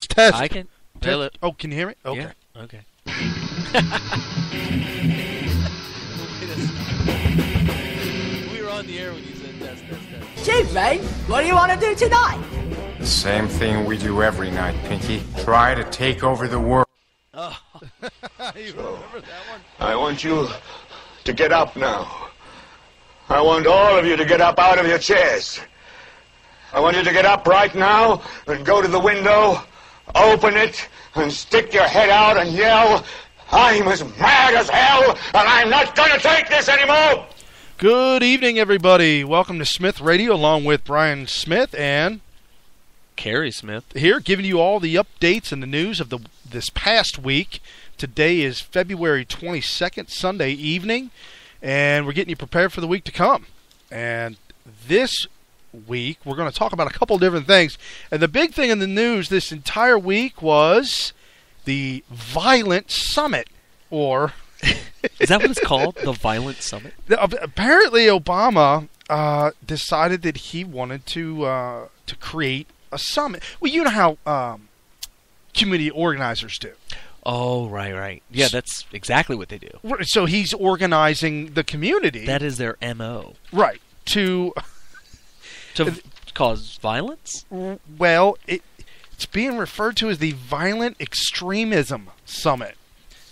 Test. I can. Test. Oh, can you hear me? Okay. Yeah. Okay. We were on the air when you said test. Chief, mate, what do you want to do tonight? The same thing we do every night, Pinky. Try to take over the world. Oh. You remember that one? I want you to get up now. I want all of you to get up out of your chairs. I want you to get up right now and go to the window, open it, and stick your head out and yell, "I'm as mad as hell, and I'm not going to take this anymore!" Good evening, everybody. Welcome to Smith Radio, along with Brian Smith and Carrie Smith here, giving you all the updates and the news of this past week. Today is February 22nd, Sunday evening, and we're getting you prepared for the week to come. And this week, we're going to talk about a couple different things. And the big thing in the news this entire week was the Violent Summit, or... Is that what it's called? The Violent Summit? Apparently, Obama decided that he wanted to create a summit. Well, you know how community organizers do. Oh, right. Yeah, that's exactly what they do. So he's organizing the community. That is their MO. Right. To cause violence? Well, it's being referred to as the Violent Extremism Summit.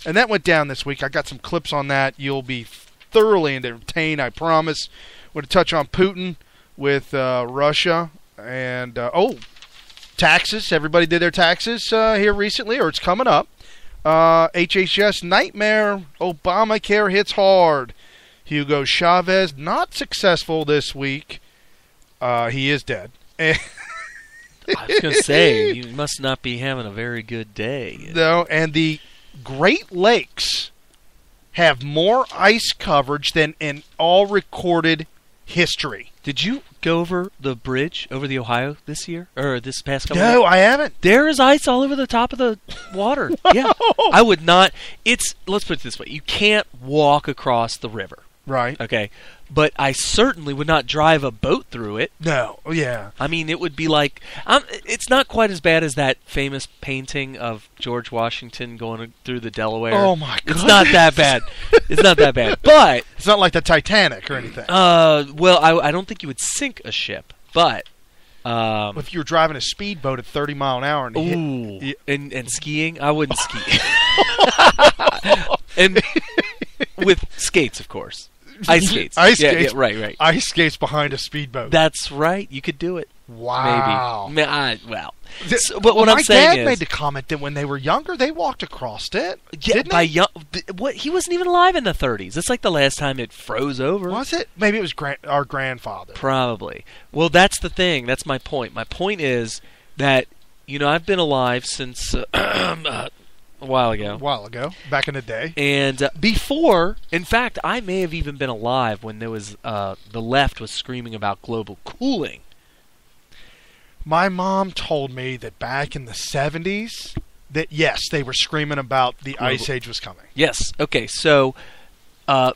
And that went down this week. I got some clips on that. You'll be thoroughly entertained, I promise. We're going to touch on Putin with Russia. And, taxes. Everybody did their taxes here recently, or it's coming up. HHS nightmare. Obamacare hits hard. Hugo Chavez not successful this week. He is dead. I was going to say, you must not be having a very good day. No, and the Great Lakes have more ice coverage than in all recorded history. Did you go over the bridge over the Ohio this year? Or this past couple No, years? I haven't. There is ice all over the top of the water. Yeah. I would not. Let's put it this way. You can't walk across the river. Right. Okay. But I certainly would not drive a boat through it. No. Yeah. I mean, it would be like... it's not quite as bad as that famous painting of George Washington going through the Delaware. Oh, my God. It's not that bad. It's not that bad. But... It's not like the Titanic or anything. Well, I don't think you would sink a ship, but... if you were driving a speedboat at 30 mile an hour and skiing, I wouldn't ski. And with skates, of course. Ice skates. Ice skates. Yeah, right. Ice skates behind a speedboat. That's right. You could do it. Wow. Maybe. But what I'm saying is... My dad made the comment that when they were younger, they walked across it. Yeah, didn't he? What? He wasn't even alive in the 30s. It's like the last time it froze over. Was it? Maybe it was our grandfather. Probably. Well, that's the thing. That's my point. My point is that, I've been alive since... a while ago, back in the day. And before, in fact, I may have even been alive when there was the left was screaming about global cooling. My mom told me that back in the 70s, that yes, they were screaming about the Ice Age was coming. Yes. Okay, so all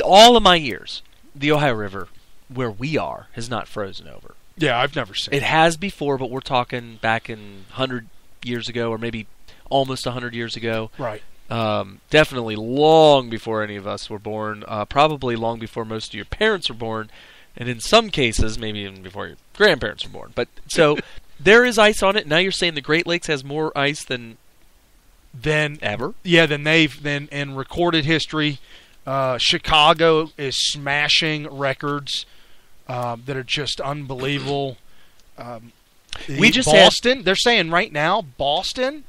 of my years, the Ohio River, where we are, has not frozen over. Yeah, I've never seen it. It has before, but we're talking back in 100 years ago, or maybe almost 100 years ago. Right. Definitely long before any of us were born. Probably long before most of your parents were born. And in some cases, maybe even before your grandparents were born. But so there is ice on it. Now you're saying the Great Lakes has more ice than ever? Yeah, than in recorded history. Chicago is smashing records that are just unbelievable. Boston. They're saying right now, Boston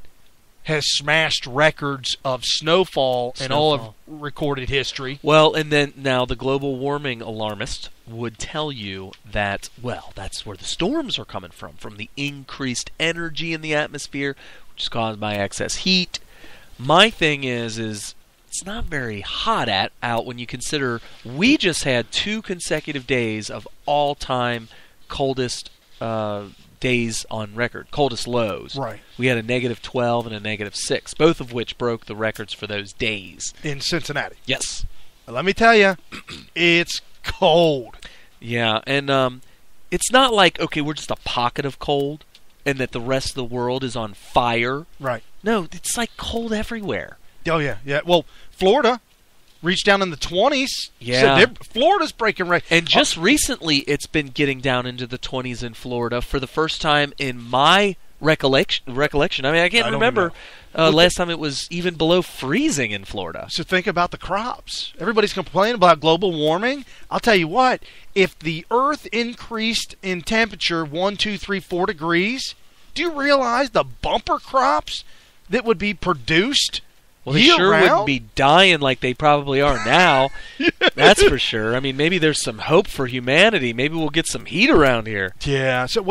has smashed records of snowfall in all of recorded history. Well, and then now the global warming alarmist would tell you that, that's where the storms are coming from the increased energy in the atmosphere, which is caused by excess heat. My thing is it's not very hot out when you consider we just had 2 consecutive days of all-time coldest days on record, coldest lows. Right. We had a -12 and a -6, both of which broke the records for those days. In Cincinnati. Yes. Let me tell you, it's cold. Yeah, and it's not like, okay, we're just a pocket of cold. and that the rest of the world is on fire. Right. No, it's like cold everywhere. Oh, yeah, yeah. Well, Florida reached down in the 20s. Yeah. So Florida's breaking records. And just recently, it's been getting down into the 20s in Florida for the first time in my recollection. I mean, I can't remember last time it was even below freezing in Florida. So think about the crops. Everybody's complaining about global warming. I'll tell you what, if the Earth increased in temperature 1, 2, 3, 4 degrees, do you realize the bumper crops that would be produced Well, they year sure round? wouldn't be dying like they probably are now. That's for sure. I mean, maybe there's some hope for humanity. Maybe we'll get some heat around here. Yeah. So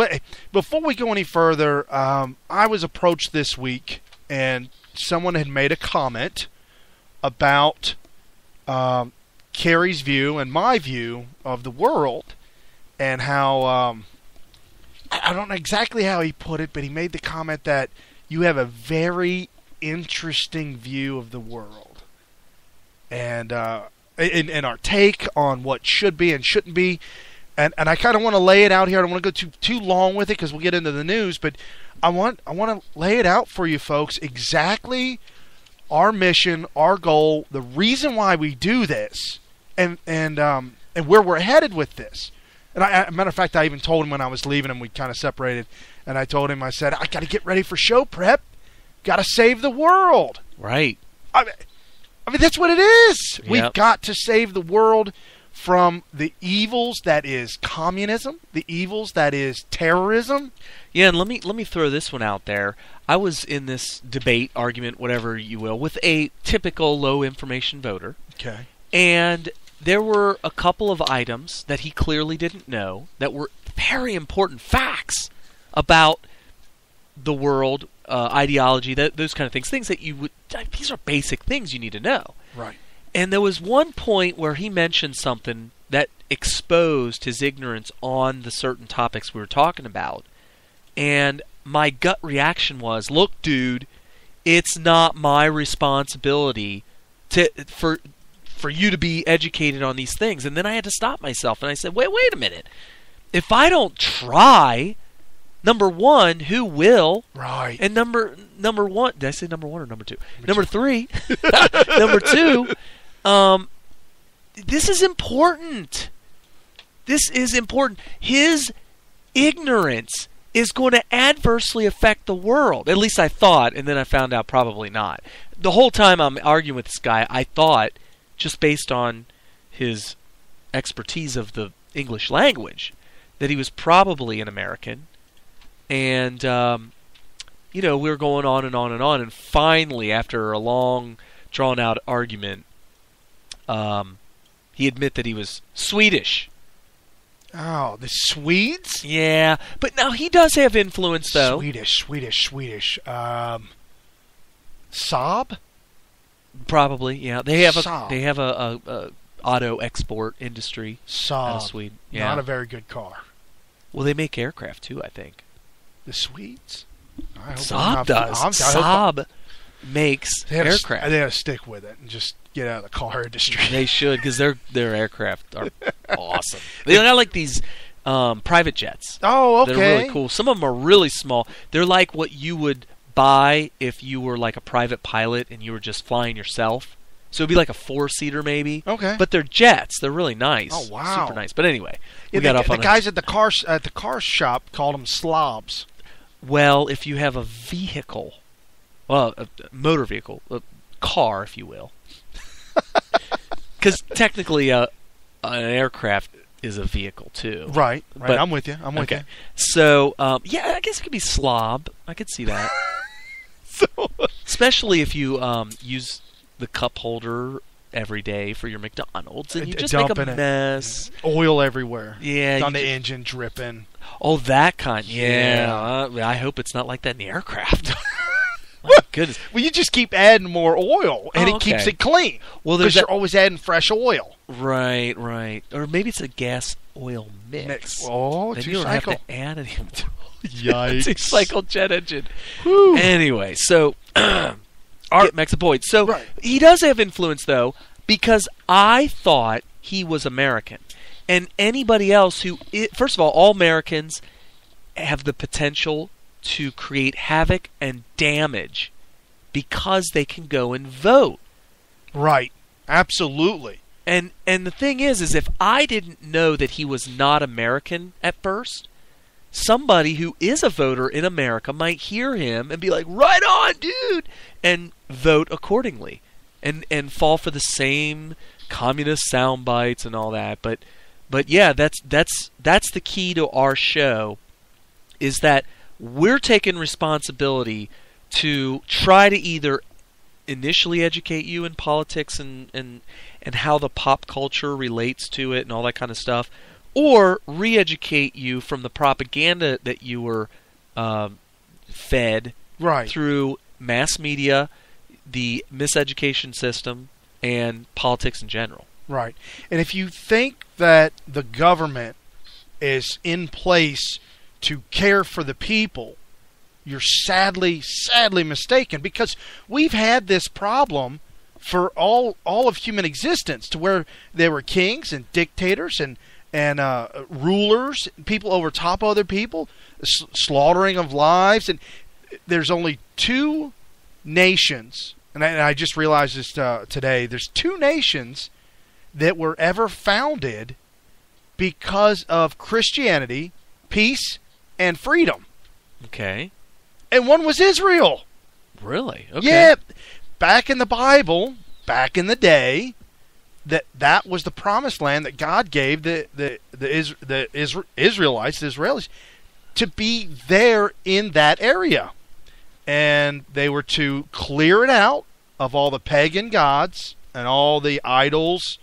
before we go any further, I was approached this week, and someone had made a comment about Carrie's view and my view of the world, and how I don't know exactly how he put it, but he made the comment that you have a very interesting view of the world, and our take on what should be and shouldn't be, and I kind of want to lay it out here. I don't want to go too long with it because we'll get into the news, but I want to lay it out for you folks exactly our mission, our goal, the reason why we do this, and where we're headed with this. And matter of fact, I even told him when I was leaving him, we kind of separated, and I told him, I said, I got to get ready for show prep. Got to save the world. Right. I mean, that's what it is. Yep. We've got to save the world from the evils that is communism, the evils that is terrorism. Yeah, and let me throw this one out there. I was in this debate, argument, whatever you will, with a typical low information voter. Okay. And there were a couple of items that he clearly didn't know that were very important facts about the world, ideology, those kind of things. Things that these are basic things you need to know. Right. And there was one point where he mentioned something that exposed his ignorance on the certain topics we were talking about. And my gut reaction was, look, dude, it's not my responsibility for you to be educated on these things. And then I had to stop myself, and I said, wait a minute. If I don't try, number one, who will? Right. And number one, did I say number one or number two? Number three, number two, this is important. This is important. His ignorance is going to adversely affect the world. At least I thought, and then I found out probably not. The whole time I'm arguing with this guy, I thought, just based on his expertise of the English language, that he was probably an American. And, we were going on and on and on. And finally, after a long, drawn-out argument, he admitted that he was Swedish. Oh, the Swedes? Yeah, but now he does have influence, though. Swedish. Saab? Probably, yeah. They have Saab. a auto export industry out of Saab. Sweden. Yeah. Not a very good car. Well, they make aircraft too, I think. The Swedes? I hope Saab does. Saab makes aircraft. They got to stick with it and just get out of the car industry. They should, because their aircraft are awesome. They got like these private jets. Oh, okay. They're really cool. Some of them are really small. They're like what you would buy if you were like a private pilot and you were just flying yourself. So it'd be like a 4-seater maybe. Okay. But they're jets. They're really nice. Oh, wow. Super nice. But anyway, Yeah, we got off on the guys at the car shop called them slobs. Well, if you have a vehicle, well, a motor vehicle, a car, if you will, because technically an aircraft is a vehicle too. Right. But- I'm with you. Okay. So, yeah, I guess it could be slob. I could see that. Especially if you use the cup holder every day for your McDonald's and you just make a Dumping it. mess. Oil everywhere. Yeah. on you the ju- engine dripping. Oh, that kind. Yeah. Yeah. I hope it's not like that in the aircraft. My goodness. Well, you just keep adding more oil, and Oh, it keeps okay. it clean. Well, Because there's you're that. always adding fresh oil. Right. Or maybe it's a gas oil mix. Oh, Then you don't have two-cycle. to add any. Yikes. Two-cycle jet engine. Whew. Anyway, so get back to the point. So Right. he does have influence, though, because I thought he was American, and anybody else who, first of all Americans have the potential to create havoc and damage because they can go and vote. Right. Absolutely. And the thing is if I didn't know that he was not American at first, somebody who is a voter in America might hear him and be like, right on, dude, and vote accordingly and fall for the same communist sound bites and all that. But yeah, that's the key to our show, is that we're taking responsibility to try to either initially educate you in politics and how the pop culture relates to it and all that kind of stuff, or re-educate you from the propaganda that you were fed through mass media, the miseducation system, and politics in general. Right. And if you think that the government is in place to care for the people, you're sadly mistaken, because we've had this problem for all of human existence, to where there were kings and dictators and rulers, people over top of other people, slaughtering of lives. And there's only two nations, and I just realized this today, there's two nations that were ever founded because of Christianity, peace, and freedom. Okay. And one was Israel. Really? Okay. Yeah. Back in the Bible, back in the day, that was the promised land that God gave the Israelites, the Israelis, to be there in that area. And they were to clear it out of all the pagan gods and all the idols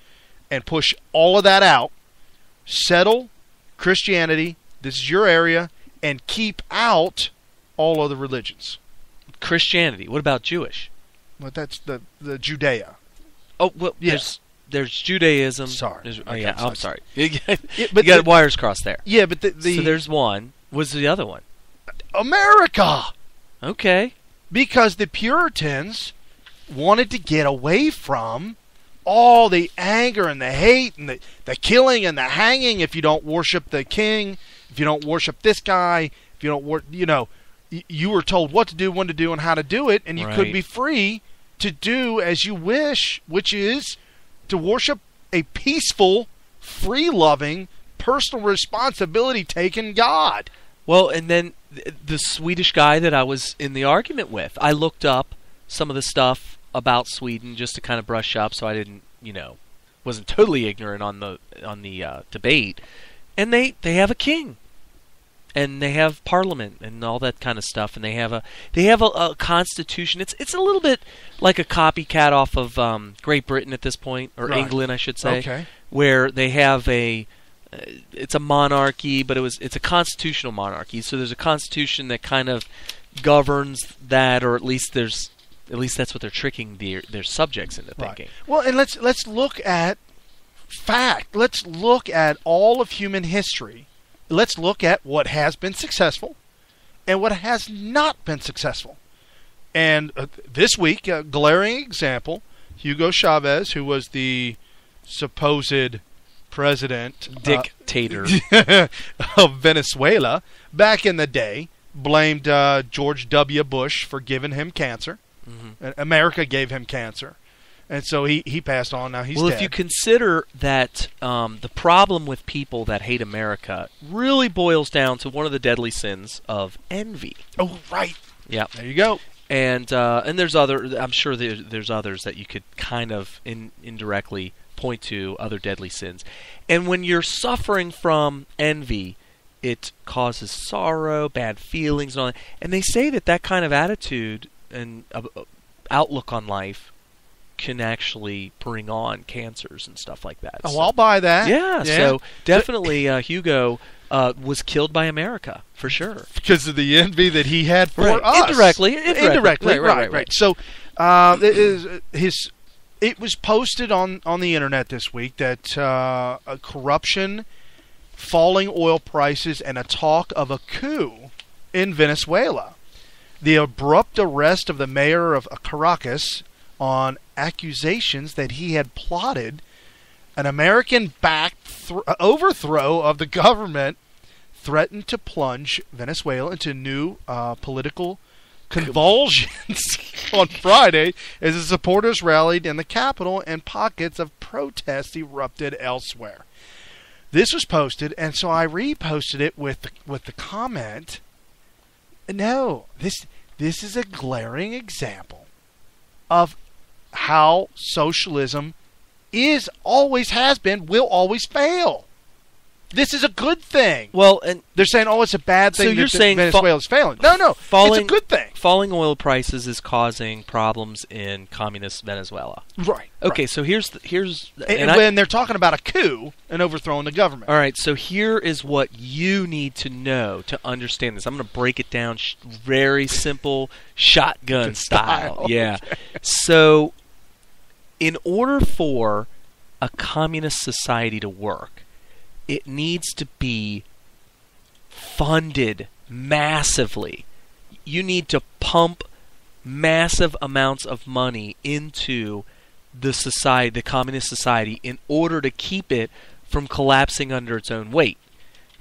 and push all of that out, settle Christianity, this is your area, and keep out all other religions. Christianity. What about Jewish? Well, that's the Judea. Oh, well, yes. There's Judaism. Sorry. I'm sorry. You but got wires crossed there. Yeah, but so there's one. What's the other one? America. Okay. Because the Puritans wanted to get away from all the anger and the hate and the killing and the hanging if you don't worship the king, if you don't worship this guy, if you don't you were told what to do, when to do, and how to do it, and you could be free to do as you wish, which is to worship a peaceful, free-loving, personal responsibility-taking God. Well, and then the Swedish guy that I was in the argument with, I looked up some of the stuff about Sweden just to kind of brush up, so I didn't, wasn't totally ignorant on the debate. And they have a king, and they have parliament and all that kind of stuff, and they have a constitution. It's a little bit like a copycat off of Great Britain at this point, or England, I should say, where they have it's a monarchy, but it's a constitutional monarchy. So there's a constitution that kind of governs that, or at least that's what they're tricking their subjects into thinking. Well, and let's look at fact. Let's look at all of human history. Let's look at what has been successful and what has not been successful. And this week, a glaring example, Hugo Chavez, who was the supposed president, dictator of Venezuela back in the day, blamed George W. Bush for giving him cancer. Mm-hmm. America gave him cancer. And so he passed on. Now he's dead. Well, if you consider that the problem with people that hate America really boils down to one of the deadly sins of envy. Oh, right. Yeah. There you go. And there's I'm sure there's others that you could kind of indirectly point to, other deadly sins. And when you're suffering from envy, it causes sorrow, bad feelings, and all that. And they say that kind of attitude and outlook on life can actually bring on cancers and stuff like that. Oh, I'll buy that. Yeah. So definitely Hugo was killed by America, for sure. Because of the envy that he had for us. Indirectly. Right. So it was posted on the internet this week that corruption, falling oil prices, and a talk of a coup in Venezuela. The abrupt arrest of the mayor of Caracas on accusations that he had plotted an American-backed overthrow of the government threatened to plunge Venezuela into new political convulsions on Friday as the supporters rallied in the capital and pockets of protests erupted elsewhere. This was posted, and so I reposted it with the comment, no, this is a glaring example of how socialism always has been, will always fail. This is a good thing. Well, and they're saying, "Oh, it's a bad thing." So you're that saying Venezuela's failing? No, it's a good thing. Falling oil prices is causing problems in communist Venezuela. Right. Okay, right. so here's and when they're talking about a coup and overthrowing the government. All right, so here is what you need to know to understand this. I'm going to break it down very simple, shotgun style. Yeah. Okay. So, in order for a communist society to work, it needs to be funded massively. You need to pump massive amounts of money into the society, the communist society, in order to keep it from collapsing under its own weight.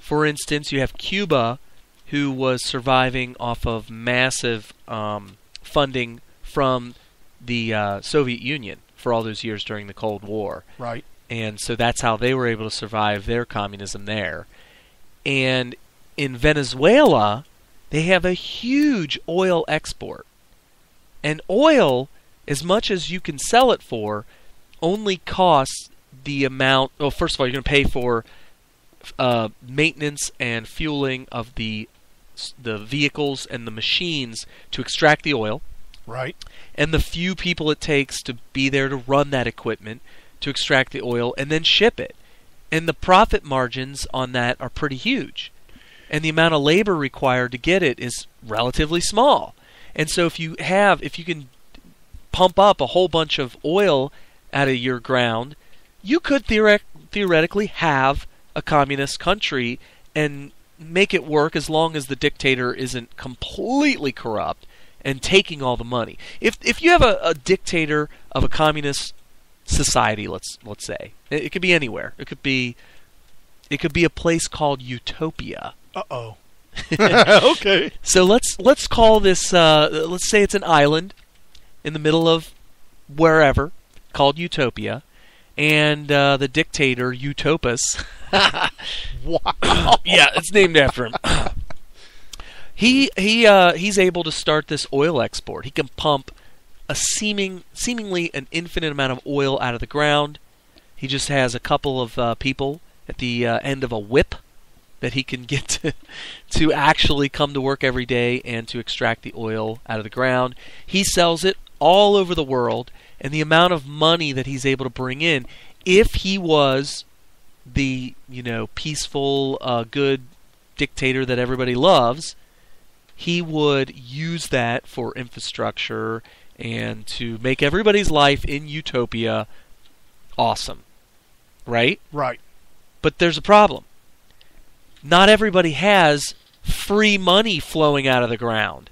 For instance, you have Cuba, who was surviving off of massive funding from the Soviet Union for all those years during the Cold War. Right. And so that's how they were able to survive their communism there. And in Venezuela, they have a huge oil export. And oil, as much as you can sell it for, only costs the amount... Well, first of all, you're going to pay for maintenance and fueling of the vehicles and the machines to extract the oil. Right. And the few people it takes to be there to run that equipment to extract the oil and then ship it. And the profit margins on that are pretty huge. And the amount of labor required to get it is relatively small. And so if you can pump up a whole bunch of oil out of your ground, you could theoretically have a communist country and make it work as long as the dictator isn't completely corrupt and taking all the money. If you have a dictator of a communist society, let's say, it could be anywhere. It could be a place called Utopia. Uh-oh. Okay. So let's call this. Let's say it's an island in the middle of wherever called Utopia, and the dictator Utopus. Wow. Yeah, it's named after him. He's able to start this oil export. He can pump a seemingly an infinite amount of oil out of the ground. He just has a couple of people at the end of a whip that he can get to actually come to work every day and to extract the oil out of the ground. He sells it all over the world, and the amount of money that he's able to bring in, if he was the peaceful, good dictator that everybody loves, he would use that for infrastructure and to make everybody's life in Utopia awesome. Right? Right. But there's a problem. Not everybody has free money flowing out of the ground.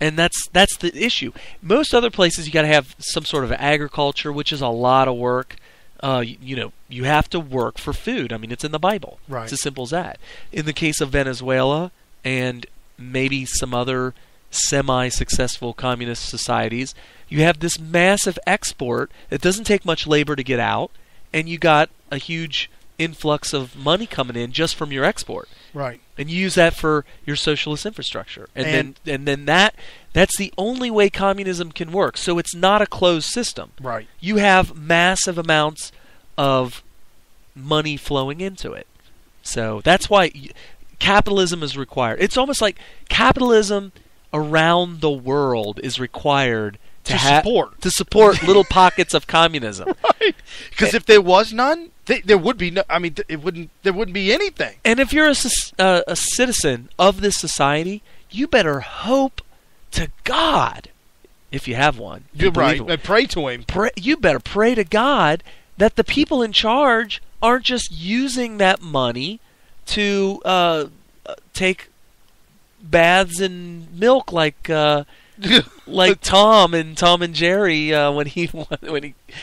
And that's the issue. Most other places you got to have some sort of agriculture, which is a lot of work. You have to work for food. I mean, it's in the Bible. Right. It's as simple as that. In the case of Venezuela and maybe some other semi-successful communist societies, you have this massive export that doesn't take much labor to get out, and you got a huge influx of money coming in just from your export. Right. And you use that for your socialist infrastructure. And then that's the only way communism can work. So it's not a closed system. Right. You have massive amounts of money flowing into it. So that's why capitalism is required. It's almost like capitalism around the world is required to support little pockets of communism. Right. Because if there was none, there would be no. I mean, there wouldn't be anything. And if you're a citizen of this society, you better hope to God, if you have one. You're right. And pray to him. You better pray to God that the people in charge aren't just using that money to take baths in milk like Tom and Jerry when he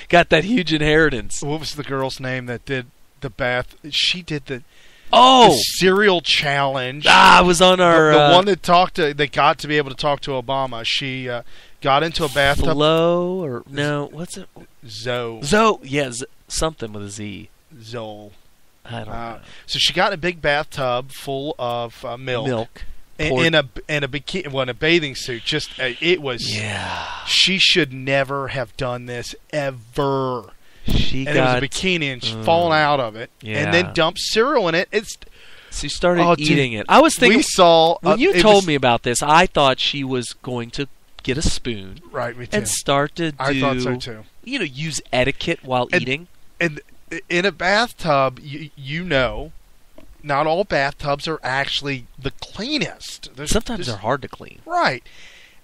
got that huge inheritance. What was the girl's name that did the bath? She did Oh, the cereal challenge. I was on our the one that got to be able to talk to Obama. She got into a bathtub. Flo or no? What's it? Zoe. Yeah, something with a Z. Zoe. I don't know. So she got in a big bathtub full of milk. In a bikini, well, in a bathing suit. Just it was. Yeah. She should never have done this ever. It was a bikini and she's fallen out of it, and then dumped cereal in it. She started eating it. I was thinking. We saw when you told me about this. I thought she was going to get a spoon, right? Me too. And start to do. I thought so too. Use etiquette while eating. And in a bathtub, you know, not all bathtubs are actually the cleanest. Sometimes they're hard to clean. Right.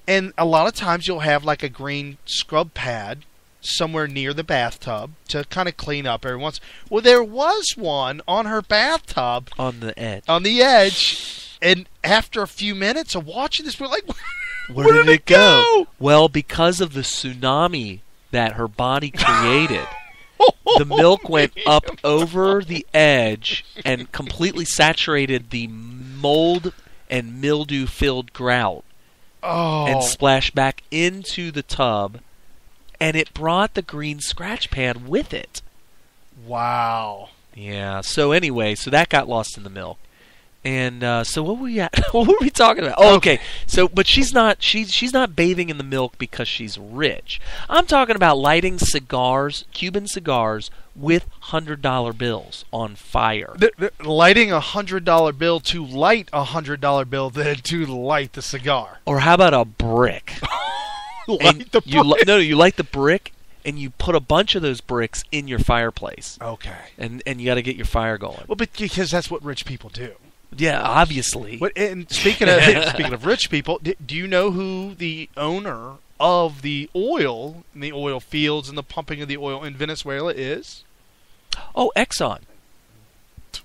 And a lot of times you'll have like a green scrub pad somewhere near the bathtub to kind of clean up every once. Well, there was one on her bathtub. On the edge. On the edge. And after a few minutes of watching this, we're like, where did it go? Well, because of the tsunami that her body created, the milk went up over the edge and completely saturated the mold and mildew-filled grout. And splashed back into the tub, and it brought the green scratch pad with it. Wow. Yeah. So anyway, that got lost in the milk. And so what were we at? What were we talking about? Oh, okay. So, but she's not bathing in the milk because she's rich. I'm talking about lighting cigars, Cuban cigars, with $100 bills on fire. Lighting $100 bill to light $100 bill than to light the cigar. Or how about a brick? Light the brick. You light the brick, and you put a bunch of those bricks in your fireplace. Okay. And you got to get your fire going. Well, but because that's what rich people do. Yeah, obviously. And speaking of rich people, do you know who the owner of the oil and the oil fields and the pumping of the oil in Venezuela is? Oh, Exxon.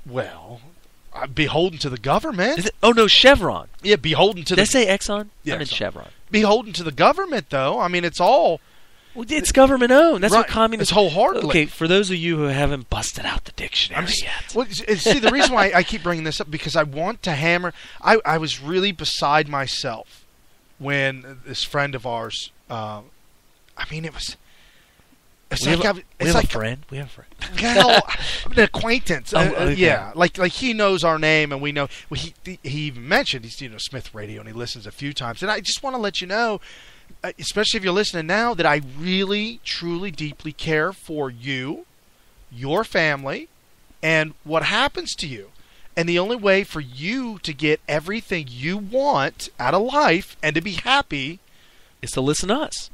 Well, beholden to the government. Is it? Oh no, Chevron. Yeah, beholden to. Did I say Exxon? Yeah, I meant Chevron. Beholden to the government, though. I mean, it's all. Well, it's government owned. That's right. what communism. It's wholeheartedly. Okay, for those of you who haven't busted out the dictionary yet. Well, see, the reason why I keep bringing this up because I want to hammer. I was really beside myself when this friend of ours. I mean, it was. It's we like have a friend. We have a friend. Well, an acquaintance. Okay. Yeah, like he knows our name, and we know. Well, he even mentioned he's Smith Radio, and he listens a few times. And I just want to let you know, especially if you're listening now, that I really, truly, deeply care for you, your family, and what happens to you. And the only way for you to get everything you want out of life and to be happy is to listen to us.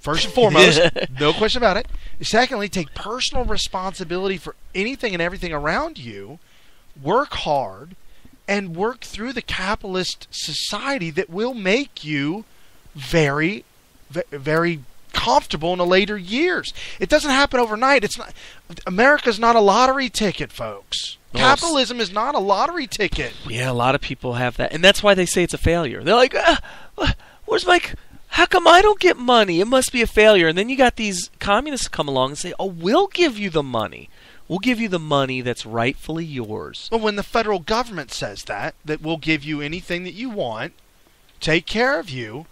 First and foremost, no question about it. Secondly, take personal responsibility for anything and everything around you. Work hard and work through the capitalist society that will make you very, very comfortable in the later years. It doesn't happen overnight. It's not. America's not a lottery ticket, folks. Capitalism is not a lottery ticket. Yeah, a lot of people have that, and that's why they say it's a failure. They're like, "Where's my? How come I don't get money? It must be a failure." And then you got these communists come along and say, "Oh, we'll give you the money. We'll give you the money that's rightfully yours." Well, when the federal government says that we'll give you anything that you want, take care of you,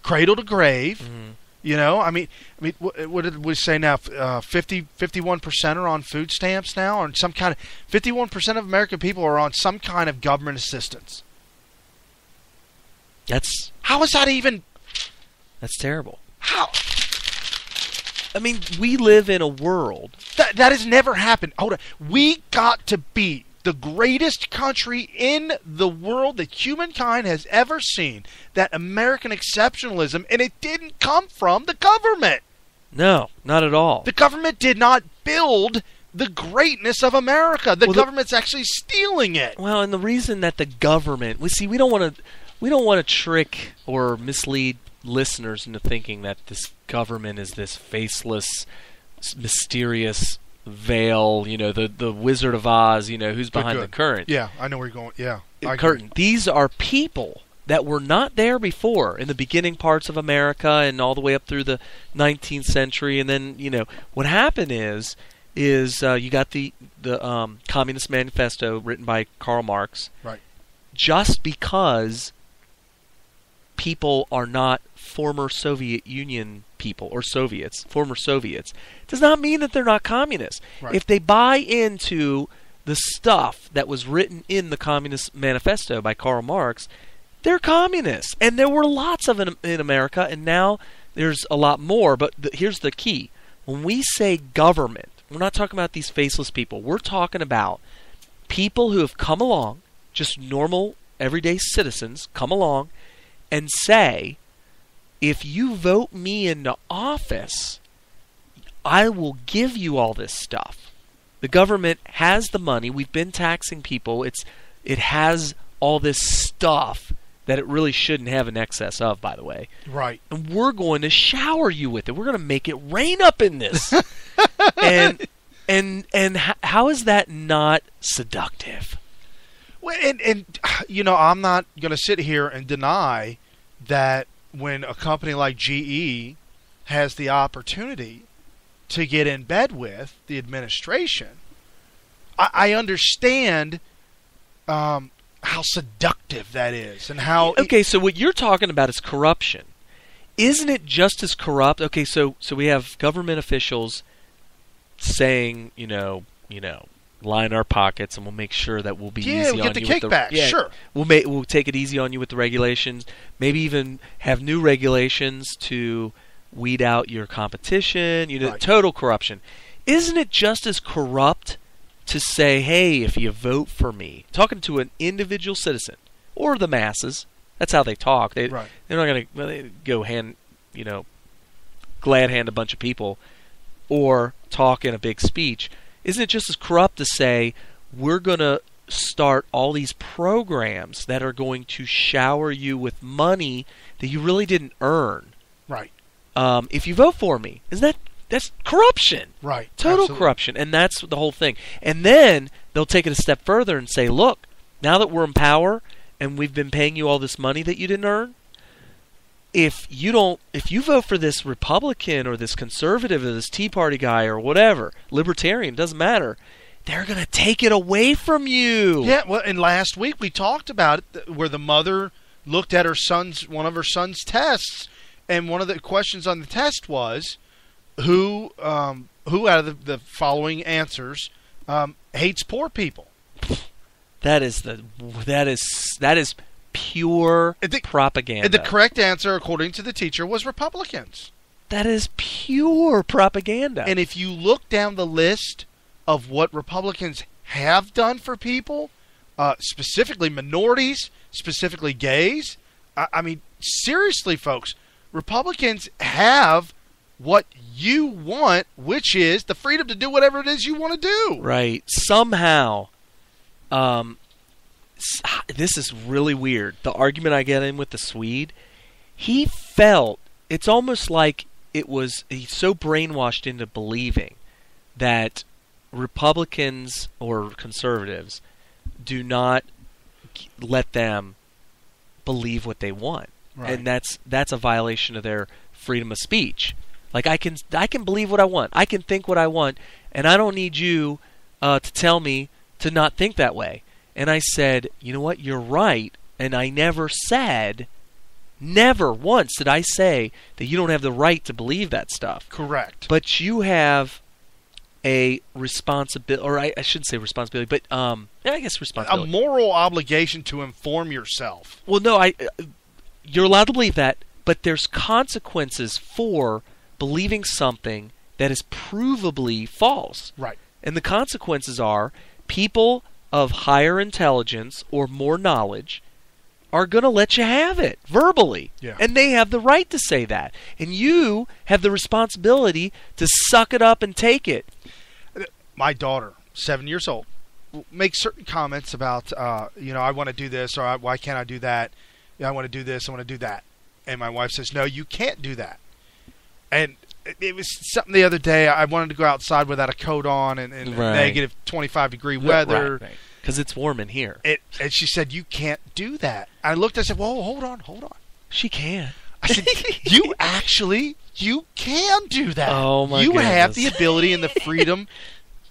cradle to grave. Mm-hmm. You know, I mean, what did we say now? 51% are on food stamps now, or some kind of 51% of American people are on some kind of government assistance. How is that even? That's terrible. How? I mean, we live in a world that has never happened. Hold on, we got to be the greatest country in the world that humankind has ever seen. That American exceptionalism, and it didn't come from the government. No, not at all. The government did not build the greatness of America. The government's actually stealing it. Well, and the reason that the government, we don't want to trick or mislead listeners into thinking that this government is this faceless, mysterious veil, the Wizard of Oz, who's behind the curtain. Yeah, I know where you're going. Yeah. Curtain. These are people that were not there before in the beginning parts of America and all the way up through the 19th century. And then, what happened is is you got the Communist Manifesto written by Karl Marx. Right. Just because people are not former Soviet Union people or Soviets, former Soviets, does not mean that they're not communists. Right. If they buy into the stuff that was written in the Communist Manifesto by Karl Marx, they're communists. And there were lots of them in America, and now there's a lot more. But here's the key. When we say government, we're not talking about these faceless people. We're talking about people who have come along, just normal, everyday citizens, come along and say, if you vote me into office, I will give you all this stuff. The government has the money. We've been taxing people. It has all this stuff that it really shouldn't have an excess of, by the way. Right. And we're going to shower you with it. We're going to make it rain up in this. and how is that not seductive? Well, and I'm not going to sit here and deny that when a company like GE has the opportunity to get in bed with the administration, I understand how seductive that is and how... Okay, so what you're talking about is corruption. Isn't it just as corrupt? Okay, so we have government officials saying, line our pockets and we'll make sure that we'll be easy on you. Yeah, we'll get the kickback, sure. We'll take it easy on you with the regulations, maybe even have new regulations to weed out your competition, Right. Total corruption. Isn't it just as corrupt to say, hey, if you vote for me, talking to an individual citizen or the masses, that's how they talk. They're not going to go glad hand a bunch of people or talk in a big speech. Isn't it just as corrupt to say, we're going to start all these programs that are going to shower you with money that you really didn't earn? Right. If you vote for me, that's corruption. Right. Total Absolutely. corruption. And that's the whole thing. And then they'll take it a step further and say, look, now that we're in power and we've been paying you all this money that you didn't earn, if you vote for this Republican or this conservative or this Tea Party guy or whatever, libertarian, doesn't matter, they're going to take it away from you. Yeah, well, and last week we talked about it, where the mother looked at one of her son's tests, and one of the questions on the test was, who out of the following answers hates poor people? That is pure propaganda. And the correct answer, according to the teacher, was Republicans. That is pure propaganda. And if you look down the list of what Republicans have done for people, specifically minorities, specifically gays, I mean, seriously, folks, Republicans have what you want, which is the freedom to do whatever it is you want to do. Right. Somehow, this is really weird. The argument I get in with the Swede, he felt, it's almost like he's so brainwashed into believing that Republicans or conservatives do not let them believe what they want. Right. And that's a violation of their freedom of speech. Like, I can believe what I want. I can think what I want, and I don't need you to tell me to not think that way. And I said, you know what, you're right. And I never once did I say that you don't have the right to believe that stuff. Correct. But you have a responsibility, or I shouldn't say responsibility, but I guess responsibility. A moral obligation to inform yourself. Well, no, you're allowed to believe that, but there's consequences for believing something that is provably false. Right. And the consequences are people of higher intelligence or more knowledge are going to let you have it verbally. Yeah. And they have the right to say that. And you have the responsibility to suck it up and take it. My daughter, 7 years old, makes certain comments about, I want to do this, or why can't I do that? I want to do this, I want to do that. And my wife says, no, you can't do that. And it was something the other day. I wanted to go outside without a coat on and Right. negative 25-degree weather. Right. Because it's warm in here. And she said, you can't do that. I looked, I said, whoa, hold on. She can. I said, you can do that. Oh, my You have goodness. the ability and the freedom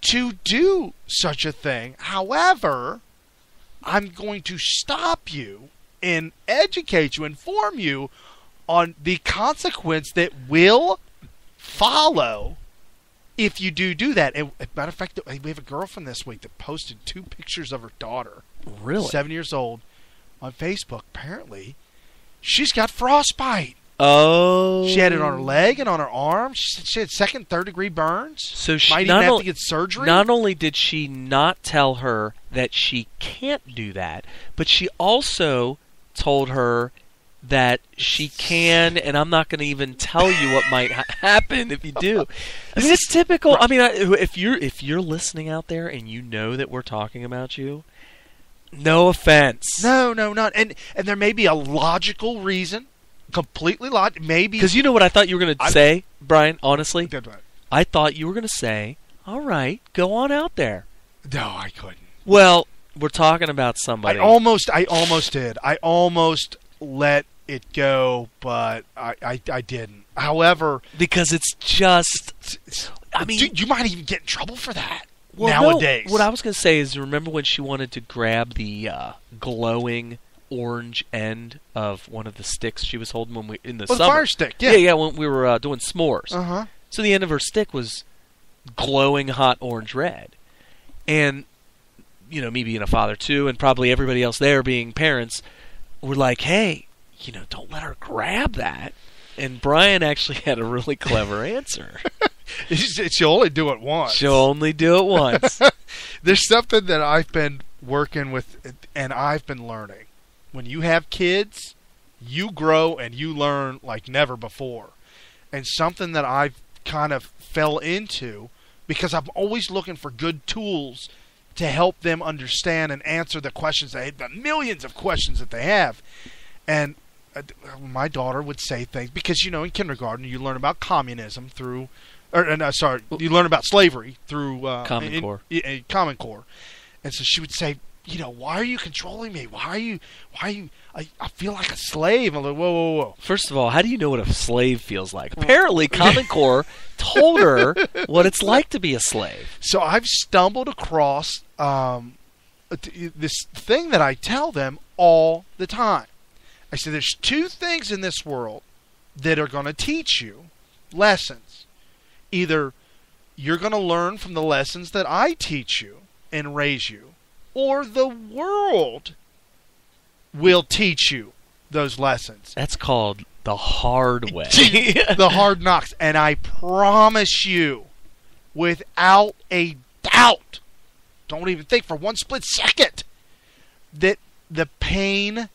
to do such a thing. However, I'm going to stop you and educate you, inform you on the consequence that will follow if you do that. And matter of fact, we have a girlfriend this week that posted 2 pictures of her daughter, Really? 7 years old, on Facebook. Apparently, she's got frostbite. Oh. She had it on her leg and on her arm. She had 2nd, 3rd degree burns. So she might not even have only- to get surgery. Not only did she not tell her that she can't do that, but she also told her that she can, and I'm not going to even tell you what might happen if you do. I mean, it's typical. I mean, if you're listening out there and you know that we're talking about you, no offense. No, not. And there may be a logical reason, completely logical. Maybe Because you know what I thought you were going to say, Brian, honestly? Good one. I thought you were going to say, all right, go on out there. No, I couldn't. Well, we're talking about somebody. I almost did. I almost let it go, but I didn't. However, Because it's just... I mean... you might even get in trouble for that Well, nowadays. No, what I was going to say is, remember when she wanted to grab the glowing orange end of one of the sticks she was holding when we in the the summer? fire stick, yeah. Yeah, when we were doing s'mores. Uh-huh. So the end of her stick was glowing hot orange red. And, you know, me being a father too, and probably everybody else there being parents, were like, hey, you know, don't let her grab that. And Brian actually had a really clever answer. She'll only do it once. She'll only do it once. There's something that I've been working with and I've been learning. When you have kids, you grow and you learn like never before. And something that I've kind of fell into, because I'm always looking for good tools to help them understand and answer the questions, the millions of questions that they have. And my daughter would say things, because, you know, in kindergarten you learn about communism through, you learn about slavery through Common Core. Common Core. And so she would say, you know, why are you controlling me? Why are you, I feel like a slave. I'm like, whoa. First of all, how do you know what a slave feels like? Apparently, Common Core told her what it's like to be a slave. So I've stumbled across this thing that I tell them all the time. I said, there's 2 things in this world that are going to teach you lessons. Either you're going to learn from the lessons that I teach you and raise you, or the world will teach you those lessons. That's called the hard way. The hard knocks. And I promise you, without a doubt, don't even think for one split second, that the pain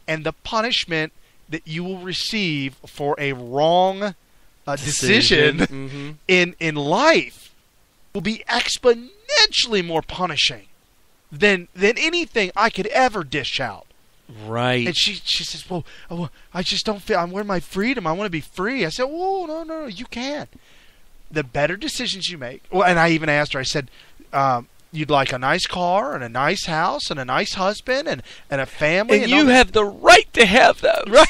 and the punishment that you will receive for a wrong decision Mm-hmm. in life will be exponentially more punishing than anything I could ever dish out. Right. And she says, well, I just don't feel, I'm wearing my freedom. I want to be free. I said, whoa, no, you can't. The better decisions you make. Well, and I even asked her, I said, you'd like a nice car and a nice house and a nice husband and a family. And you have the right to have those. Right.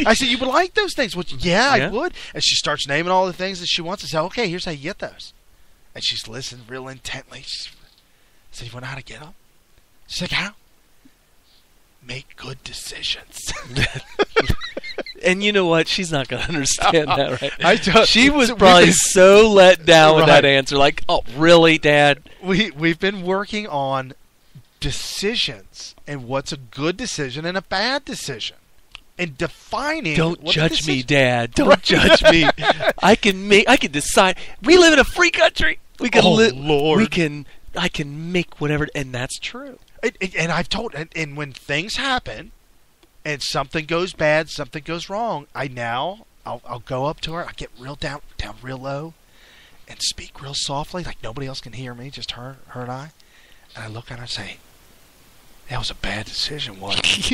I said, you would like those things? Well, yeah, Yeah. I would. And she starts naming all the things that she wants. I said, okay, here's how you get those. And she's listening real intently. I said, you want to know how to get them? She's like, how? Make good decisions. And you know what? She's not going to understand that, right? I She was probably so let down with that answer. Like, oh, really, Dad? We've been working on decisions and what's a good decision and a bad decision, and defining. Don't what judge the me, decision- Dad. Don't judge me. I can decide. We live in a free country. We can Lord. I can make whatever, and that's true. And I've told, and when things happen, and something goes bad, something goes wrong, I'll go up to her. I get real down real low, and speak real softly, like nobody else can hear me, just her and I. And I look at her and say, "That was a bad decision, wasn't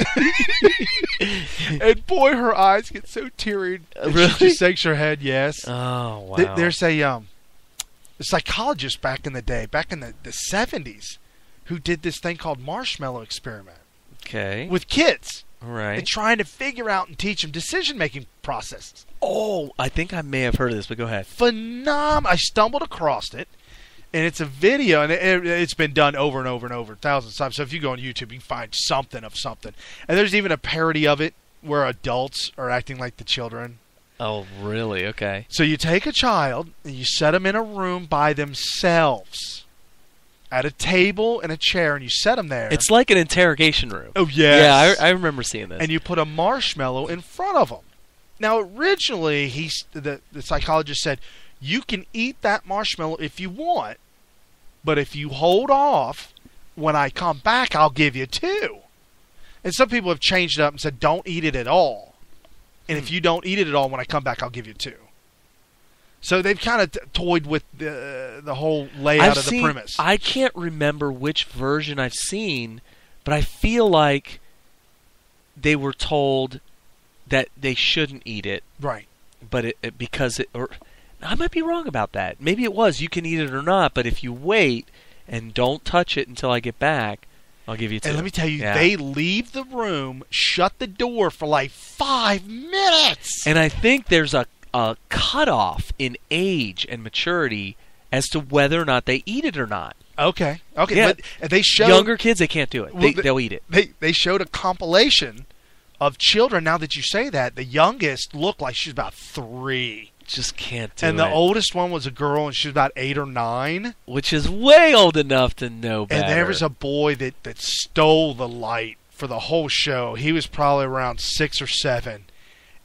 it?" And boy, her eyes get so teary. And Really? She just shakes her head, yes. Oh, wow. There's a psychologist back in the day, back in the 70s, who did this thing called marshmallow experiment Okay. with kids. All right. And trying to figure out and teach them decision-making processes. Oh, I think I may have heard of this, but go ahead. I stumbled across it, And it's a video, and it's been done over and over and over, thousands of times. So if you go on YouTube, you can find something of something. And there's even a parody of it where adults are acting like the children. Oh, really? Okay. So you take a child, and you set them in a room by themselves, at a table and a chair, and you set them there. It's like an interrogation room. Oh, yes. Yeah, I remember seeing this. And you put a marshmallow in front of them. Now, originally, the psychologist said, you can eat that marshmallow if you want, but if you hold off, when I come back, I'll give you 2. And some people have changed it up and said, don't eat it at all. And if you don't eat it at all, when I come back, I'll give you 2. So they've kind of toyed with the whole layout of the premise. I can't remember which version I've seen, but I feel like they were told that they shouldn't eat it. Right. But I might be wrong about that. Maybe it was you can eat it or not, but if you wait and don't touch it until I get back, I'll give you 2. And let me tell you, they leave the room, shut the door for like 5 minutes. And I think there's a cutoff in age and maturity as to whether or not they eat it or not. Okay. Yeah. But they showed younger kids, they can't do it. They'll eat it. They showed a compilation of children. Now that you say that, the youngest looked like she was about 3. Just can't do it. And the oldest one was a girl, and she was about 8 or 9. Which is way old enough to know better. And there was a boy that stole the light for the whole show. He was probably around 6 or 7.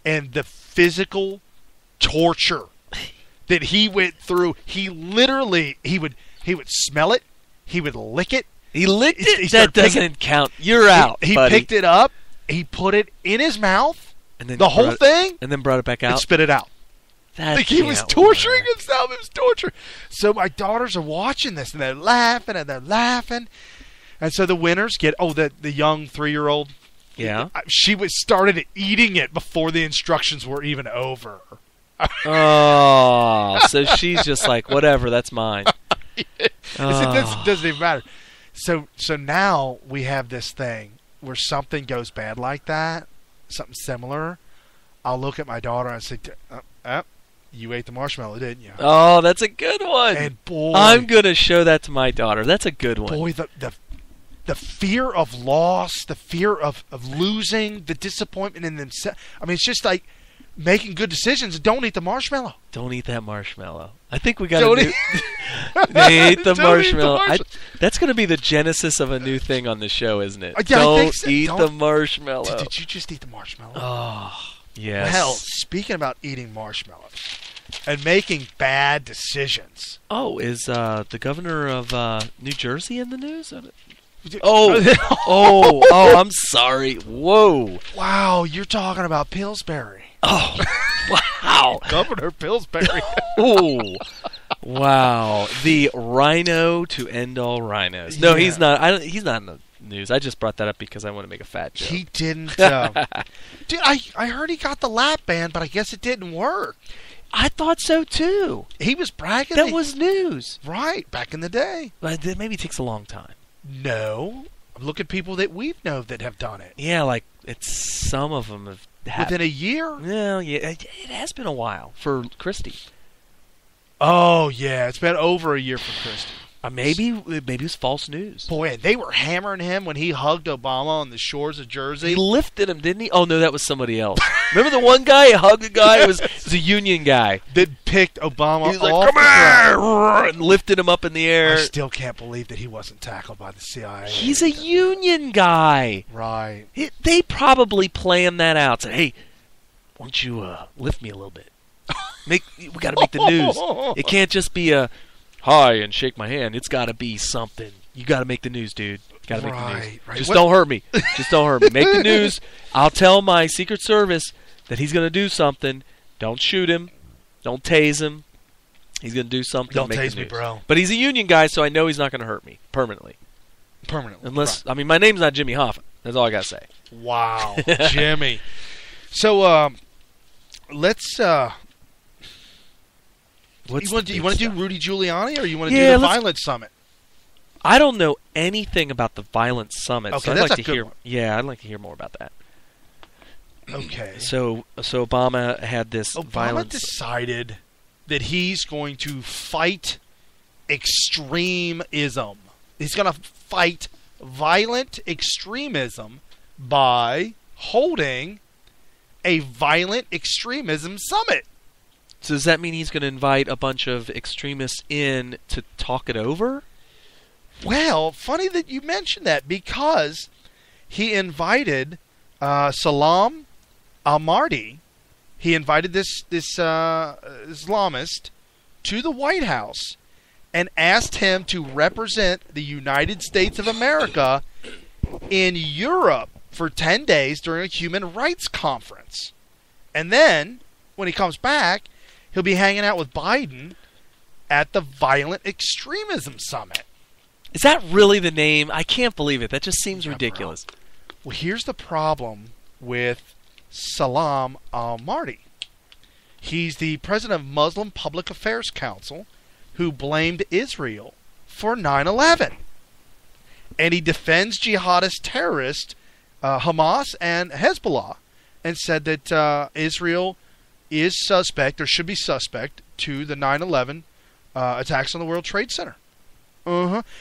And the physical torture that he went through, he would smell it, he would lick it. He licked it? That doesn't count. You're out, He buddy. picked it up, he put it in his mouth, and then the whole thing, and then brought it back out. And spit it out. That he was torturing himself. It was torture. So my daughters are watching this, and they're laughing, and so the winners get the young 3-year-old. Yeah, she started eating it before the instructions were even over. Oh, so she's just like, whatever, that's mine. It doesn't even matter. So now we have this thing where something goes bad like that, something similar. I'll look at my daughter and say, you ate the marshmallow, didn't you? Oh, that's a good one. And boy, I'm going to show that to my daughter. That's a good one. Boy, the fear of loss, the fear of losing, the disappointment in themselves. I mean, it's just like making good decisions. Don't eat the marshmallow. Don't eat that marshmallow. I think we got to do... They ate the marshmallow. That's going to be the genesis of a new thing on the show, isn't it? Yeah, Don't I think so. eat the marshmallow. Did you just eat the marshmallow? Oh, yes. Well, speaking about eating marshmallows and making bad decisions. Oh, is the governor of New Jersey in the news? Oh, I'm sorry. Whoa. Wow, you're talking about Pillsbury. Oh, wow. Governor Pillsbury. Oh, wow. The rhino to end all rhinos. No, he's not. He's not in the news. I just brought that up because I want to make a fat joke. He didn't. Dude, I heard he got the lap band, but I guess it didn't work. I thought so, too. He was bragging. That was news. Right, back in the day. But maybe it takes a long time. No. Look at people that we've known that have done it. Yeah, like some of them have within a year? Well, yeah, it has been a while for Christie. Oh, yeah, it's been over a year for Christie. Maybe it was false news. Boy, they were hammering him when he hugged Obama on the shores of Jersey. He lifted him, didn't he? Oh, no, that was somebody else. Remember the one guy who hugged a guy? It was a union guy. That picked Obama He was like, come here! And lifted him up in the air. I still can't believe that he wasn't tackled by the CIA. He's a union guy. Right. They probably planned that out. Said, hey, why don't you lift me a little bit? We got to make the news. It can't just be a hi and shake my hand. It's got to be something. You got to make the news, dude. Got to make the news. Right. Just don't hurt me. Just don't hurt me. Make the news. I'll tell my Secret Service that he's going to do something. Don't shoot him. Don't tase him. He's going to do something. Don't make tase the me, news. bro. But he's a union guy, so I know he's not going to hurt me permanently. Unless, right. I mean, my name's not Jimmy Hoffa. That's all I got to say. Wow, Jimmy. So, let's. You want to do Rudy Giuliani, or you want to do the Violence Summit? I don't know anything about the Violence Summit. Okay, so I'd that's like a to good hear. one. Yeah, I'd like to hear more about that. Okay. So Obama had this Obama violence. decided that he's going to fight extremism. He's going to fight violent extremism by holding a violent extremism summit. So does that mean he's going to invite a bunch of extremists in to talk it over? Well, funny that you mentioned that, because he invited Salam al-Mahdi. He invited this Islamist to the White House and asked him to represent the United States of America in Europe for 10 days during a human rights conference. And then, when he comes back, he'll be hanging out with Biden at the Violent Extremism Summit. Is that really the name? I can't believe it. That just seems ridiculous. Well, here's the problem with Salam al-Mahdi. He's the president of Muslim Public Affairs Council, who blamed Israel for 9/11. And he defends jihadist terrorists, Hamas and Hezbollah, and said that Israel is suspect, or should be suspect, to the 9/11 attacks on the World Trade Center.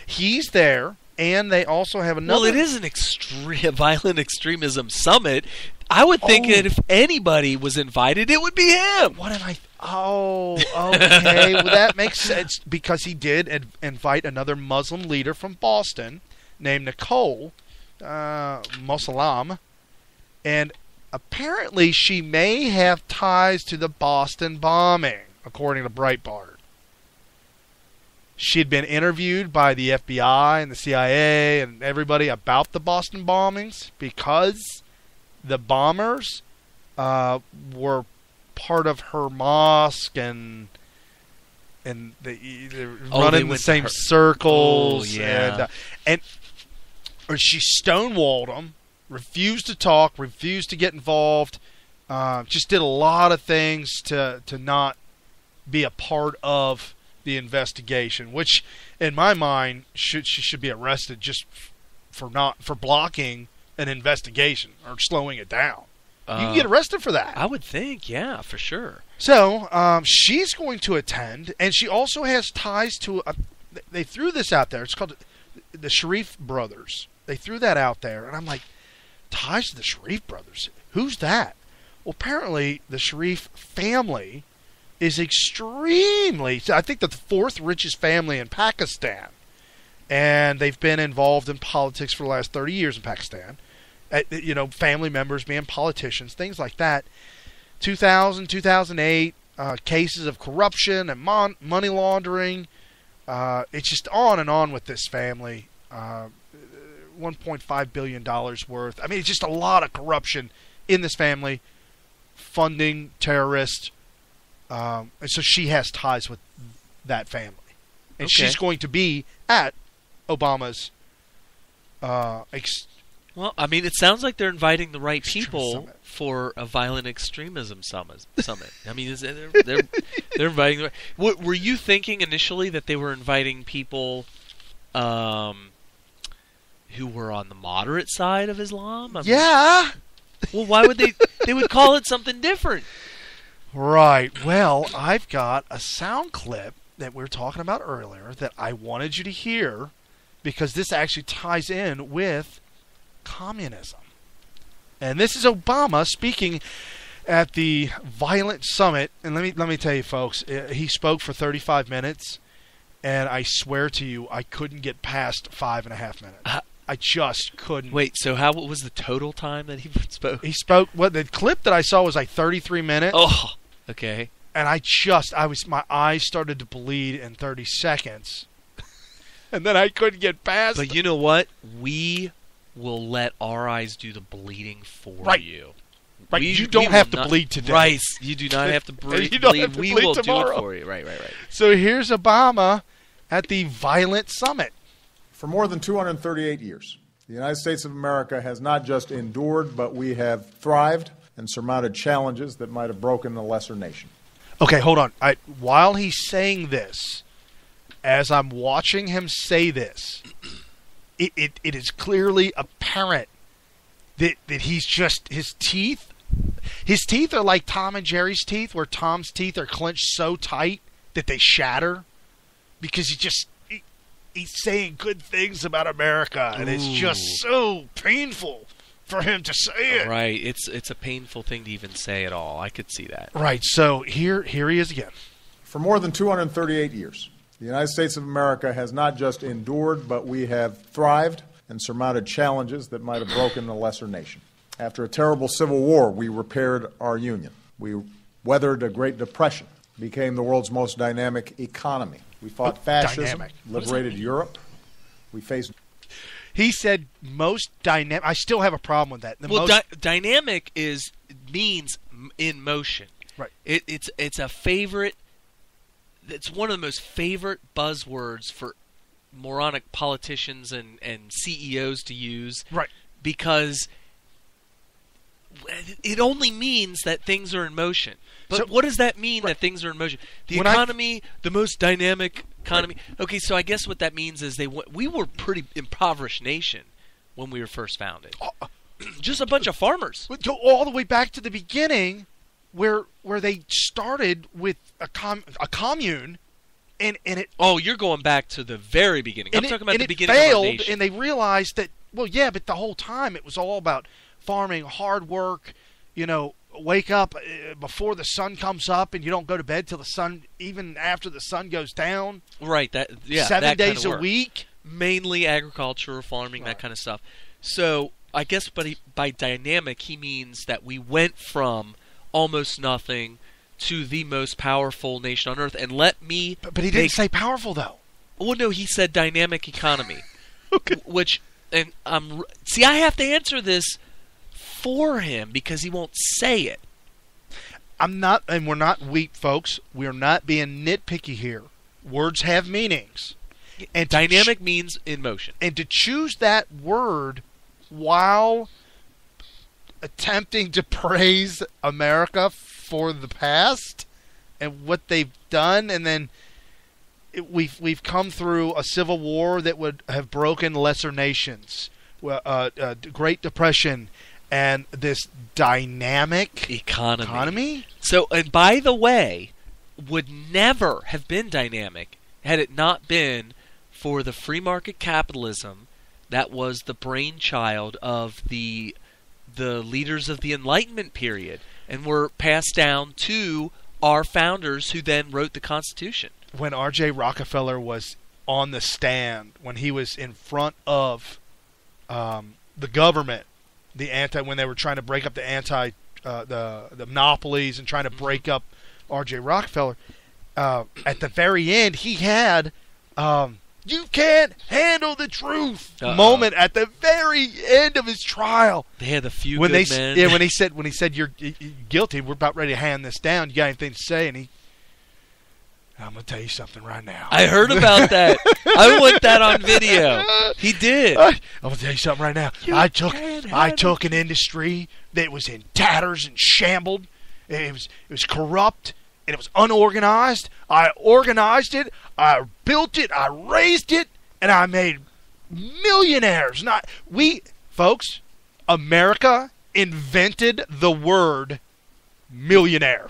He's there, and they also have another... Well, it is an violent extremism summit. I would think that if anybody was invited, it would be him. What am I... Oh, okay. Well, that makes sense, because he did invite another Muslim leader from Boston named Nicole Mosallam, and apparently she may have ties to the Boston bombing, according to Breitbart. She had been interviewed by the FBI and the CIA and everybody about the Boston bombings, because the bombers were part of her mosque, and they're running the same circles. Oh, yeah. And she stonewalled them, refused to talk, refused to get involved, just did a lot of things to not be a part of the investigation, which in my mind she should be arrested just for blocking an investigation or slowing it down. You can get arrested for that. I would think, yeah, for sure. So she's going to attend, and she also has ties to they threw this out there. It's called the Sharif brothers. They threw that out there, and I'm like, ties to the Sharif brothers? Who's that? Well, apparently the Sharif family is extremely, I think, the fourth richest family in Pakistan. And they've been involved in politics for the last 30 years in Pakistan. Family members being politicians, things like that. 2000, 2008, cases of corruption and money laundering. It's just on and on with this family. $1.5 billion worth. I mean, it's just a lot of corruption in this family, funding terrorists. And so she has ties with that family. And she's going to be at Obama's well, I mean, it sounds like they're inviting the right people summit for a violent extremism summit. I mean, they're inviting the right... Were you thinking initially that they were inviting people who were on the moderate side of Islam? Yeah. Well, why would they would call it something different? Right. Well, I've got a sound clip that we were talking about earlier that I wanted you to hear, because this actually ties in with communism. And this is Obama speaking at the Violent Summit. And let me tell you, folks, he spoke for 35 minutes, and I swear to you, I couldn't get past 5.5 minutes. I just couldn't. Wait, so what was the total time that he spoke? He spoke, the clip that I saw was like 33 minutes. Oh, okay. And my eyes started to bleed in 30 seconds. And then I couldn't get past But you know what? We will let our eyes do the bleeding for you. Right. You don't have to bleed today. Right. You do not have to bleed. You don't have to we bleed will tomorrow. do it for you. Right. So here's Obama at the Violent Summit. For more than 238 years, the United States of America has not just endured, but we have thrived and surmounted challenges that might have broken a lesser nation. Okay, hold on. While he's saying this, as I'm watching him say this, it is clearly apparent that he's just, his teeth are like Tom and Jerry's teeth, where Tom's teeth are clenched so tight that they shatter. because he's saying good things about America, and it's just so painful for him to say it. Right. It's a painful thing to even say at all. I could see that. Right. So here he is again. For more than 238 years, the United States of America has not just endured, but we have thrived and surmounted challenges that might have broken a lesser nation. After a terrible civil war, we repaired our union. We weathered a Great Depression, became the world's most dynamic economy. We fought fascism, liberated Europe. We faced... He said most dynamic. I still have a problem with that. Dynamic means in motion. Right. It's a favorite. It's one of the most favorite buzzwords for moronic politicians and CEOs to use. Right. Because it only means that things are in motion. But So- what does that mean, that things are in motion? The When economy, the most dynamic economy. Okay, so I guess what that means is we were a pretty impoverished nation when we were first founded. Just a bunch of farmers. All the way back to the beginning, where they started with a commune, and it Oh, you're going back to the very beginning. I'm talking about the beginning failed, of our nation. and they realized that, well, yeah, but the whole time it was all about farming, hard work, wake up before the sun comes up, and you don't go to bed till the sun, even after the sun goes down. Right. 7 that days kind of a work. week. Mainly agriculture, farming, that kind of stuff. So I guess by dynamic, he means that we went from almost nothing to the most powerful nation on earth. And let me... But he didn't say powerful, though. Well, no, he said dynamic economy. Okay. I have to answer this for him because he won't say it. I'm not, and we're not weak, folks. We're not being nitpicky here. Words have meanings. And Dynamic means in motion. And to choose that word while attempting to praise America for the past and what they've done, and then we've come through a civil war that would have broken lesser nations, Great Depression, and this dynamic economy. So, and by the way, would never have been dynamic had it not been for the free market capitalism that was the brainchild of the leaders of the Enlightenment period and were passed down to our founders who then wrote the Constitution. When R.J. Rockefeller was on the stand, when he was in front of the government, when they were trying to break up the monopolies and trying to break up R.J. Rockefeller, at the very end, he had "You can't handle the truth" moment at the very end of his trial. They had a few when good men. Yeah, when he said you're guilty, we're about ready to hand this down. You got anything to say? And I'm going to tell you something right now. I heard about that. I want that on video. He did. I'm going to tell you something right now. I took an industry that was in tatters and shambled. It was corrupt and it was unorganized. I organized it. I built it. I raised it, and I made millionaires. Folks, America invented the word millionaire.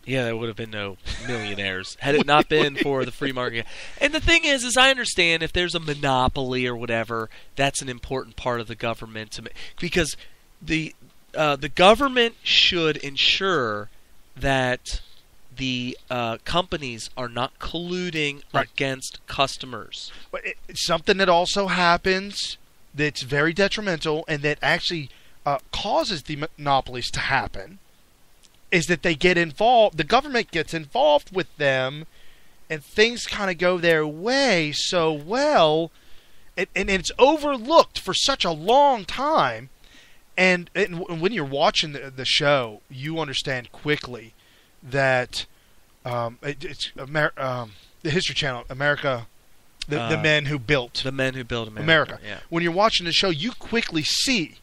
Yeah, there would have been no millionaires had it not been for the free market. And the thing is I understand if there's a monopoly or whatever, that's an important part of the government because the government should ensure that the companies are not colluding against customers. But it's something that also happens that's very detrimental and that actually causes the monopolies to happen is that they get involved, the government gets involved with them, and things kind of go their way so well, and it's overlooked for such a long time. And when you're watching the show, you understand quickly that it's the History Channel, America, the men who built America. Yeah. When you're watching the show, you quickly see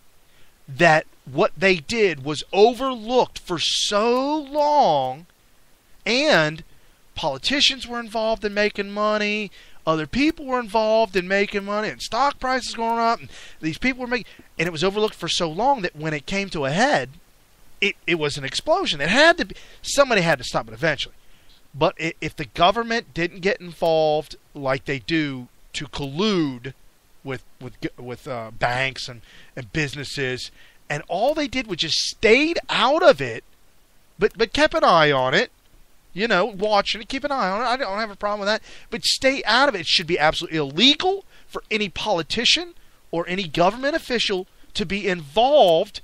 that what they did was overlooked for so long, and politicians were involved in making money, other people were involved in making money, and stock prices going up, and these people were making, and it was overlooked for so long that when it came to a head, it was an explosion. It had to be, somebody had to stop it eventually. But if the government didn't get involved like they do to collude with banks and businesses, and all they did was just stayed out of it, but kept an eye on it, watching it, keep an eye on it. I don't have a problem with that. But stay out of it. It should be absolutely illegal for any politician or any government official to be involved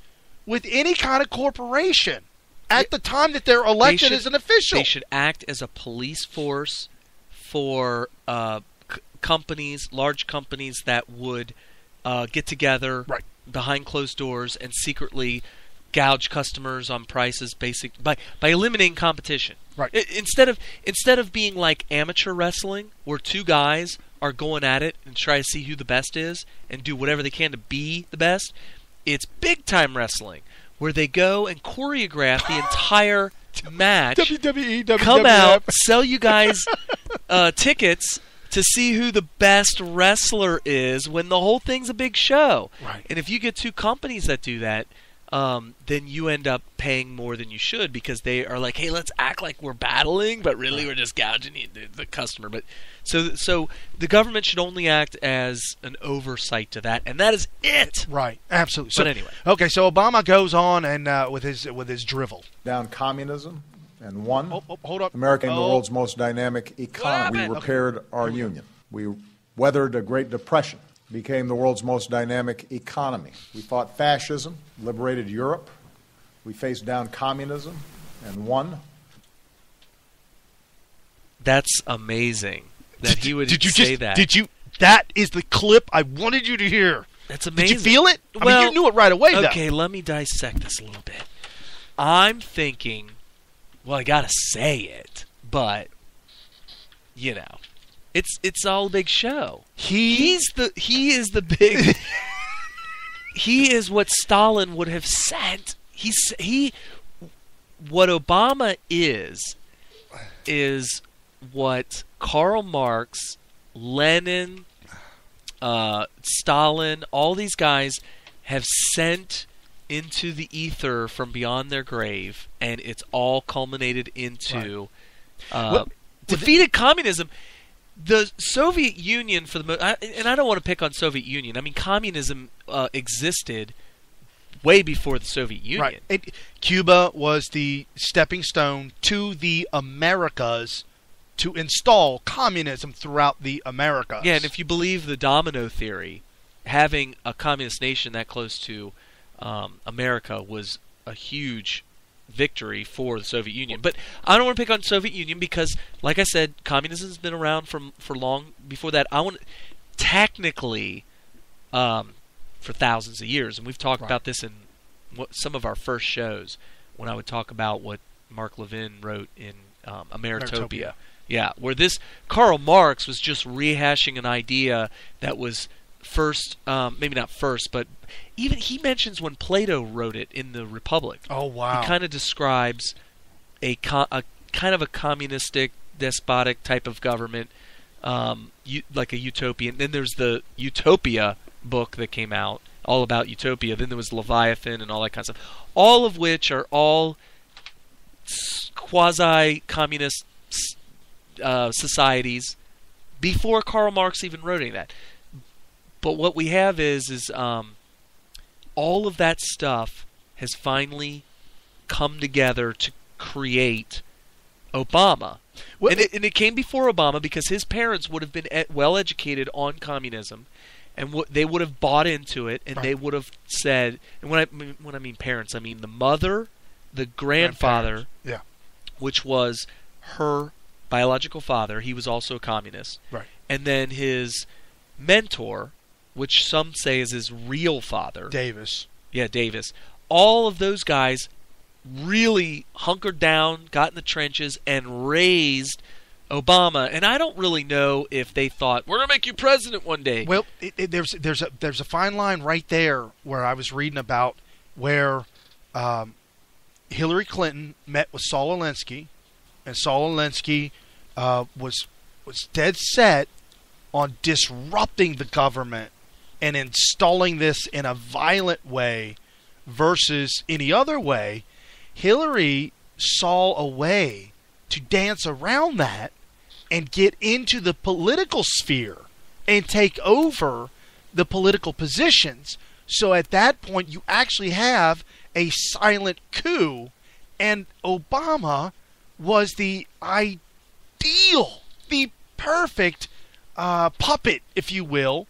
with any kind of corporation at the time that they're elected as an official. They should act as a police force for companies, large companies that would get together behind closed doors and secretly gouge customers on prices, by eliminating competition. Right. Instead of being like amateur wrestling, where two guys are going at it and try to see who the best is and do whatever they can to be the best, it's big time wrestling, where they go and choreograph the entire match, WWE, come out, sell you guys tickets to see who the best wrestler is, when the whole thing's a big show. Right. And if you get two companies that do that, then you end up paying more than you should, because they are like, hey, let's act like we're battling, but really we're just gouging the customer. But so the government should only act as an oversight to that, and that is it. Right, absolutely. But anyway, okay, so Obama goes on and with his drivel. Down communism and won. Hold up. America became the world's most dynamic economy. We repaired our union. We weathered a Great Depression, became the world's most dynamic economy. We fought fascism, liberated Europe. We faced down communism and won. That's amazing that he would say that. That is the clip I wanted you to hear. That's amazing. Did you feel it? I mean, you knew it right away, though. Okay, let me dissect this a little bit. I'm thinking, well, I gotta say it, but it's all a big show. He is the big. He is what Stalin would have said. What Obama is what Karl Marx, Lenin, Stalin, all these guys have sent into the ether from beyond their grave, and it's all culminated into defeated communism. The Soviet Union, and I don't want to pick on Soviet Union. I mean, communism existed way before the Soviet Union. Right. Cuba was the stepping stone to the Americas to install communism throughout the Americas. Yeah, and if you believe the domino theory, having a communist nation that close to America was a huge victory for the Soviet Union. But I don't want to pick on Soviet Union because, like I said, communism has been around for long before that. I want technically for thousands of years, and we've talked about this in some of our first shows when I would talk about what Mark Levin wrote in Ameritopia. Yeah, where this Karl Marx was just rehashing an idea that was first, maybe not first, but even he mentions when Plato wrote it in the Republic. Oh, wow. He kind of describes a kind of a communistic, despotic type of government, like a utopian. Then there's the Utopia book that came out, all about Utopia. Then there was Leviathan and all that kind of stuff, all of which are all quasi-communist societies before Karl Marx even wrote any of that. But what we have is all of that stuff has finally come together to create Obama. Well, and it came before Obama because his parents would have been well educated on communism, and they would have bought into it, and they would have said, and when I mean parents, I mean the mother, the grandfather, which was her biological father. He was also a communist. Right. And then his mentor, which some say is his real father. Davis. Yeah, Davis. All of those guys really hunkered down, got in the trenches, and raised Obama. And I don't really know if they thought, we're going to make you president one day. Well, there's a fine line right there where I was reading about where Hillary Clinton met with Saul Alinsky, and Saul Alinsky was dead set on disrupting the government and installing this in a violent way versus any other way. Hillary saw a way to dance around that and get into the political sphere and take over the political positions. So at that point, you actually have a silent coup, and Obama was the ideal, the perfect puppet, if you will,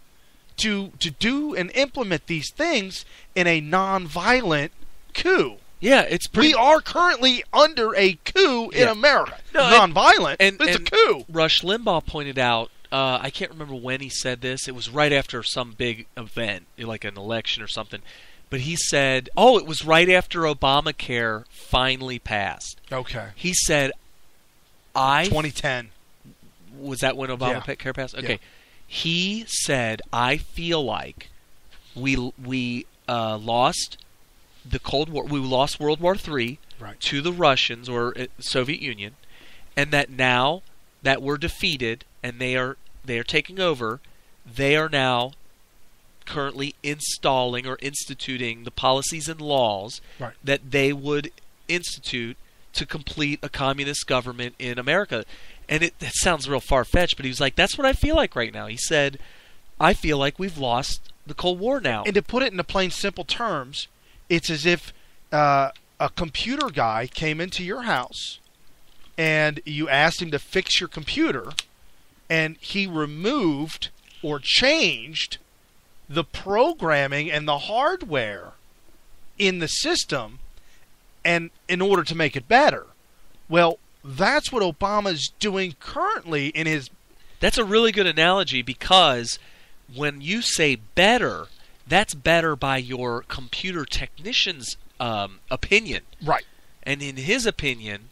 to do and implement these things in a non-violent coup. Yeah, it's pretty. We are currently under a coup in America. No, non-violent, but it's a coup. Rush Limbaugh pointed out, I can't remember when he said this. It was right after some big event, like an election or something. But he said, it was right after Obamacare finally passed. Okay. He said, 2010. Was that when Obamacare passed? Okay. Yeah. He said, I feel like we lost the Cold War. We lost World War III to the Russians or Soviet Union, and that now that we're defeated and they are taking over, they are now currently installing or instituting the policies and laws that they would institute to complete a communist government in America. And it sounds real far-fetched, but he was like, that's what I feel like right now. He said, I feel like we've lost the Cold War now. And to put it in plain, simple terms, it's as if a computer guy came into your house and you asked him to fix your computer, and he removed or changed the programming and the hardware in the system and in order to make it better. Well, that's what Obama's doing currently in his... That's a really good analogy, because when you say better, that's better by your computer technician's opinion. Right. And in his opinion,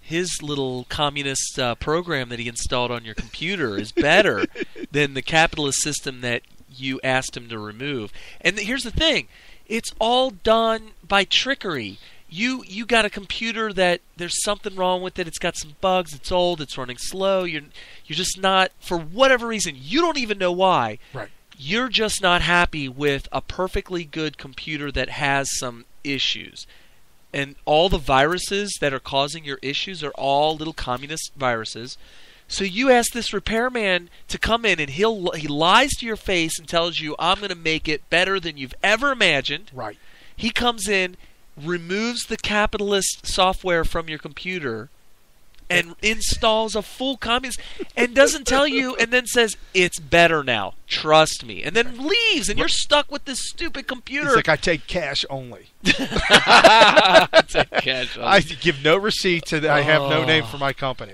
his little communist program that he installed on your computer is better than the capitalist system that you asked him to remove. And here's the thing. It's all done by trickery. You got a computer that there's something wrong with it. It's got some bugs. It's old. It's running slow. You're just not, for whatever reason, you don't even know why. Right. You're just not happy with a perfectly good computer that has some issues. And all the viruses that are causing your issues are all little communist viruses. So you ask this repairman to come in, and he lies to your face and tells you, I'm going to make it better than you've ever imagined. Right. He comes in, removes the capitalist software from your computer, and installs a full communist, and doesn't tell you, and then says, it's better now, trust me, and then leaves, and you're stuck with this stupid computer. It's like, I take cash only. Take cash only. I give no receipts, and I have no name for my company.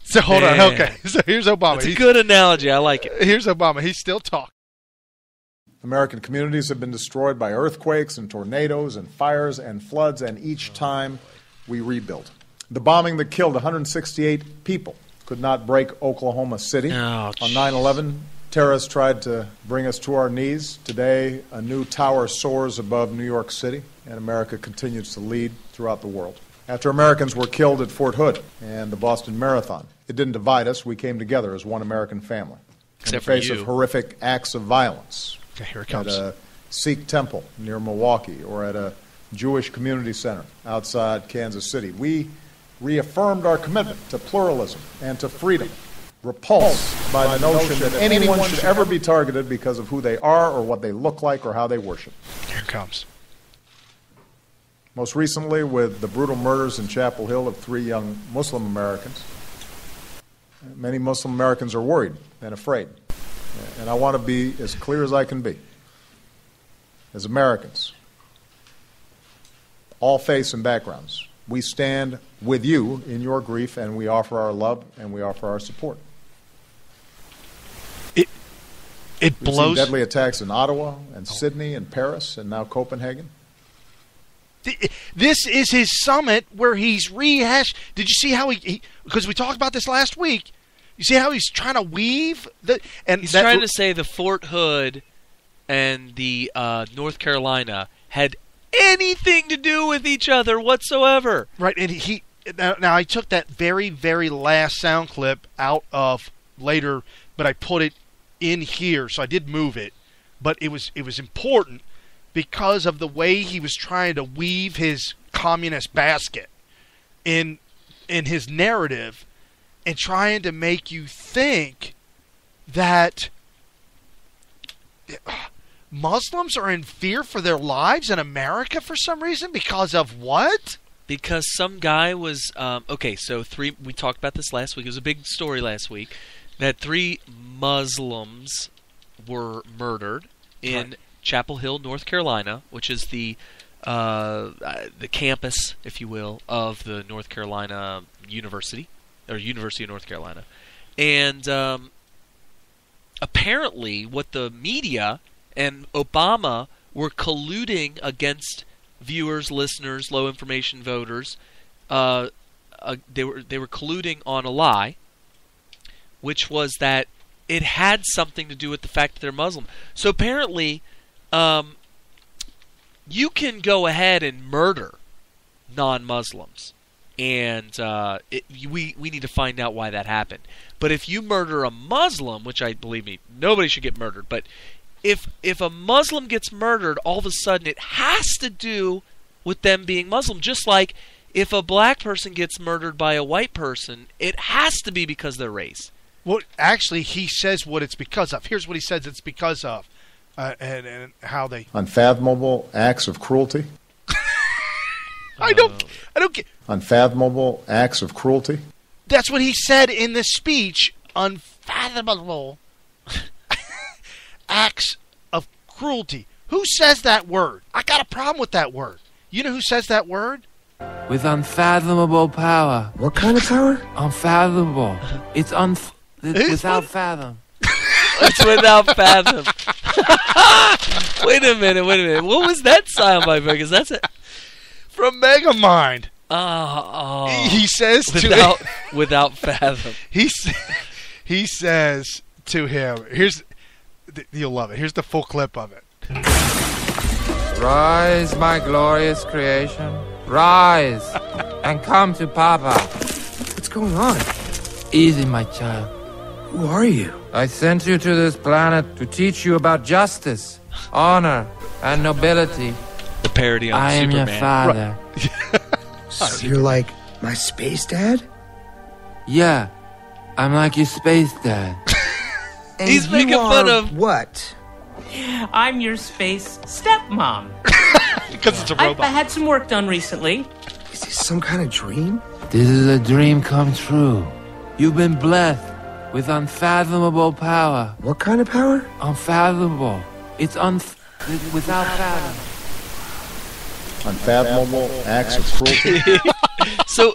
So hold on, okay. So here's Obama. It's a good analogy. I like it. Here's Obama. He's still talking. American communities have been destroyed by earthquakes and tornadoes and fires and floods, and each time we rebuild. The bombing that killed 168 people could not break Oklahoma City. On 9/11, terrorists tried to bring us to our knees. Today, a new tower soars above New York City, and America continues to lead throughout the world. After Americans were killed at Fort Hood and the Boston Marathon, it didn't divide us. We came together as one American family. Except in the for face you. of horrific acts of violence. Okay, here it comes. At a Sikh temple near Milwaukee, or at a Jewish community center outside Kansas City. We reaffirmed our commitment to pluralism and to freedom, repulsed by the notion that anyone should ever be targeted because of who they are or what they look like or how they worship. Here it comes. Most recently, with the brutal murders in Chapel Hill of 3 young Muslim Americans, many Muslim Americans are worried and afraid. And I want to be as clear as I can be. As Americans, all faiths and backgrounds, we stand with you in your grief, and we offer our love and we offer our support. It We've blows. seen deadly attacks in Ottawa and Sydney and Paris and now Copenhagen. This is his summit where he's rehashed. Did you see how he because we talked about this last week. You see how he's trying to weave He's trying to say the Fort Hood and the North Carolina had anything to do with each other whatsoever. Right, and now I took that very, very last sound clip out of later, but I put it in here, so I did move it. But it was important because of the way he was trying to weave his communist basket in in his narrative and trying to make you think that Muslims are in fear for their lives in America for some reason because of what? Because some guy was we talked about this last week. It was a big story last week that 3 Muslims were murdered in Chapel Hill, North Carolina, which is the campus, if you will, of the North Carolina University of North Carolina. And apparently what the media and Obama were colluding against viewers, listeners, low information voters. They were colluding on a lie, which was that it had something to do with the fact that they're Muslim. So apparently, you can go ahead and murder non-Muslims, and we need to find out why that happened. But if you murder a Muslim, which believe me, nobody should get murdered, but if a Muslim gets murdered, all of a sudden it has to do with them being Muslim. Just like if a black person gets murdered by a white person, it has to be because of their race. Well, actually, he says what it's because of. Here's what he says it's because of, and how they... Unfathomable acts of cruelty. I don't get... Unfathomable acts of cruelty. That's what he said in the speech. Unfathomable acts of cruelty. Who says that word? I got a problem with that word. You know who says that word? With unfathomable power. What kind of power? Unfathomable. It's without fathom. It's without fathom. Wait a minute. What was that soundbite? Because that's it. From Megamind. He says without fathom. He says to him, you'll love it. Here's the full clip of it. Rise, my glorious creation. Rise and come to Papa. What's going on? Easy, my child. Who are you? I sent you to this planet to teach you about justice, honor, and nobility. The parody on I Superman. am your father. So you're like my space dad? Yeah, I'm like your space dad. And He's making you fun are of... what? I'm your space stepmom. Because it's a robot. I had some work done recently. Is this some kind of dream? This is a dream come true. You've been blessed with unfathomable power. What kind of power? Unfathomable. It's without fathom. Unfathomable acts of cruelty. So,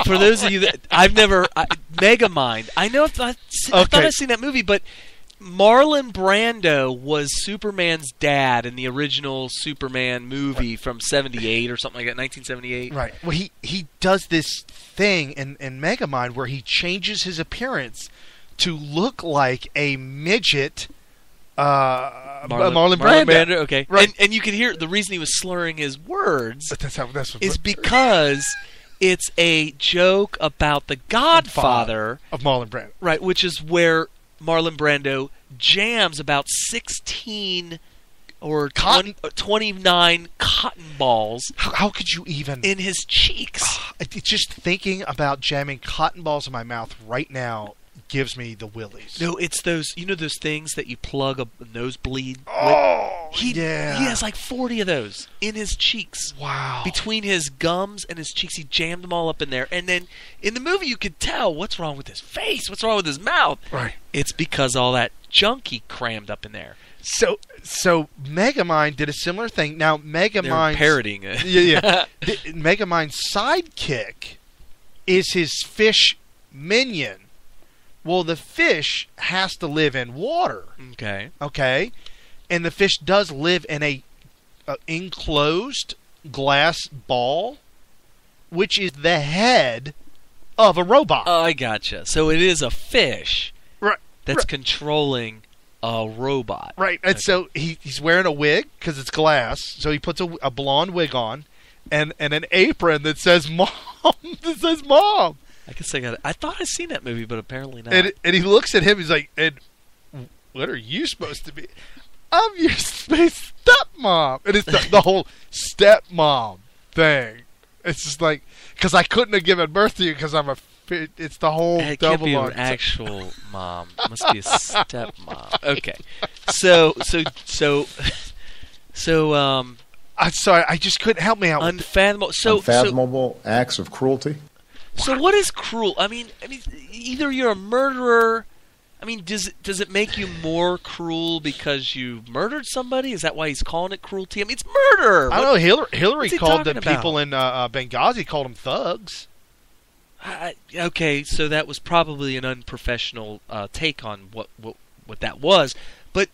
for those of you that Megamind, I thought I'd seen that movie, but Marlon Brando was Superman's dad in the original Superman movie from 78 or something like that, 1978. Right. Well, he does this thing in Megamind where he changes his appearance to look like a midget Marlon Brando. Okay. Right. And you can hear the reason he was slurring his words is because it's a joke about the Godfather of Marlon Brando. Right, which is where Marlon Brando jams about 16 or 29 cotton balls. How could you even... in his cheeks. Just thinking about jamming cotton balls in my mouth right now gives me the willies. No, it's those, those things that you plug a nosebleed with? He has like 40 of those in his cheeks. Wow. Between his gums and his cheeks, he jammed them all up in there. And then in the movie, you could tell what's wrong with his face, what's wrong with his mouth. Right. It's because all that junk he crammed up in there. So Megamind did a similar thing. Now, Megamind's... They're parodying it. Yeah. Megamind's sidekick is his fish minion. Well, the fish has to live in water. Okay? And the fish does live in a enclosed glass ball, which is the head of a robot. Oh, I gotcha. So it is a fish that's right. controlling a robot. Right. And so he's wearing a wig because it's glass. So he puts a blonde wig on and an apron that says "Mom." Mom. I guess I thought I'd seen that movie, but apparently not. And he looks at him. He's like, "And what are you supposed to be?" "I'm your space stepmom." And it's the whole stepmom thing. It's just like, because I couldn't have given birth to you because I'm a. It's the whole It double can't be on. an actual mom. It must be a stepmom. Okay. So. I'm sorry, I just couldn't help me out. Unfathomable. Unfathomable acts of cruelty. So what is cruel? I mean, either you're a murderer. I mean, does it make you more cruel because you murdered somebody? Is that why he's calling it cruelty? I mean, it's murder. I don't know. Hillary called the talking people about? in Benghazi called them thugs. Okay, so that was probably an unprofessional take on what that was, but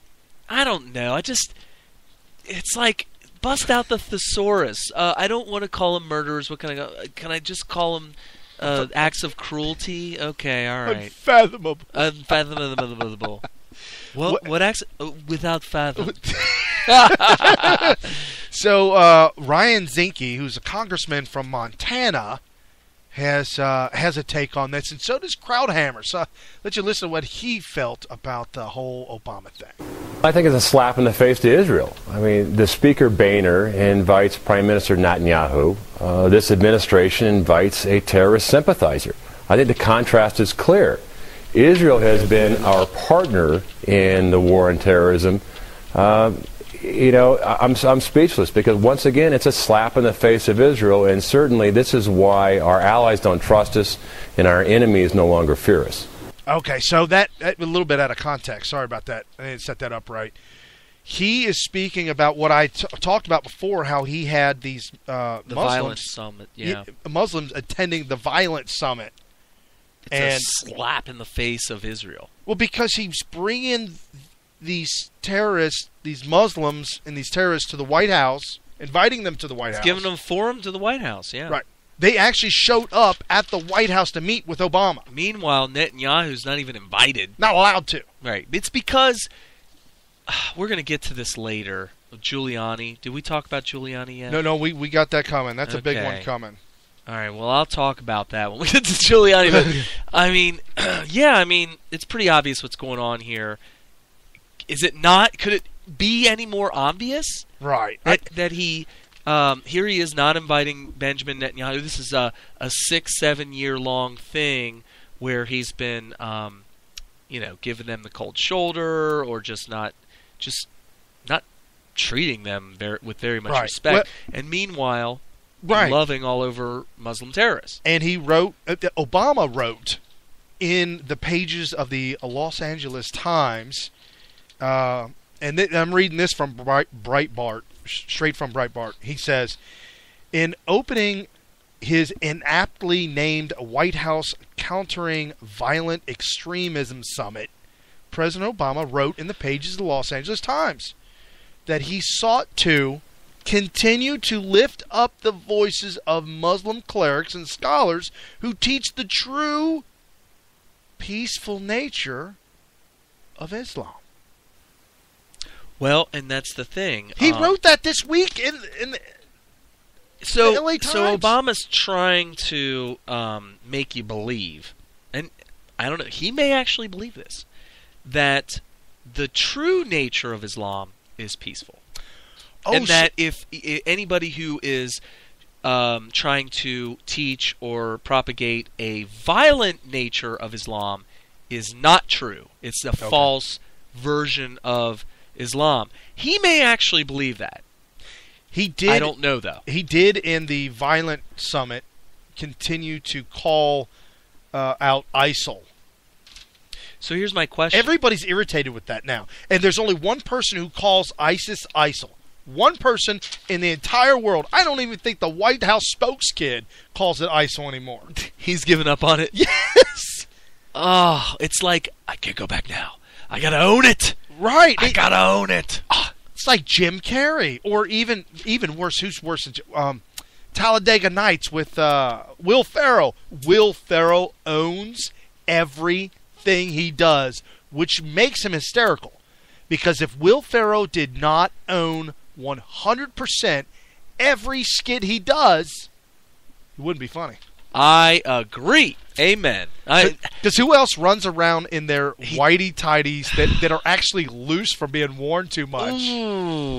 I don't know. It's like bust out the thesaurus. I don't want to call them murderers. What can I go? Can I just call them acts of cruelty? Okay, all right. Unfathomable. Unfathomable. What acts without fathom? So Ryan Zinke, who's a congressman from Montana, has a take on this, and so does Krauthammer. So let you listen to what he felt about the whole Obama thing. I think it's a slap in the face to Israel. I mean, the Speaker Boehner invites Prime Minister Netanyahu. This administration invites a terrorist sympathizer. I think the contrast is clear. Israel has been our partner in the war on terrorism. I'm speechless because, once again, it's a slap in the face of Israel, and certainly this is why our allies don't trust us and our enemies no longer fear us. Okay, so that a little bit out of context. Sorry about that. I didn't set that up right. He is speaking about what I talked about before, how he had these the violence summit, Muslims attending the violence summit. It's a slap in the face of Israel. Well, because he's bringing these terrorists, these Muslims and these terrorists to the White House, inviting them to the White House. Giving them forum to the White House, yeah. Right. They actually showed up at the White House to meet with Obama. Meanwhile, Netanyahu's not even invited. Not allowed to. Right. It's because, we're going to get to this later, Giuliani. Did we talk about Giuliani yet? No, we got that coming. That's a big one coming. All right, well, I'll talk about that when we get to Giuliani. But, I mean, it's pretty obvious what's going on here. Is it not? Could it be any more obvious? Right. That he, here he is not inviting Benjamin Netanyahu. This is a 6-7 year long thing where he's been, giving them the cold shoulder or just not treating them with very much respect. Well, and meanwhile, loving all over Muslim terrorists. And he wrote, Obama wrote in the pages of the Los Angeles Times. I'm reading this from Breitbart, straight from Breitbart. He says, in opening his inaptly named White House Countering Violent Extremism Summit, President Obama wrote in the pages of the Los Angeles Times that he sought to continue to lift up the voices of Muslim clerics and scholars who teach the true peaceful nature of Islam. Well, and that's the thing. He wrote that this week in the LA Times. So Obama's trying to make you believe, and I don't know, he may actually believe this, that the true nature of Islam is peaceful. And that if anybody who is trying to teach or propagate a violent nature of Islam is not true. It's a false version of Islam. He may actually believe that. He did. I don't know, though. He did in the violent summit continue to call out ISIL. So here's my question. Everybody's irritated with that now. And there's only one person who calls ISIS ISIL. One person in the entire world. I don't even think the White House spokeskid calls it ISIL anymore. He's given up on it? Yes! Oh, it's like, I can't go back now. I gotta own it. Right. I gotta own it. It's like Jim Carrey. Or even worse, who's worse than Talladega Nights with Will Ferrell. Will Ferrell owns everything he does, which makes him hysterical. Because if Will Ferrell did not own 100% every skit he does, it wouldn't be funny. I agree. Amen. Because who else runs around in their whitey-tighties that are actually loose from being worn too much,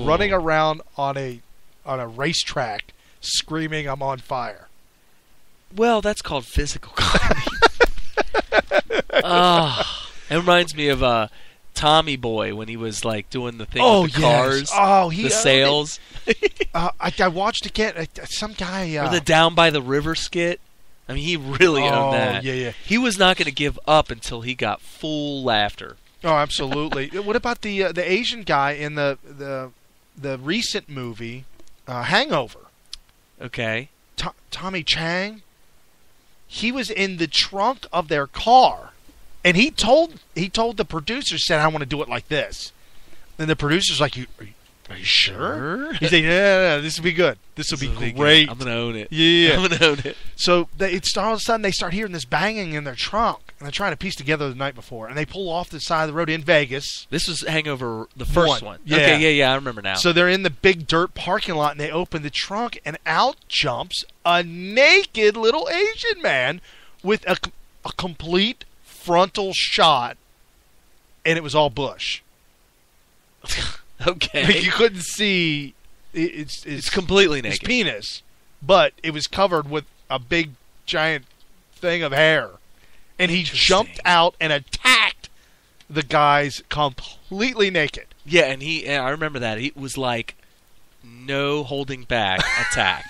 running around on a racetrack, screaming, "I'm on fire." Well, that's called physical comedy. It reminds me of Tommy Boy when he was like doing the thing with the cars. Oh, he the sales. I watched again. Some guy or the Down by the River skit. I mean, he really owned that. Yeah. He was not going to give up until he got full laughter. Oh, absolutely. What about the Asian guy in the recent movie Hangover? Okay. Tommy Chang. He was in the trunk of their car, and he told the producer, said, "I want to do it like this." And the producer's like, "Are you sure?" He's like, "Yeah, this will be good. This will be great. I'm gonna own it. Yeah, I'm gonna own it." So all of a sudden they start hearing this banging in their trunk, and they're trying to piece together the night before, and they pull off the side of the road in Vegas. This was Hangover, the first one. Yeah. Okay, yeah, I remember now. So they're in the big dirt parking lot, and they open the trunk, and out jumps a naked little Asian man with a complete frontal shot, and it was all bush. Okay. Like, you couldn't see it's completely naked. His penis, but it was covered with a big giant thing of hair. And he jumped out and attacked the guys completely naked. Yeah, and I remember that. It was like no holding back attack.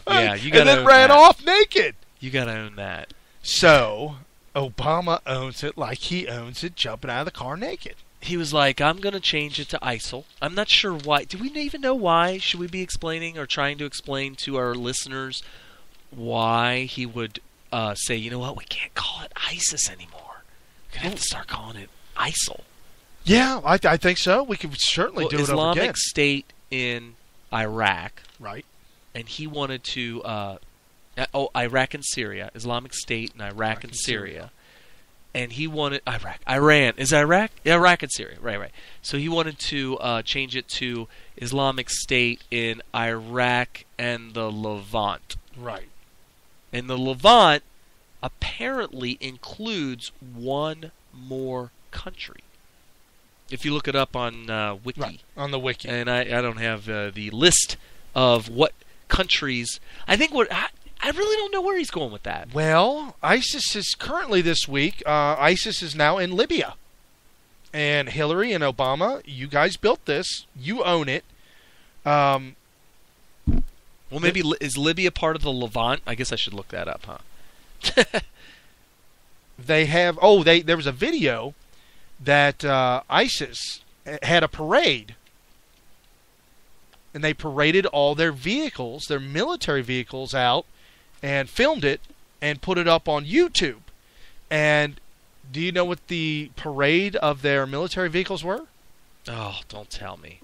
Yeah, you got to. And then ran off naked. You got to own that. So, Obama owns it like he owns it jumping out of the car naked. He was like, "I'm going to change it to ISIL." I'm not sure why. Do we even know why? Should we be explaining or trying to explain to our listeners why he would say, "You know what? We can't call it ISIS anymore. We're going to have to start calling it ISIL." Yeah, I think so. We could certainly do it over again. Islamic State in Iraq. Right. And he wanted to... Iraq and Syria. Islamic State in Iraq and Syria. And he wanted... Iran. Is Iraq? Yeah, Iraq and Syria. Right. So he wanted to change it to Islamic State in Iraq and the Levant. Right. And the Levant apparently includes one more country. If you look it up on Wiki. Right, on the Wiki. And I don't have the list of what countries... I really don't know where he's going with that. Well, ISIS is currently this week, ISIS is now in Libya. And Hillary and Obama, you guys built this. You own it. Well, maybe is Libya part of the Levant? I guess I should look that up, huh? They have... there was a video that ISIS had a parade. And they paraded all their vehicles, their military vehicles out, and filmed it and put it up on YouTube. And do you know what the parade of their military vehicles were? Oh, don't tell me.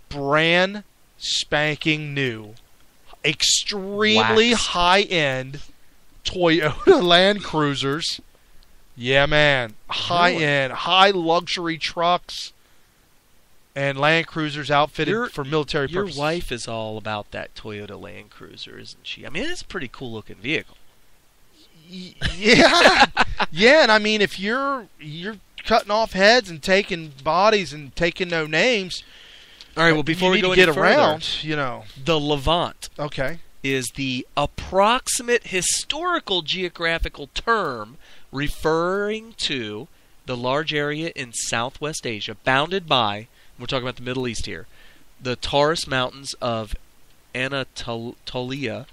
Brand spanking new, extremely high-end Toyota Land Cruisers. Yeah, man. High-end, high luxury trucks and Land Cruisers outfitted for military purposes. Your wife is all about that Toyota Land Cruiser, isn't she? I mean, it's a pretty cool-looking vehicle. Yeah. Yeah, and I mean, if you're cutting off heads and taking bodies and taking no names... All right, well, before we go any further, around, the Levant is the approximate historical geographical term referring to the large area in Southwest Asia bounded by, we're talking about the Middle East here, the Taurus Mountains of Anatolia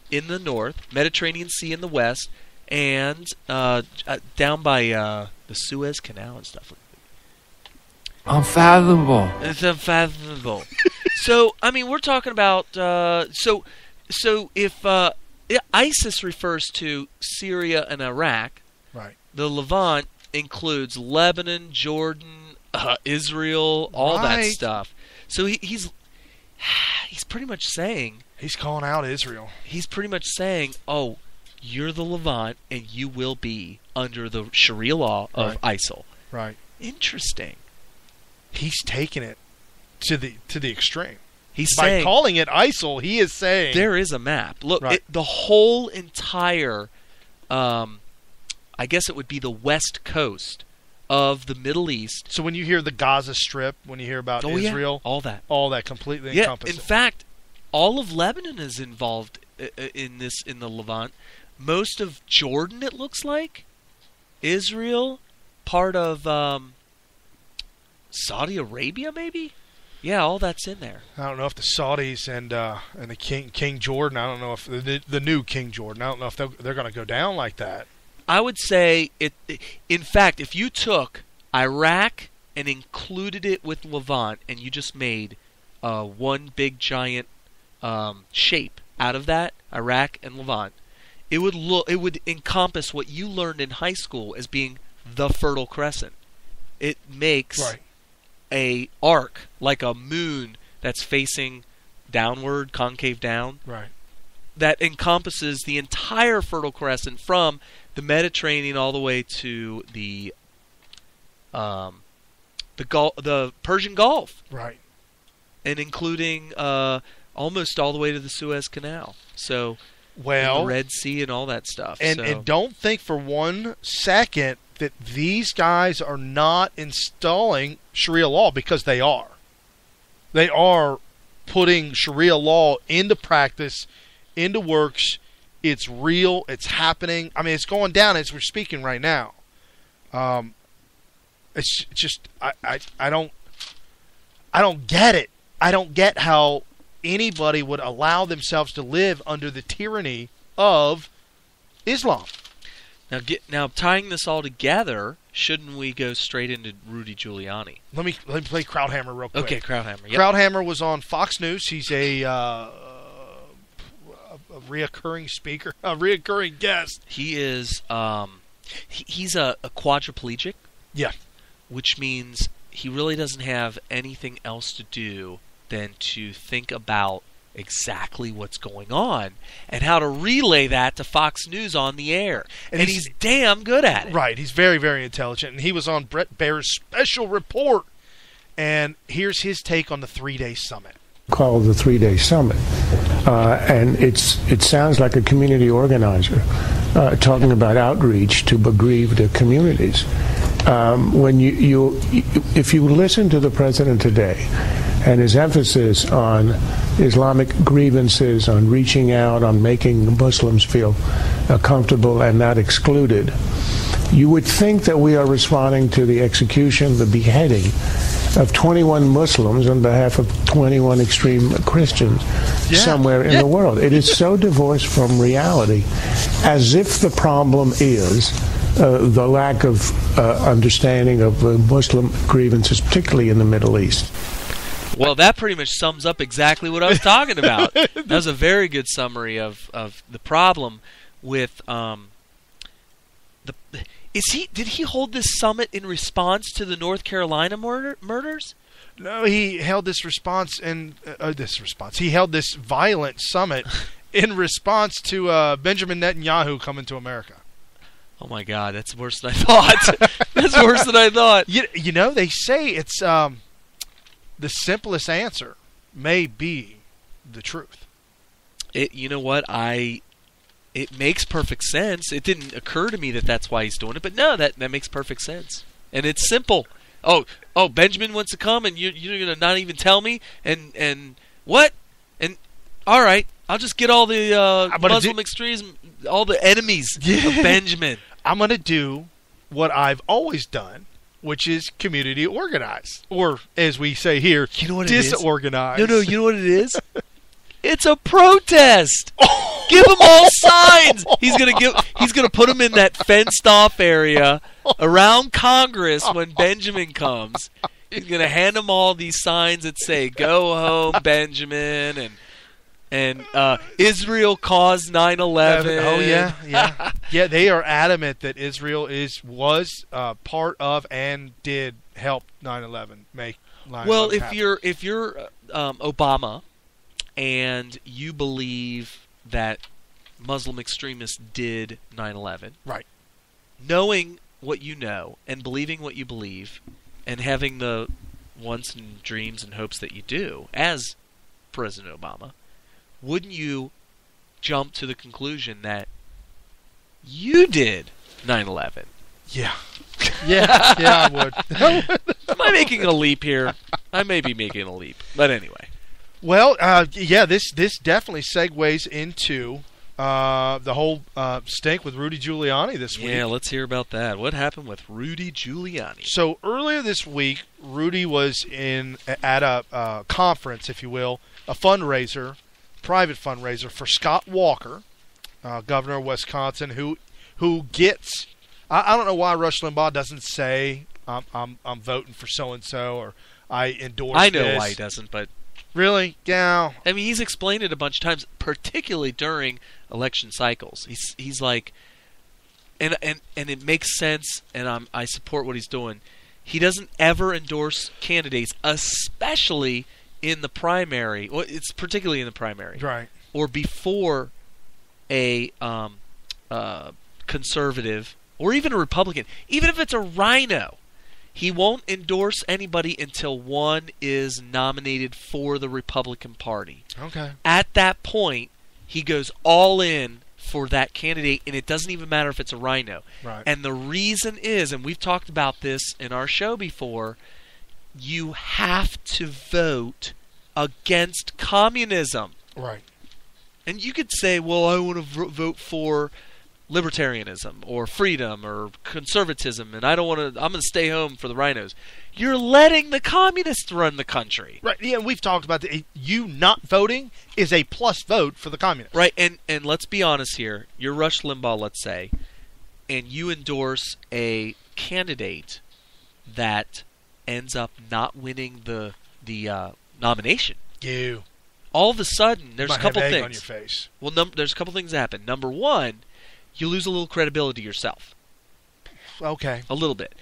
in the north, Mediterranean Sea in the west, and down by the Suez Canal and stuff. Unfathomable. It's unfathomable. So, I mean, we're talking about... So if ISIS refers to Syria and Iraq, right, the Levant includes Lebanon, Jordan, Israel, all that stuff. So he's pretty much saying... He's calling out Israel. He's pretty much saying, oh, you're the Levant, and you will be under the Sharia law of ISIL. Right. Interesting. He's taking it to the extreme. He's by saying, calling it ISIL, he is saying there is a map. Look, the whole entire, I guess it would be the west coast of the Middle East. So when you hear the Gaza Strip, when you hear about Israel, all that completely encompasses. In fact, all of Lebanon is involved in the Levant. Most of Jordan, it looks like. Israel, part of Saudi Arabia, maybe. Yeah, all that's in there. I don't know if the Saudis and the King Jordan. I don't know if the new King Jordan. I don't know if they're going to go down like that. I would say it. In fact, if you took Iraq and included it with Levant, and you just made one big giant shape out of that, Iraq and Levant, it would encompass what you learned in high school as being the Fertile Crescent. It makes a arc like a moon that's facing downward, concave down. Right. That encompasses the entire Fertile Crescent from the Mediterranean all the way to the Persian Gulf. Right. And including almost all the way to the Suez Canal. So, well, the Red Sea and all that stuff. And don't think for one second that these guys are not installing Sharia law, because they are. They are putting Sharia law into practice, into works. It's real. It's happening. I mean, it's going down as we're speaking right now. It's just I don't get it. I don't get how anybody would allow themselves to live under the tyranny of Islam. Now tying this all together, shouldn't we go straight into Rudy Giuliani? Let me play Krauthammer real quick. Okay, Krauthammer. Yep. Krauthammer was on Fox News. He's a reoccurring speaker, a reoccurring guest. He is he's a quadriplegic. Yeah. Which means he really doesn't have anything else to do than to think about exactly what's going on and how to relay that to Fox News on the air. And he's damn good at it. Right. He's very, very intelligent. And he was on Brett Baer's special report. And here's his take on the 3-day summit. Called the 3-day summit. And it sounds like a community organizer talking about outreach to aggrieved communities. When if you listen to the president today and his emphasis on Islamic grievances, on reaching out, on making Muslims feel comfortable and not excluded, you would think that we are responding to the execution, the beheading of 21 Muslims on behalf of 21 extreme Christians somewhere in the world. It is so divorced from reality, as if the problem is the lack of understanding of Muslim grievances, particularly in the Middle East. Well, that pretty much sums up exactly what I was talking about. That was a very good summary of the problem with Did he hold this summit in response to the North Carolina murders? No, he held this response he held this violent summit in response to Benjamin Netanyahu coming to America. Oh my God, that's worse than I thought. That's worse than I thought. You know, they say it's the simplest answer may be the truth. You know what? It makes perfect sense. It didn't occur to me that that's why he's doing it, but no, that makes perfect sense. And it's simple. Oh, Benjamin wants to come, and you're gonna not even tell me, and what? And all right, I'll just get all the Muslim extremism, all the enemies of Benjamin. I'm gonna do what I've always done, which is community organized, or as we say here, you know what disorganized. No, you know what it is? It's a protest. Give them all signs. He's gonna put them in that fenced off area around Congress when Benjamin comes. He's gonna hand them all these signs that say "Go home, Benjamin," and Israel caused 9/11. Oh yeah. Yeah. They are adamant that Israel was part of and did help 9/11 make 9/11 Well, if happen. you're Obama and you believe that Muslim extremists did 9/11, right? Knowing what you know and believing what you believe, and having the wants and dreams and hopes that you do as President Obama, wouldn't you jump to the conclusion that you did 9/11? Yeah. Yeah, I would. Am I making a leap here? I may be making a leap, but anyway. Well, yeah, this definitely segues into the whole stink with Rudy Giuliani this week. Yeah, let's hear about that. What happened with Rudy Giuliani? So earlier this week, Rudy was at a conference, if you will, a fundraiser, private fundraiser for Scott Walker, governor of Wisconsin, who gets. I don't know why Rush Limbaugh doesn't say I'm voting for so and so or I endorse. I know this. why he doesn't, but really, yeah. I mean, he's explained it a bunch of times, particularly during election cycles. He's like, and it makes sense, and I support what he's doing. He doesn't ever endorse candidates, especially in the primary. Well, it's particularly in the primary, right? Or before a conservative or even a Republican, even if it's a rhino. He won't endorse anybody until one is nominated for the Republican Party. Okay. At that point, he goes all in for that candidate, and it doesn't even matter if it's a rhino. Right. And the reason is, and we've talked about this in our show before, you have to vote against communism. Right. And you could say, well, I want to vote for libertarianism or freedom or conservatism, and I don't want to. I'm going to stay home for the rhinos. You're letting the communists run the country, right? Yeah, we've talked about you not voting is a plus vote for the communists, right? And let's be honest here. You're Rush Limbaugh, let's say, and you endorse a candidate that ends up not winning the nomination. You. All of a sudden, there's a couple egg things on your face. Well, there's a couple things that happen. Number one, you lose a little credibility yourself. Okay. A little bit.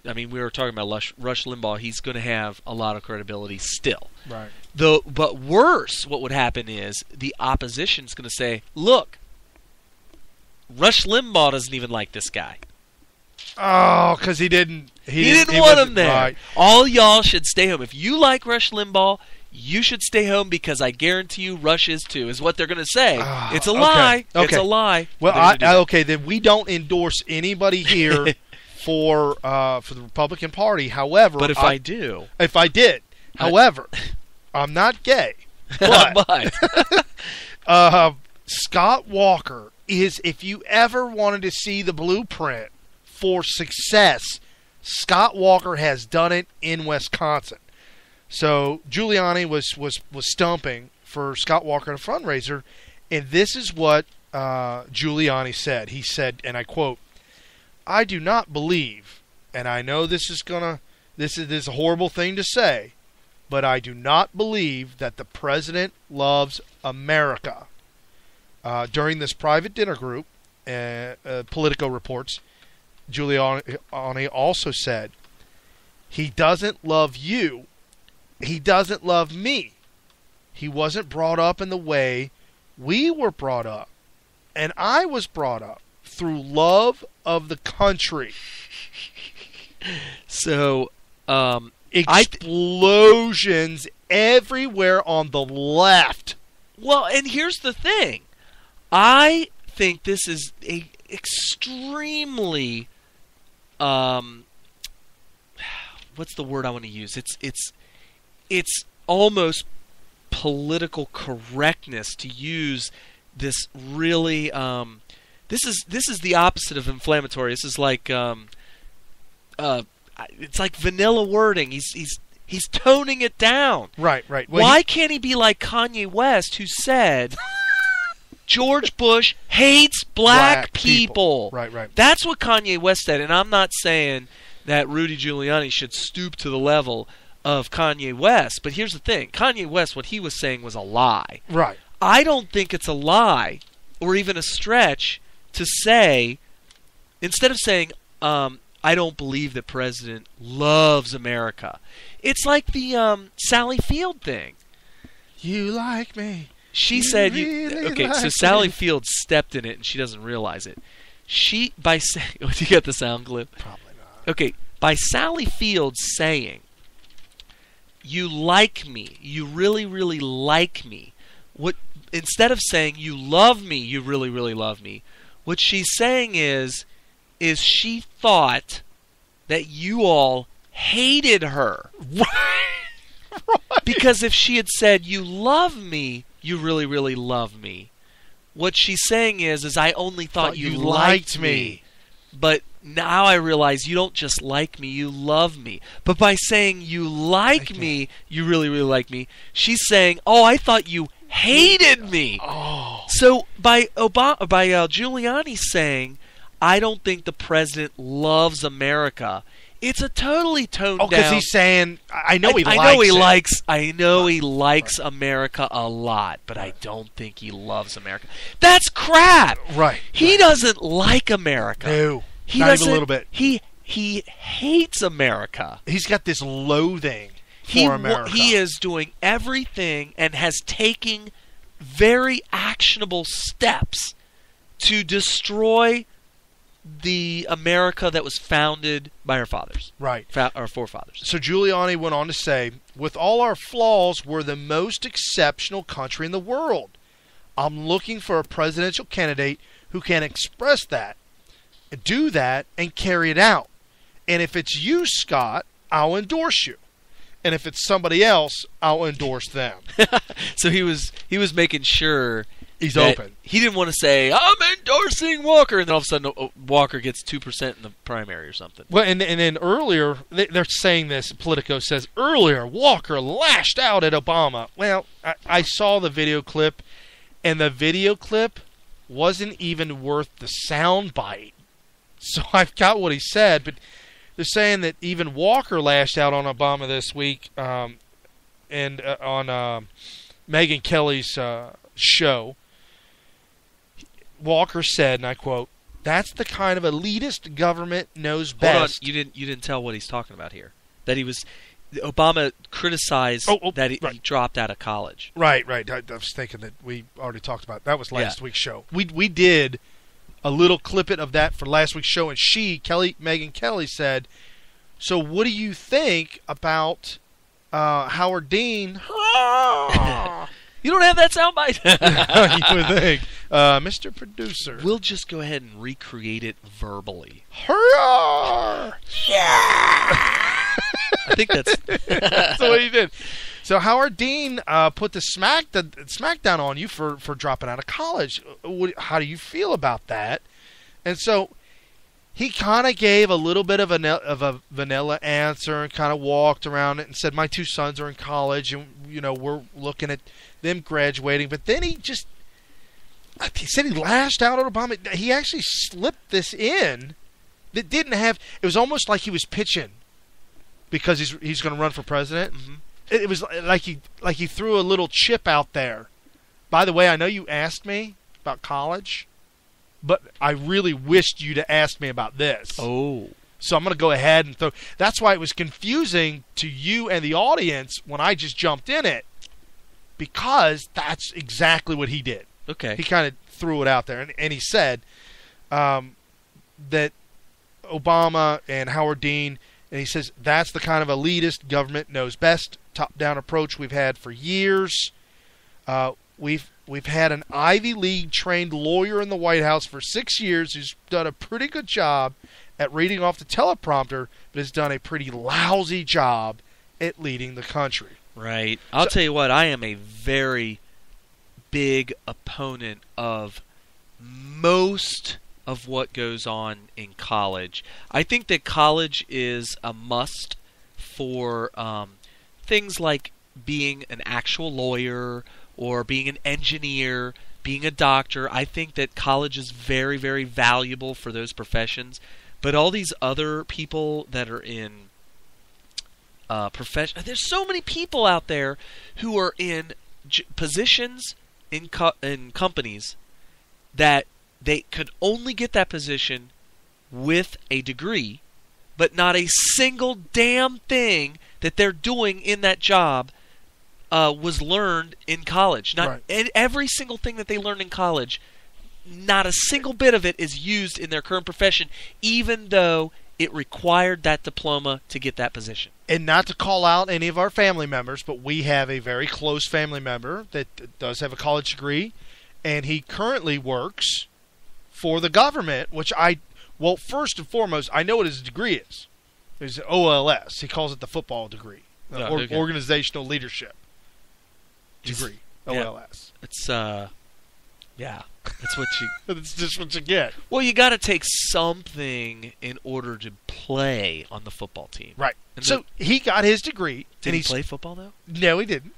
I mean, we were talking about Rush Limbaugh. He's going to have a lot of credibility still. Right. But worse, what would happen is the opposition's going to say, look, Rush Limbaugh doesn't even like this guy. Oh, because he didn't want him there. Right. All y'all should stay home. If you like Rush Limbaugh, you should stay home because I guarantee you Rush is too, is what they're going to say. It's a lie. Okay. It's a lie. Well, okay, then we don't endorse anybody here for the Republican Party. However, but if I do. If I did. However, I'm not gay. But Scott Walker is, if you ever wanted to see the blueprint for success, Scott Walker has done it in Wisconsin. So Giuliani was stumping for Scott Walker at a fundraiser, and this is what Giuliani said. He said, and I quote, "I do not believe, and I know this is a horrible thing to say, but I do not believe that the president loves America." During this private dinner group, Politico reports, Giuliani also said, "He doesn't love you. He doesn't love me. He wasn't brought up in the way we were brought up. And I was brought up through love of the country." So, explosions everywhere on the left. Well, and here's the thing. I think this is a extremely what's the word I want to use? It's almost political correctness to use this really this is the opposite of inflammatory. This is like it's like vanilla wording. He's toning it down. Right. Well, why can't he be like Kanye West, who said George Bush hates black people? Right. That's what Kanye West said, and I'm not saying that Rudy Giuliani should stoop to the level of Kanye West. But here's the thing. Kanye West, what he was saying was a lie. Right. I don't think it's a lie or even a stretch to say, instead of saying, I don't believe the president loves America. It's like the Sally Field thing. You like me. She you said, really okay, like so Sally me. Field stepped in it and she doesn't realize it. Do you get the sound clip? Probably not. Okay, by Sally Field saying, you like me, you really, really like me, instead of saying you love me, you really, really love me, what she's saying is she thought that you all hated her. Because if she had said, you love me, you really, really love me, what she's saying is I only thought you liked me. But now I realize you don't just like me, you love me. But by saying you like me, you really, really like me, she's saying, oh, I thought you hated me. Oh. So by Giuliani saying, I don't think the president loves America, it's a totally toned down. Oh, because he's saying, I know he likes America a lot, but I don't think he loves America. That's crap. Right. He doesn't like America. No, not even a little bit. He hates America. He's got this loathing for America. He is doing everything and has taken very actionable steps to destroy the America that was founded by our fathers. Right. Our forefathers. So Giuliani went on to say, with all our flaws, we're the most exceptional country in the world. I'm looking for a presidential candidate who can express that, do that, and carry it out. And if it's you, Scott, I'll endorse you. And if it's somebody else, I'll endorse them. So he was making sure he's open. He didn't want to say, I'm endorsing Walker, and then all of a sudden Walker gets 2% in the primary or something. Well, and then earlier, they're saying this, Politico says, earlier, Walker lashed out at Obama. Well, I saw the video clip, and the video clip wasn't even worth the sound bite. So I've got what he said, but they're saying that even Walker lashed out on Obama this week and on Megyn Kelly's show. Walker said, and I quote, "That's the kind of elitist government knows best." Hold on, you didn't tell what he's talking about here. That Obama criticized that he dropped out of college. Right. I was thinking that we already talked about it. That was last week's show. We did a little clippet of that for last week's show, and Megyn Kelly said, "So what do you think about Howard Dean?" You don't have that soundbite. You would think, Mr. Producer. We'll just go ahead and recreate it verbally. Hurrah! Yeah! I think that's what he did. So Howard Dean put the smackdown on you for dropping out of college. How do you feel about that? And so he kind of gave a little bit of a vanilla answer and kind of walked around it and said, my 2 sons are in college and we're looking at them graduating. But then he said he lashed out at Obama. He actually slipped this in that didn't have. It was almost like he was pitching because he's going to run for president. Mm-hmm. It was like he threw a little chip out there. By the way, I know you asked me about college, but I really wished you to ask me about this. Oh. So I'm going to go ahead and throw. That's why it was confusing to you and the audience when I just jumped in it, because that's exactly what he did. Okay. He kind of threw it out there, and he said that Obama and Howard Dean, and he says that's the kind of elitist government knows best, top-down approach we've had for years. We've had an Ivy League trained lawyer in the White House for 6 years who's done a pretty good job at reading off the teleprompter, but has done a pretty lousy job at leading the country. Right. I'll tell you what, I am a very big opponent of most of what goes on in college. I think that college is a must for things like being an actual lawyer or being an engineer, being a doctor. I think that college is very, very valuable for those professions. But all these other people that are in there's so many people out there who are in positions in companies that they could only get that position with a degree, but not a single damn thing that they're doing in that job was learned in college. Not every single thing that they learned in college, not a single bit of it is used in their current profession, even though it required that diploma to get that position. And not to call out any of our family members, but we have a very close family member that does have a college degree, and he currently works for the government, which first and foremost, I know what his degree is. It's OLS. He calls it the football degree. Okay. Organizational leadership degree. OLS. It's yeah. That's what you. It's just what you get. Well, you got to take something in order to play on the football team. Right. And So he got his degree. did and he play football though? No, he didn't.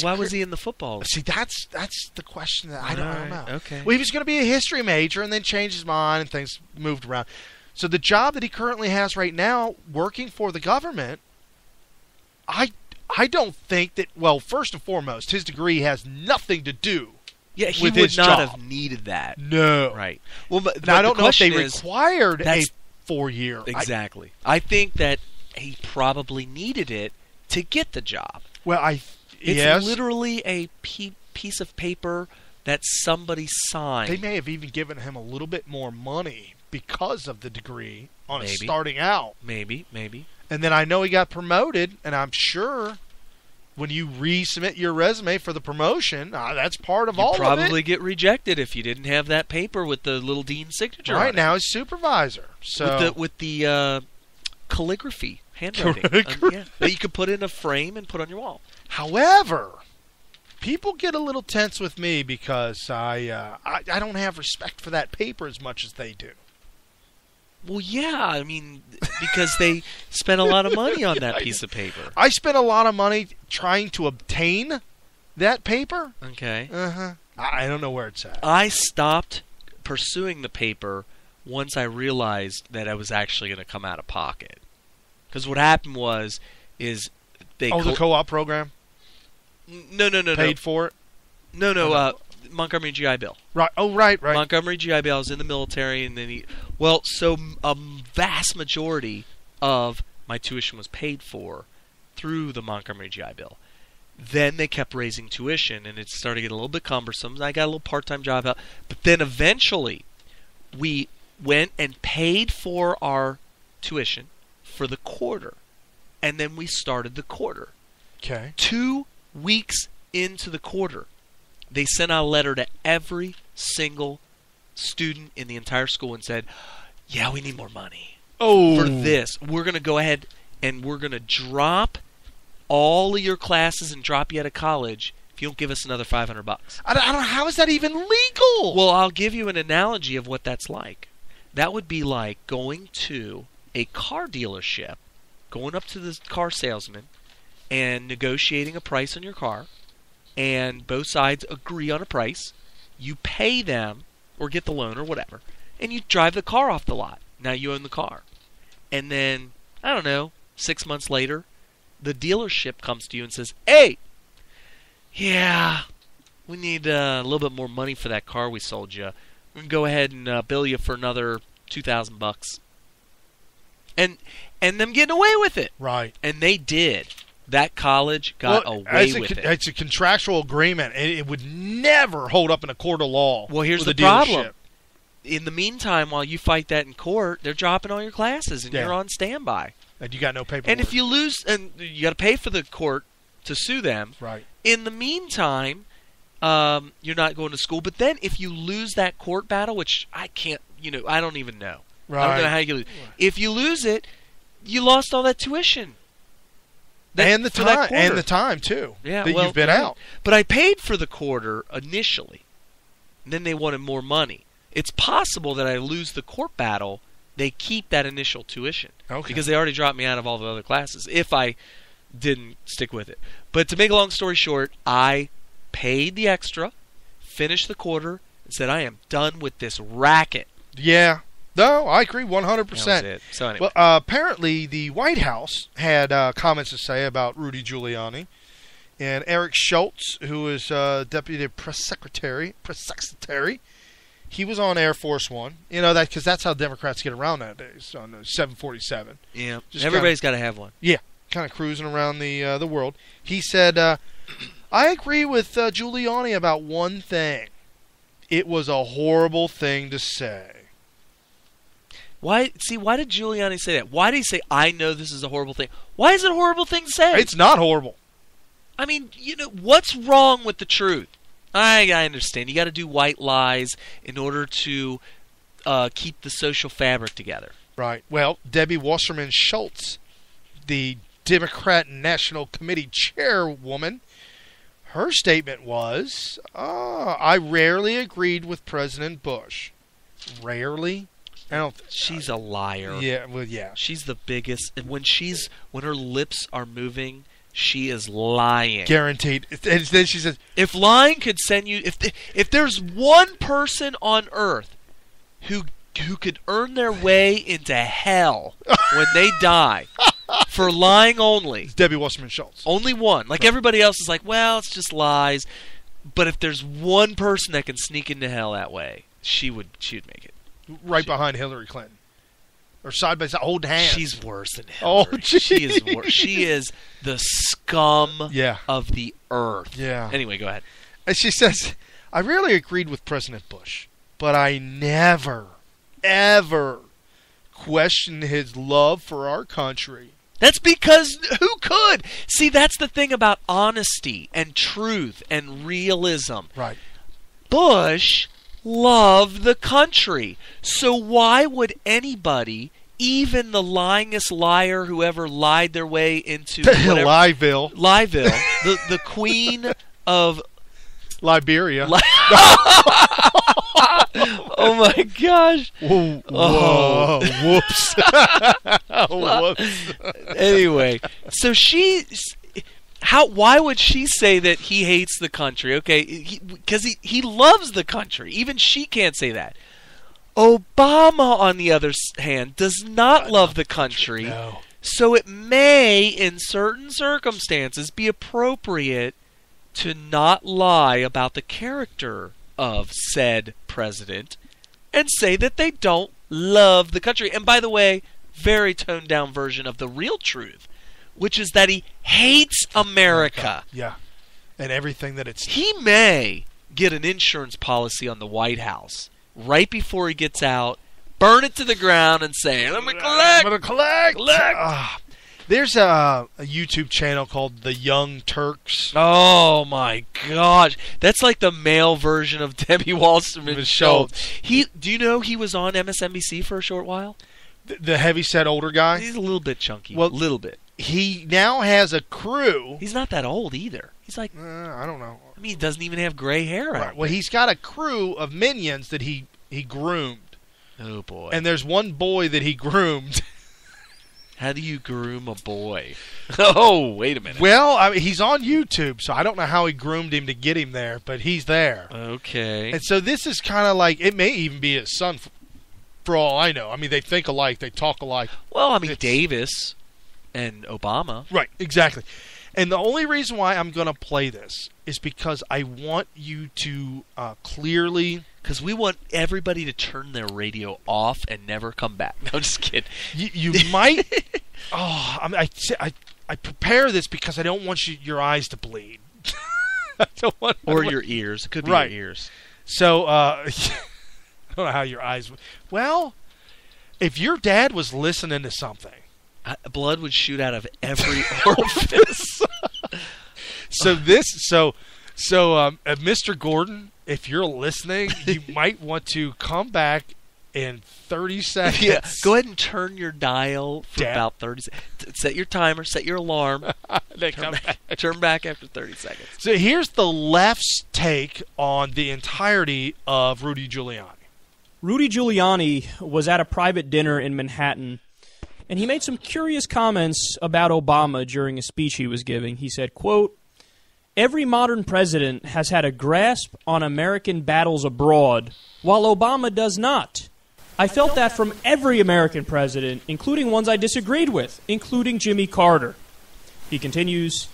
Why was he in the football? See, that's the question that I don't know. Okay. Well, he was going to be a history major and then changed his mind and things moved around. So the job that he currently has right now, working for the government, I don't think that. Well, first and foremost, his degree has nothing to do. Yeah, he with would his not job. have needed that. No. Right. Well, but Now, I don't the know if they question is, required a that's 4-year. exactly. I think that he probably needed it to get the job. Well, It's yes. literally a piece of paper that somebody signed. They may have even given him a little bit more money because of the degree on his Maybe. starting out. Maybe. And then I know he got promoted, and I'm sure when you resubmit your resume for the promotion, that's part of all of it. Probably get rejected if you didn't have that paper with the little dean's signature. Right on now, he's supervisor. So it. with the calligraphy, handwriting, that you could put in a frame and put on your wall. However, people get a little tense with me because I don't have respect for that paper as much as they do. Well, yeah, I mean, because they spent a lot of money on that piece of paper. I spent a lot of money trying to obtain that paper. Okay. I don't know where it's at. I stopped pursuing the paper once I realized that I was actually going to come out of pocket. Because what happened is they the co-op program? No. Paid for it? No, Montgomery GI Bill. Right. Oh, right. Montgomery GI Bill. I was in the military, and then so a vast majority of my tuition was paid for through the Montgomery GI Bill. Then they kept raising tuition, and it started to get a little bit cumbersome. I got a little part-time job out, but then eventually we went and paid for our tuition for the quarter, and then we started the quarter. Okay. 2 weeks into the quarter, they sent out a letter to every single student in the entire school and said, yeah, we need more money for this. We're going to go ahead and we're going to drop all of your classes and drop you out of college if you don't give us another $500. I don't know. How is that even legal? Well, I'll give you an analogy of what that's like. That would be like going to a car dealership, going up to the car salesman and negotiating a price on your car, and both sides agree on a price. You pay them or get the loan or whatever, and you drive the car off the lot. Now you own the car. And then, I don't know, 6 months later, the dealership comes to you and says, hey, yeah, we need a little bit more money for that car we sold you. We're going to go ahead and bill you for another $2,000. And them getting away with it. Right. And they did. That college got away with it. It's a contractual agreement. It would never hold up in a court of law. Well, here's with the a problem. dealership. In the meantime, while you fight that in court, they're dropping all your classes, and you're on standby. And you got no paperwork. And if you lose, and you got to pay for the court to sue them. Right. In the meantime, you're not going to school. But then if you lose that court battle, which I can't, I don't even know. Right. I don't know how you lose. If you lose it, you lost all that tuition. And the time too. Yeah, that you've been out. But I paid for the quarter initially. And then they wanted more money. It's possible that I lose the court battle. They keep that initial tuition because they already dropped me out of all the other classes if I didn't stick with it. But to make a long story short, I paid the extra, finished the quarter, and said I am done with this racket. Yeah. No, I agree 100%. That was it. So anyway. Well, apparently the White House had comments to say about Rudy Giuliani. And Eric Schultz, who is Deputy Press Secretary, he was on Air Force One. Because that's how Democrats get around nowadays, on the 747. Yeah, everybody's got to have one. Yeah, kind of cruising around the world. He said, I agree with Giuliani about one thing. It was a horrible thing to say. Why did Giuliani say that? Why did he say, I know this is a horrible thing? Why is it a horrible thing to say? It's not horrible. I mean, what's wrong with the truth? I understand. You got to do white lies in order to keep the social fabric together. Right. Well, Debbie Wasserman Schultz, the Democrat National Committee chairwoman, her statement was, I rarely agreed with President Bush. Rarely? I don't. She's a liar. Yeah, well, yeah. She's the biggest. And when her lips are moving, she is lying. Guaranteed. And then she says, if lying could send you, if there's one person on earth who could earn their way into hell when they die for lying only, it's Debbie Wasserman Schultz. Only one. Like everybody else is like, well, it's just lies. But if there's one person that can sneak into hell that way, she would make it. Right behind Hillary Clinton. Or side by side, hold hands. She's worse than Hillary. Oh, geez. She is worse. She is the scum Yeah. of the earth. Yeah. Anyway, go ahead. And she says, I rarely agreed with President Bush, but I never, ever questioned his love for our country. That's because who could? See, that's the thing about honesty and truth and realism. Right. Bush loved the country. So why would anybody, even the lyingest liar who ever lied their way into Lieville, the queen of Liberia. Oh my gosh! Whoa, whoops! Whoops. Anyway, so why would she say that he hates the country? Okay, because he loves the country. Even she can't say that. Obama, on the other hand, does not love the country. No. So it may, in certain circumstances, be appropriate to not lie about the character of said president and say that they don't love the country. And by the way, very toned down version of the real truth, which is that he hates America. Yeah. And everything that it's... He may get an insurance policy on the White House right before he gets out, burn it to the ground, and say, I'm going to collect! There's a YouTube channel called The Young Turks. Oh my gosh. That's like the male version of Debbie Wasserman Schultz. Do you know he was on MSNBC for a short while? The heavy-set older guy? He's a little bit chunky. Well, a little bit. He now has a crew. He's not that old either. He's like... I don't know. I mean, he doesn't even have gray hair. Right. Well, he's got a crew of minions that he groomed. Oh, boy. And there's one boy that he groomed. How do you groom a boy? Oh, wait a minute. Well, he's on YouTube, so I don't know how he groomed him to get him there, but he's there. Okay. And so this is kind of like, it may even be his son, for all I know. I mean, they think alike, they talk alike. Well, I mean, Davis and Obama. Right, exactly. And the only reason why I'm going to play this is because I want you to clearly... Because we want everybody to turn their radio off and never come back. No, I'm just kidding. You might... I prepare this because I don't want your eyes to bleed. Or your ears. It could be your ears. So, I don't know how your eyes... Well, if your dad was listening to something... blood would shoot out of every orifice. So Mr. Gordon, if you're listening, you might want to come back in 30 seconds. Yeah, go ahead and turn your dial for about 30 seconds. Set your timer, set your alarm. Turn back after 30 seconds. So here's the left's take on the entirety of Rudy Giuliani. Rudy Giuliani was at a private dinner in Manhattan, and he made some curious comments about Obama during a speech he was giving. He said, quote, "Every modern president has had a grasp on American battles abroad, while Obama does not. I felt that from every American president, including ones I disagreed with, including Jimmy Carter." He continues,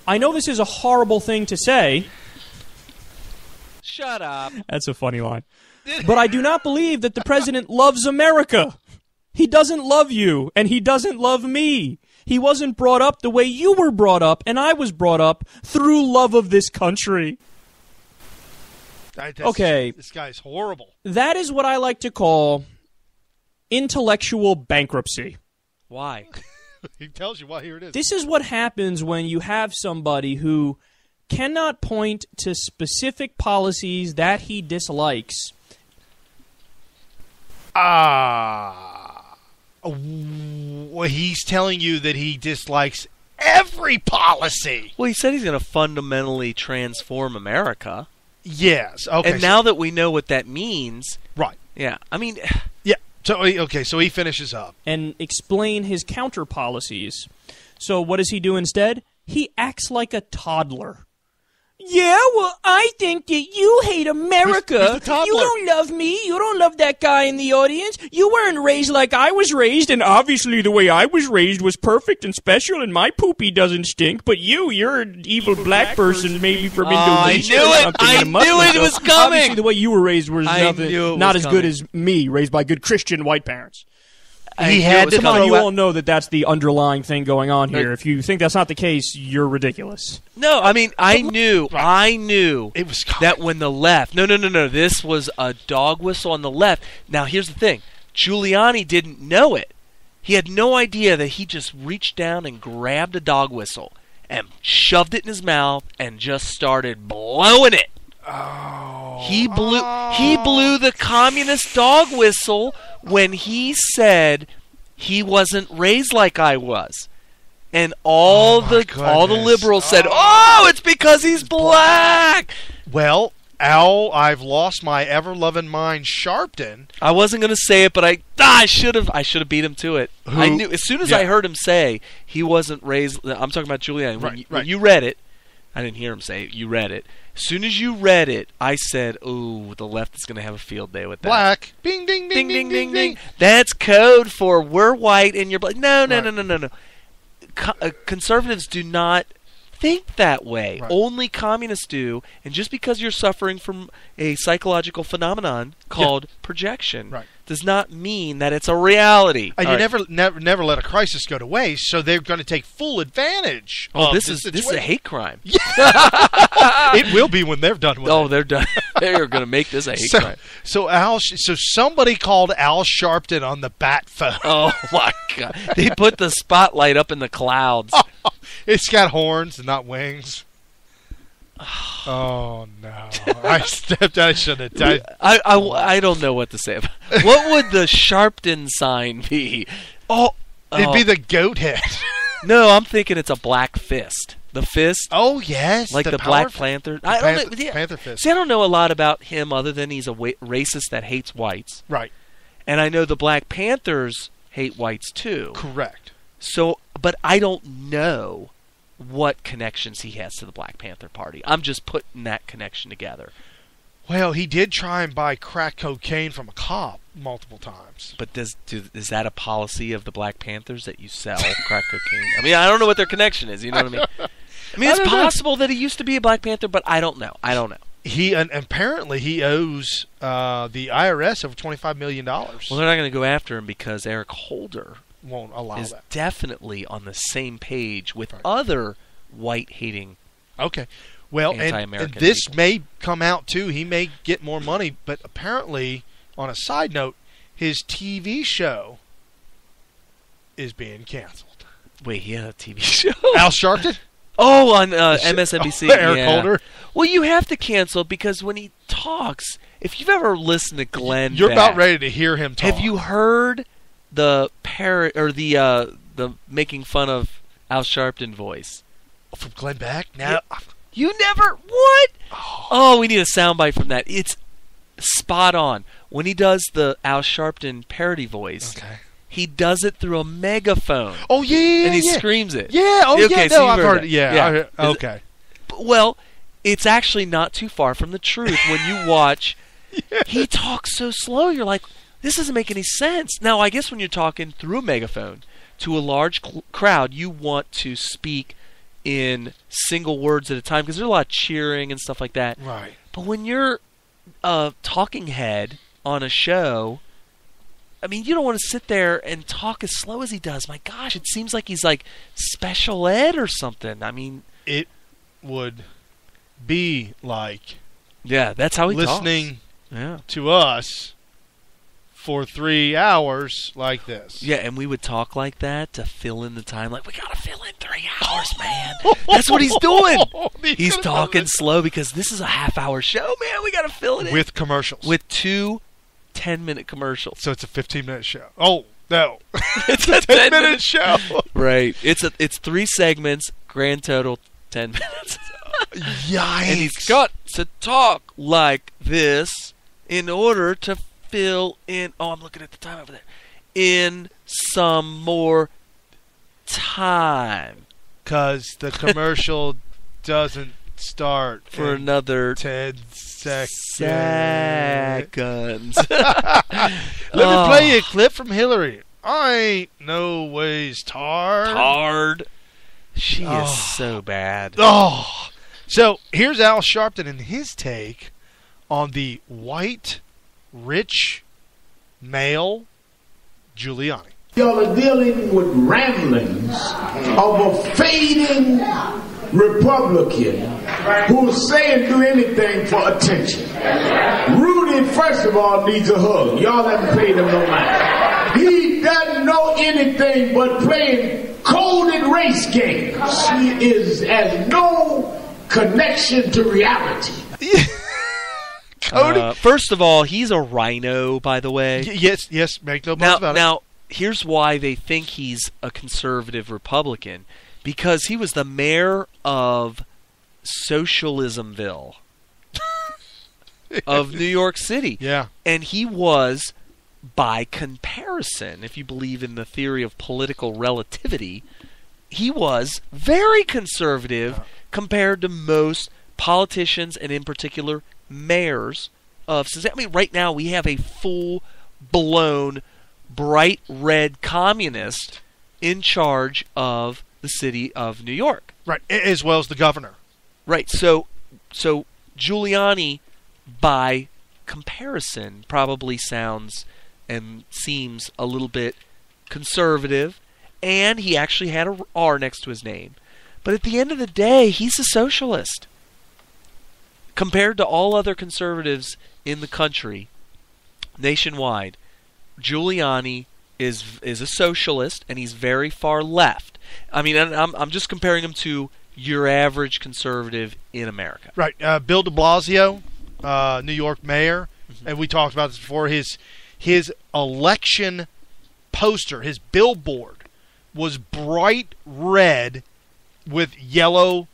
"I know this is a horrible thing to say." Shut up. That's a funny line. "But I do not believe that the president loves America. He doesn't love you, and he doesn't love me. He wasn't brought up the way you were brought up, and I was brought up through love of this country." Okay. This guy's horrible. That is what I like to call intellectual bankruptcy. Why? He tells you why. Here it is. This is what happens when you have somebody who cannot point to specific policies that he dislikes. Well, he's telling you that he dislikes country policy. Well, he said he's going to fundamentally transform America. Yes. Okay. And now that we know what that means, right? Yeah. I mean, yeah. So so he finishes up and explain his counter policies. So what does he do instead? He acts like a toddler. Yeah, well, I think that you hate America. Who's the toddler? You don't love me. You don't love that guy in the audience. You weren't raised like I was raised, and obviously the way I was raised was perfect and special, and my poopy doesn't stink. But you're an evil black person, maybe from Indonesia. I knew or it. something. I knew it was coming. Obviously, the way you were raised was not as good as me, raised by good Christian white parents. He had to Come on, you all know that that's the underlying thing going on here. If you think that's not the case, you're ridiculous. No, I mean, I knew it was that when the left. No. This was a dog whistle on the left. Now, here's the thing. Giuliani didn't know it. He had no idea that he just reached down and grabbed a dog whistle and shoved it in his mouth and just started blowing it. He blew the communist dog whistle when he said he wasn't raised like I was. And all the liberals said, "Oh, it's because he's black." Well, Al, I've lost my ever-loving mind, Sharpton. I wasn't going to say it, but I should have beat him to it. I knew as soon as I heard him say he wasn't raised. I'm talking about Giuliani. When you read it, I didn't hear him say it. You read it. As soon as you read it, I said, "Ooh, the left is going to have a field day with that." Black. Bing, ding, ding, ding, ding, ding. That's code for we're white and you're black. No. Conservatives do not think that way. Right. Only communists do. And just because you're suffering from a psychological phenomenon called projection does not mean that it's a reality. And you never let a crisis go to waste, so they're going to take full advantage. Oh, this is a hate crime. It will be when they're done with it. Oh, they're done. They're going to make this a hate crime. So somebody called Al Sharpton on the bat phone. Oh my God! They put the spotlight up in the clouds. It's got horns and not wings. Oh no! I stepped out. I shouldn't have. I don't know what to say. What would the Sharpton sign be? It'd be the goat head. No, I'm thinking it's a black fist. The fist. Oh yes, like the Black Panther. Panther fist. See, I don't know a lot about him other than he's a racist that hates whites. Right. And I know the Black Panthers hate whites too. Correct. So, but I don't know what connections he has to the Black Panther Party. I'm just putting that connection together. Well, he did try and buy crack cocaine from a cop multiple times. But is that a policy of the Black Panthers that you sell crack cocaine? I mean, I don't know what their connection is. You know what I mean? I mean, it's possible that he used to be a Black Panther, but I don't know. He apparently he owes the IRS over $25 million. Well, they're not going to go after him because Eric Holder won't allow is that. Definitely on the same page with other white-hating. Okay. Well, and this may come out too. He may get more money, but apparently, on a side note, his TV show is being canceled. Wait, he had a TV show? Al Sharpton? Oh, on MSNBC. Eric Holder. Well, you have to cancel because when he talks, if you've ever listened to Glenn You're Beck, about ready to hear him talk. Have you heard the parrot or the making fun of Al Sharpton voice? From Glenn Beck? Now, you never what? Oh, we need a soundbite from that. It's spot on. When he does the Al Sharpton parody voice, he does it through a megaphone. Oh yeah, and he screams it. Yeah. Oh okay, yeah. So No, I've heard it. Yeah. Okay. Well, it's actually not too far from the truth when you watch. He talks so slow. You're like, this doesn't make any sense. Now, I guess when you're talking through a megaphone to a large crowd, you want to speak in single words at a time because there's a lot of cheering and stuff like that. Right. But when you're a talking head on a show, I mean, you don't want to sit there and talk as slow as he does. My gosh, it seems like he's like special ed or something. I mean, it would be like that's how he listening talks. To us for 3 hours like this. Yeah, and we would talk like that to fill in the time. Like, we got to fill in 3 hours, man. That's what he's doing. He's talking slow because this is a half-hour show, man. We got to fill it in. With commercials. With 2 10-minute commercials. So it's a 15-minute show. Oh, No. It's a 10-minute show. Right. It's 3 segments, grand total 10 minutes. Yikes. And he's got to talk like this in order to fill in. Oh, I'm looking at the time over there. In some more time. Because the commercial doesn't start for another 10 seconds. Let me play you a clip from Hillary. I ain't no ways Tard. She is so bad. Oh. So here's Al Sharpton and his take on the white, rich, male Giuliani. Y'all are dealing with ramblings of a fading Republican who's saying do anything for attention. Rudy, first of all, needs a hug. Y'all haven't paid him no mind. He doesn't know anything but playing coded race games. He has no connection to reality. First of all, he's a rhino, by the way. Yes, make no bones about it. Now, here's why they think he's a conservative Republican. Because he was the mayor of Socialismville of New York City. Yeah. And he was, by comparison, if you believe in the theory of political relativity, he was very conservative compared to most politicians and in particular mayors of Cincinnati. I mean, right now we have a full-blown bright red communist in charge of the city of New York. Right, as well as the governor. Right, so Giuliani, by comparison, probably sounds and seems a little bit conservative, and he actually had a R next to his name. But at the end of the day, he's a socialist. Compared to all other conservatives in the country, nationwide, Giuliani is a socialist, and he's very far left. I mean, I'm just comparing him to your average conservative in America. Right. Bill de Blasio, New York mayor, and we talked about this before, his election poster, his billboard, was bright red with yellow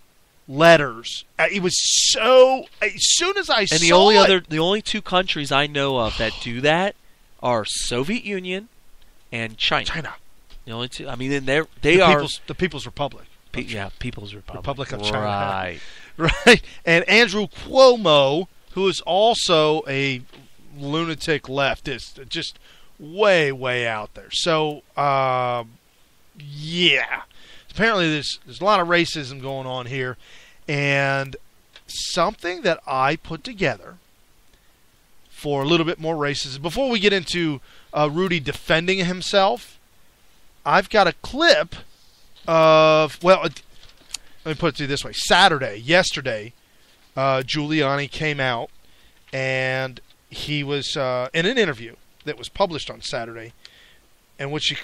letters. It was so... As soon as I saw it... The only 2 countries I know of that do that are Soviet Union and China. The only 2. I mean, they are the People's Republic. People's Republic. Republic of China. Right. Right. And Andrew Cuomo, who is also a lunatic leftist, just way, way out there. So, yeah. Apparently there's a lot of racism going on here. And something that I put together for a little bit more racism, before we get into Rudy defending himself, I've got a clip of, well, let me put it to you this way. Yesterday, Giuliani came out, and he was in an interview that was published on Saturday, in which he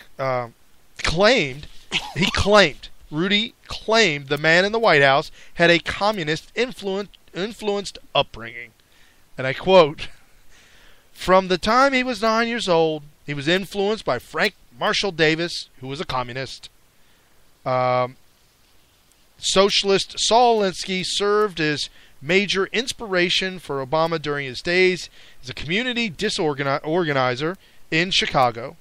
Rudy claimed the man in the White House had a communist influenced upbringing. And I quote, "From the time he was 9 years old, he was influenced by Frank Marshall Davis, who was a communist. Socialist Saul Alinsky served as major inspiration for Obama during his days as a community organizer in Chicago.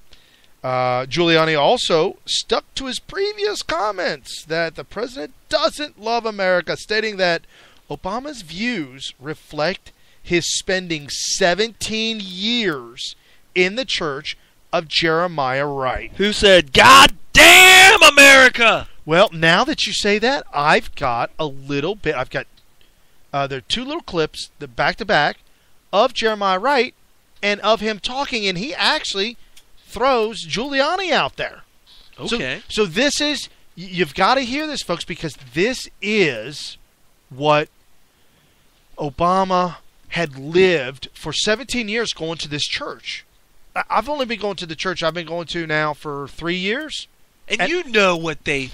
Giuliani also stuck to his previous comments that the president doesn't love America, stating that Obama's views reflect his spending 17 years in the church of Jeremiah Wright, who said, "God damn America!" Well, now that you say that, I've got a little bit. I've got there are 2 little clips, back to back, of Jeremiah Wright and of him talking, and he actually throws Giuliani out there. Okay. So this is, you've got to hear this, folks, because this is what Obama had lived for 17 years going to this church. I've only been going to the church I've been going to now for 3 years. And you know what they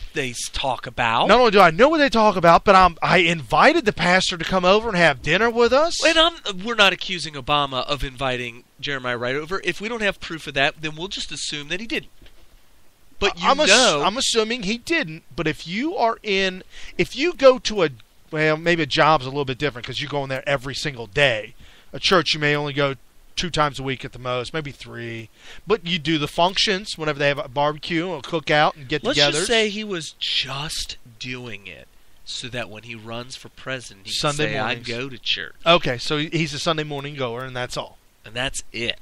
talk about. Not only do I know what they talk about, but I invited the pastor to come over and have dinner with us. And we're not accusing Obama of inviting Jeremiah Wright over. If we don't have proof of that, then we'll just assume that he didn't. But I'm assuming he didn't. But if you go to maybe a job's a little bit different because you're going there every single day. A church you may only go 2 times a week at the most, maybe 3. But you do the functions whenever they have a barbecue or cookout and get-togethers. Let's just say he was just doing it so that when he runs for president, he can say, I go to church. Okay, so he's a Sunday morning goer, and that's all. And that's it.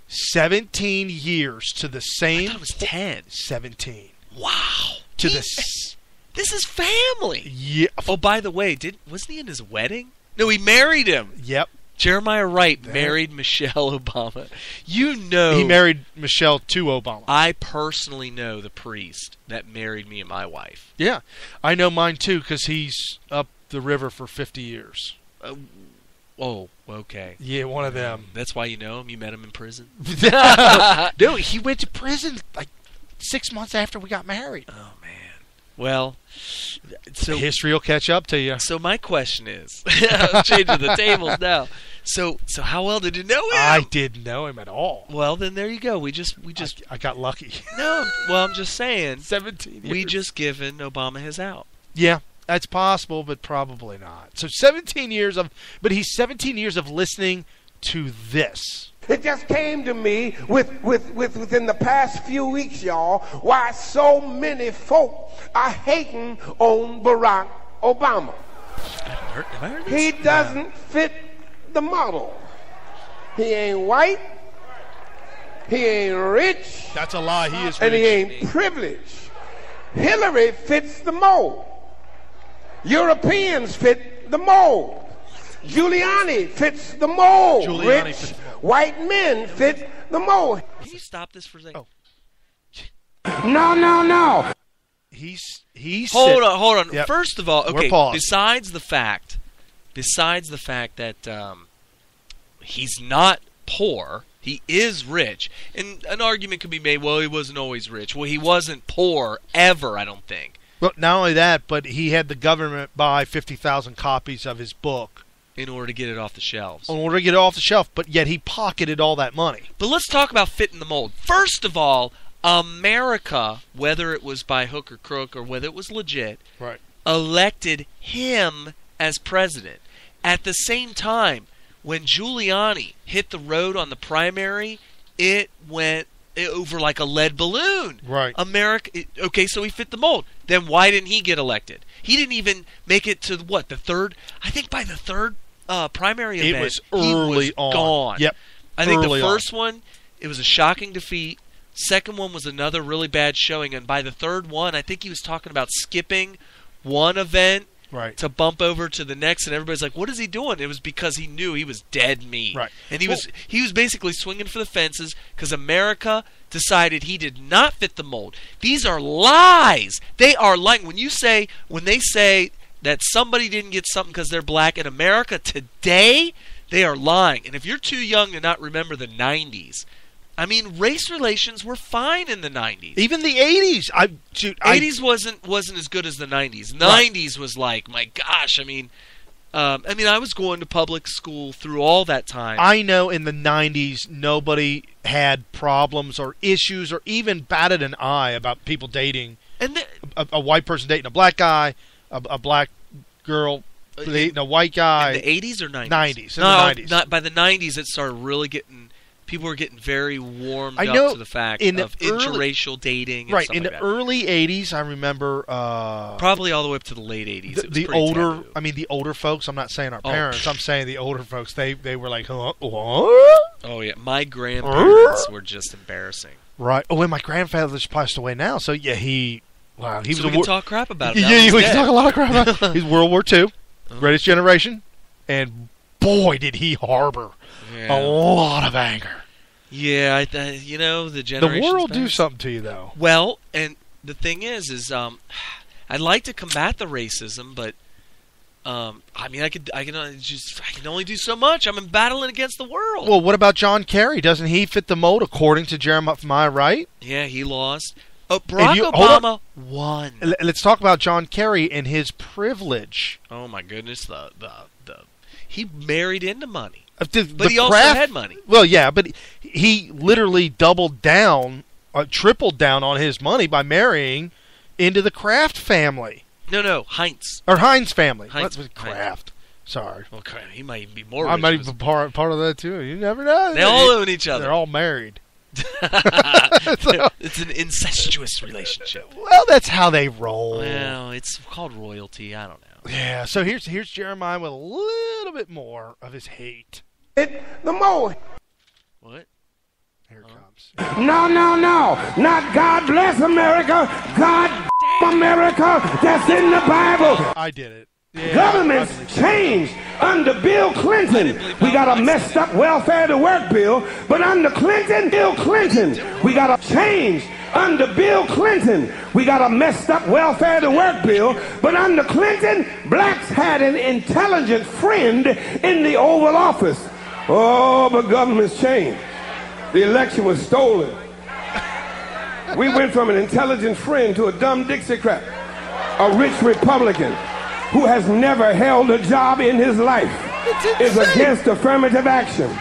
17 years to the same... I thought it was 10. 17. Wow. This is family. Yeah. Oh, by the way, wasn't he in his wedding? No, he married him. Yep. Jeremiah Wright married Michelle Obama. You know... He married Michelle to Obama. I personally know the priest that married me and my wife. Yeah. I know mine, too, because he's up the river for 50 years. Oh, okay. Yeah, one of them. That's why you know him? You met him in prison? No, he went to prison like 6 months after we got married. Oh, man. Well, so history will catch up to you. So my question is, I'm changing the tables now. So how well did you know him? I didn't know him at all. Well, then there you go. We just I got lucky. No, well, I'm just saying 17 years. We just given Obama his out. Yeah, that's possible, but probably not. So 17 years but he's 17 years of listening to this. It just came to me within the past few weeks, y'all, why so many folk are hating on Barack Obama. Have I heard this? He doesn't fit the model. He ain't white. He ain't rich. That's a lie. He is rich. And he ain't privileged. Hillary fits the mold. Europeans fit the mold. Giuliani fits the mold. Rich white men fit the mold. Can you stop this for a second? Oh. No. He's hold on. Yep. First of all, okay. We're besides the fact that he's not poor, he is rich, and an argument could be made. Well, he wasn't always rich. Well, he wasn't poor ever. I don't think. Well, not only that, but he had the government buy 50,000 copies of his book. In order to get it off the shelves. In order to get it off the shelf, but yet he pocketed all that money. But let's talk about fitting the mold. First of all, America, whether it was by hook or crook or whether it was legit, right, elected him as president. At the same time, when Giuliani hit the road on the primary, it went over like a lead balloon. Right. Okay, so he fit the mold. Then why didn't he get elected? He didn't even make it to the third? I think by the third primary event, it was early he was gone. Yep. I think the first one, it was a shocking defeat. Second one was another really bad showing, and by the third one, I think he was talking about skipping one event to bump over to the next, and everybody's like, "What is he doing?" It was because he knew he was dead meat, right? And he was basically swinging for the fences because America decided he did not fit the mold. These are lies. They are lying. When they say that somebody didn't get something because they're black in America today, they are lying. And if you're too young to not remember the 90s, I mean, race relations were fine in the 90s. Even the 80s. 80s wasn't as good as the 90s. 90s was like, my gosh, I mean, I was going to public school through all that time. I know in the 90s nobody had problems or issues or even batted an eye about people dating. And a white person dating a black guy, a black girl dating a white guy. In the 80s or 90s? 90s. In the 90s. By the 90s, it started really getting... People were getting very warmed up to the fact of interracial dating. And right, stuff in like the that. early 80s, I remember... probably all the way up to the late 80s. The older folks, I'm not saying our parents, I'm saying the older folks, they were like, huh? What? Oh, yeah. My grandparents were just embarrassing. Right. Oh, and my grandfather just passed away now, so yeah, he was we can talk crap about it. Yeah, we can talk a lot of crap about it. He's World War II, greatest generation, and boy, did he harbor a lot of anger. Yeah, the generation. The world do something to you, though. Well, and the thing is I'd like to combat the racism, but I can only do so much. I'm battling against the world. Well, what about John Kerry? Doesn't he fit the mold according to Jeremiah Wright? Yeah, he lost. Barack Obama won. Let's talk about John Kerry and his privilege. Oh my goodness, he married into money. But he also had money. Well, yeah, but he literally doubled down, tripled down on his money by marrying into the Kraft family. No, Heinz. Or Heinz family. Heinz. What's Kraft? Sorry. Okay, he might even be more. I might be part of that too. You never know. They all own each other. They're all married. It's an incestuous relationship. Well, that's how they roll. Well, it's called royalty. I don't know. Yeah. So here's Jeremiah with a little bit more of his hate. The more. What? Here it comes. No. Not God bless America. God damn America. That's in the Bible. I did it. Yeah, Governments changed under Bill Clinton. We got a messed up welfare to work bill, but under Bill Clinton, we got a change. Under Bill Clinton, we got a messed up welfare to work bill, but under Clinton, blacks had an intelligent friend in the Oval Office. Oh, but governments changed. The election was stolen. We went from an intelligent friend to a dumb Dixiecrat, a rich Republican who has never held a job in his life, is against affirmative action,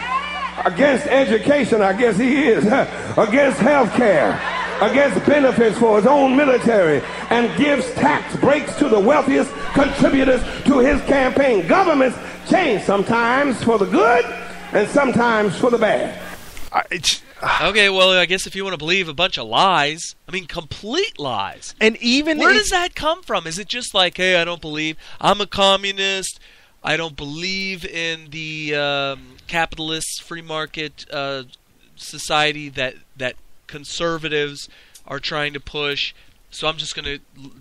against education, I guess he is, against health care, against benefits for his own military, and gives tax breaks to the wealthiest contributors to his campaign. Governments change sometimes for the good and sometimes for the bad. Okay, well, I guess if you want to believe a bunch of lies, I mean, complete lies. And even where does that come from? Is it just like, hey, I don't believe, I'm a communist, I don't believe in the capitalist free market society that conservatives are trying to push, so I'm just going to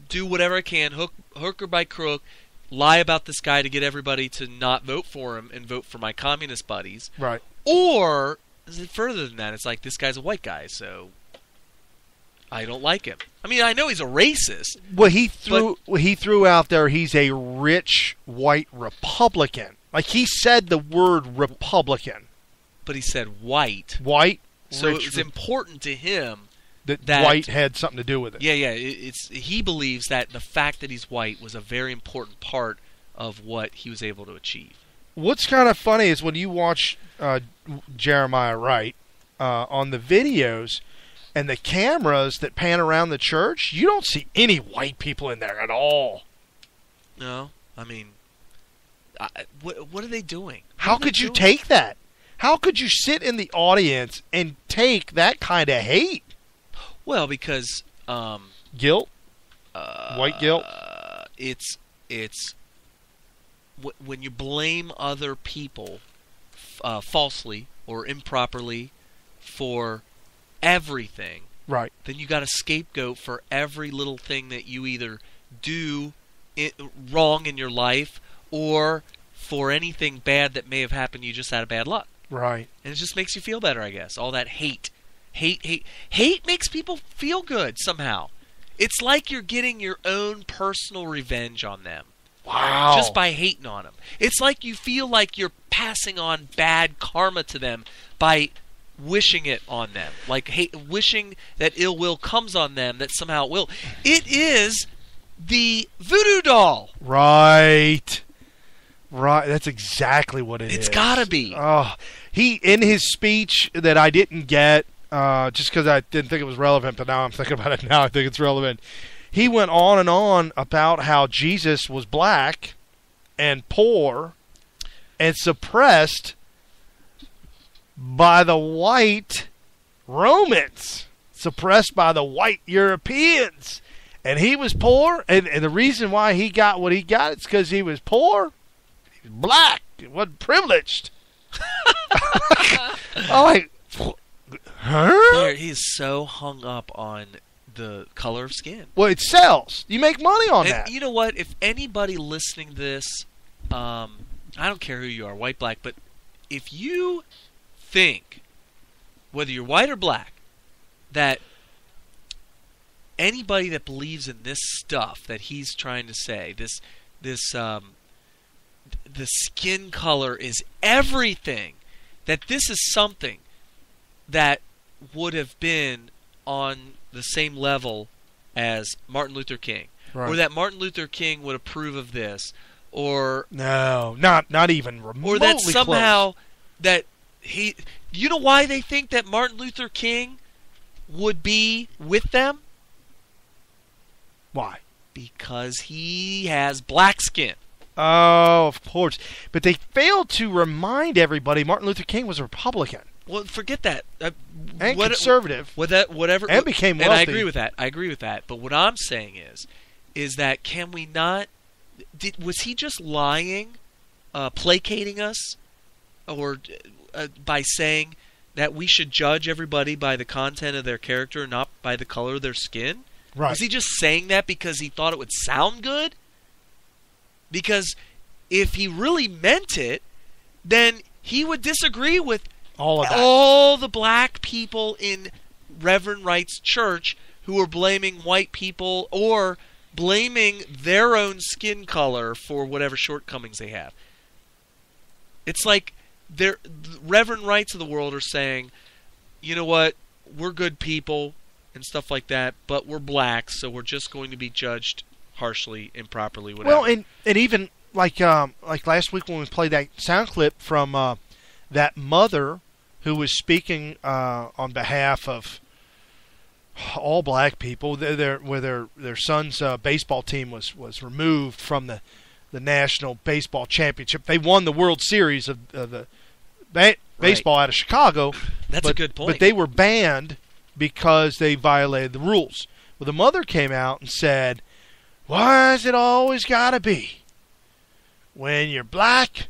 do whatever I can, hook or by crook, lie about this guy to get everybody to not vote for him and vote for my communist buddies. Right. Or is it further than that? It's like, this guy's a white guy, so I don't like him. I mean, I know he's a racist. Well, he threw out there he's a rich white Republican. Like, he said the word Republican. But he said white. White. So it's important to him that white had something to do with it. Yeah. He believes that the fact that he's white was a very important part of what he was able to achieve. What's kind of funny is when you watch Jeremiah Wright on the videos and the cameras that pan around the church, you don't see any white people in there at all. No, I mean, what are they doing? How could you take that? How could you sit in the audience and take that kind of hate? Well, because guilt, white guilt. It's when you blame other people falsely or improperly for everything, right? Then you got a scapegoat for every little thing that you either do wrong in your life or for anything bad that may have happened. You just had a bad luck, right? And it just makes you feel better, I guess. All that hate makes people feel good somehow. It's like you're getting your own personal revenge on them. Wow. Just by hating on them. It's like you feel like you're passing on bad karma to them by wishing it on them. Like wishing that ill will comes on them, that somehow it will. It is the voodoo doll. Right. That's exactly what it is. It's gotta be. Oh, he, in his speech that I didn't get, just because I didn't think it was relevant, but now I'm thinking about it now, I think it's relevant. He went on and on about how Jesus was black and poor and suppressed by the white Romans, suppressed by the white Europeans. And he was poor, and the reason why he got what he got is because he was poor, he was black, he wasn't privileged. I'm like, huh? He's so hung up on the color of skin. Well, it sells. You make money on that. You know what? If anybody listening to this, I don't care who you are, white, black, but if you think, whether you're white or black, that anybody that believes in this stuff that he's trying to say, the skin color is everything, that this is something that would have been on the same level as Martin Luther King, right, or that Martin Luther King would approve of this, or no, not even remotely or that somehow close. that he. You know why they think that Martin Luther King would be with them? Why? Because he has black skin. Oh, of course. But they failed to remind everybody Martin Luther King was a Republican. Well, forget that. And conservative. Whatever. And became wealthy. And I agree with that. I agree with that. But what I'm saying is that can we not? Was he just lying, placating us, or by saying that we should judge everybody by the content of their character, not by the color of their skin? Right. Was he just saying that because he thought it would sound good? Because if he really meant it, then he would disagree with all of that. All the black people in Reverend Wright's church who are blaming white people or blaming their own skin color for whatever shortcomings they have. It's like the Reverend Wrights of the world are saying, you know what, we're good people and stuff like that, but we're black, so we're just going to be judged harshly, improperly, whatever. Well, and even like last week when we played that sound clip from that mother who was speaking on behalf of all black people, where their son's baseball team was removed from the National Baseball Championship. They won the World Series of the baseball out of Chicago. That's a good point. But they were banned because they violated the rules. Well, the mother came out and said, why's it always got to be when you're black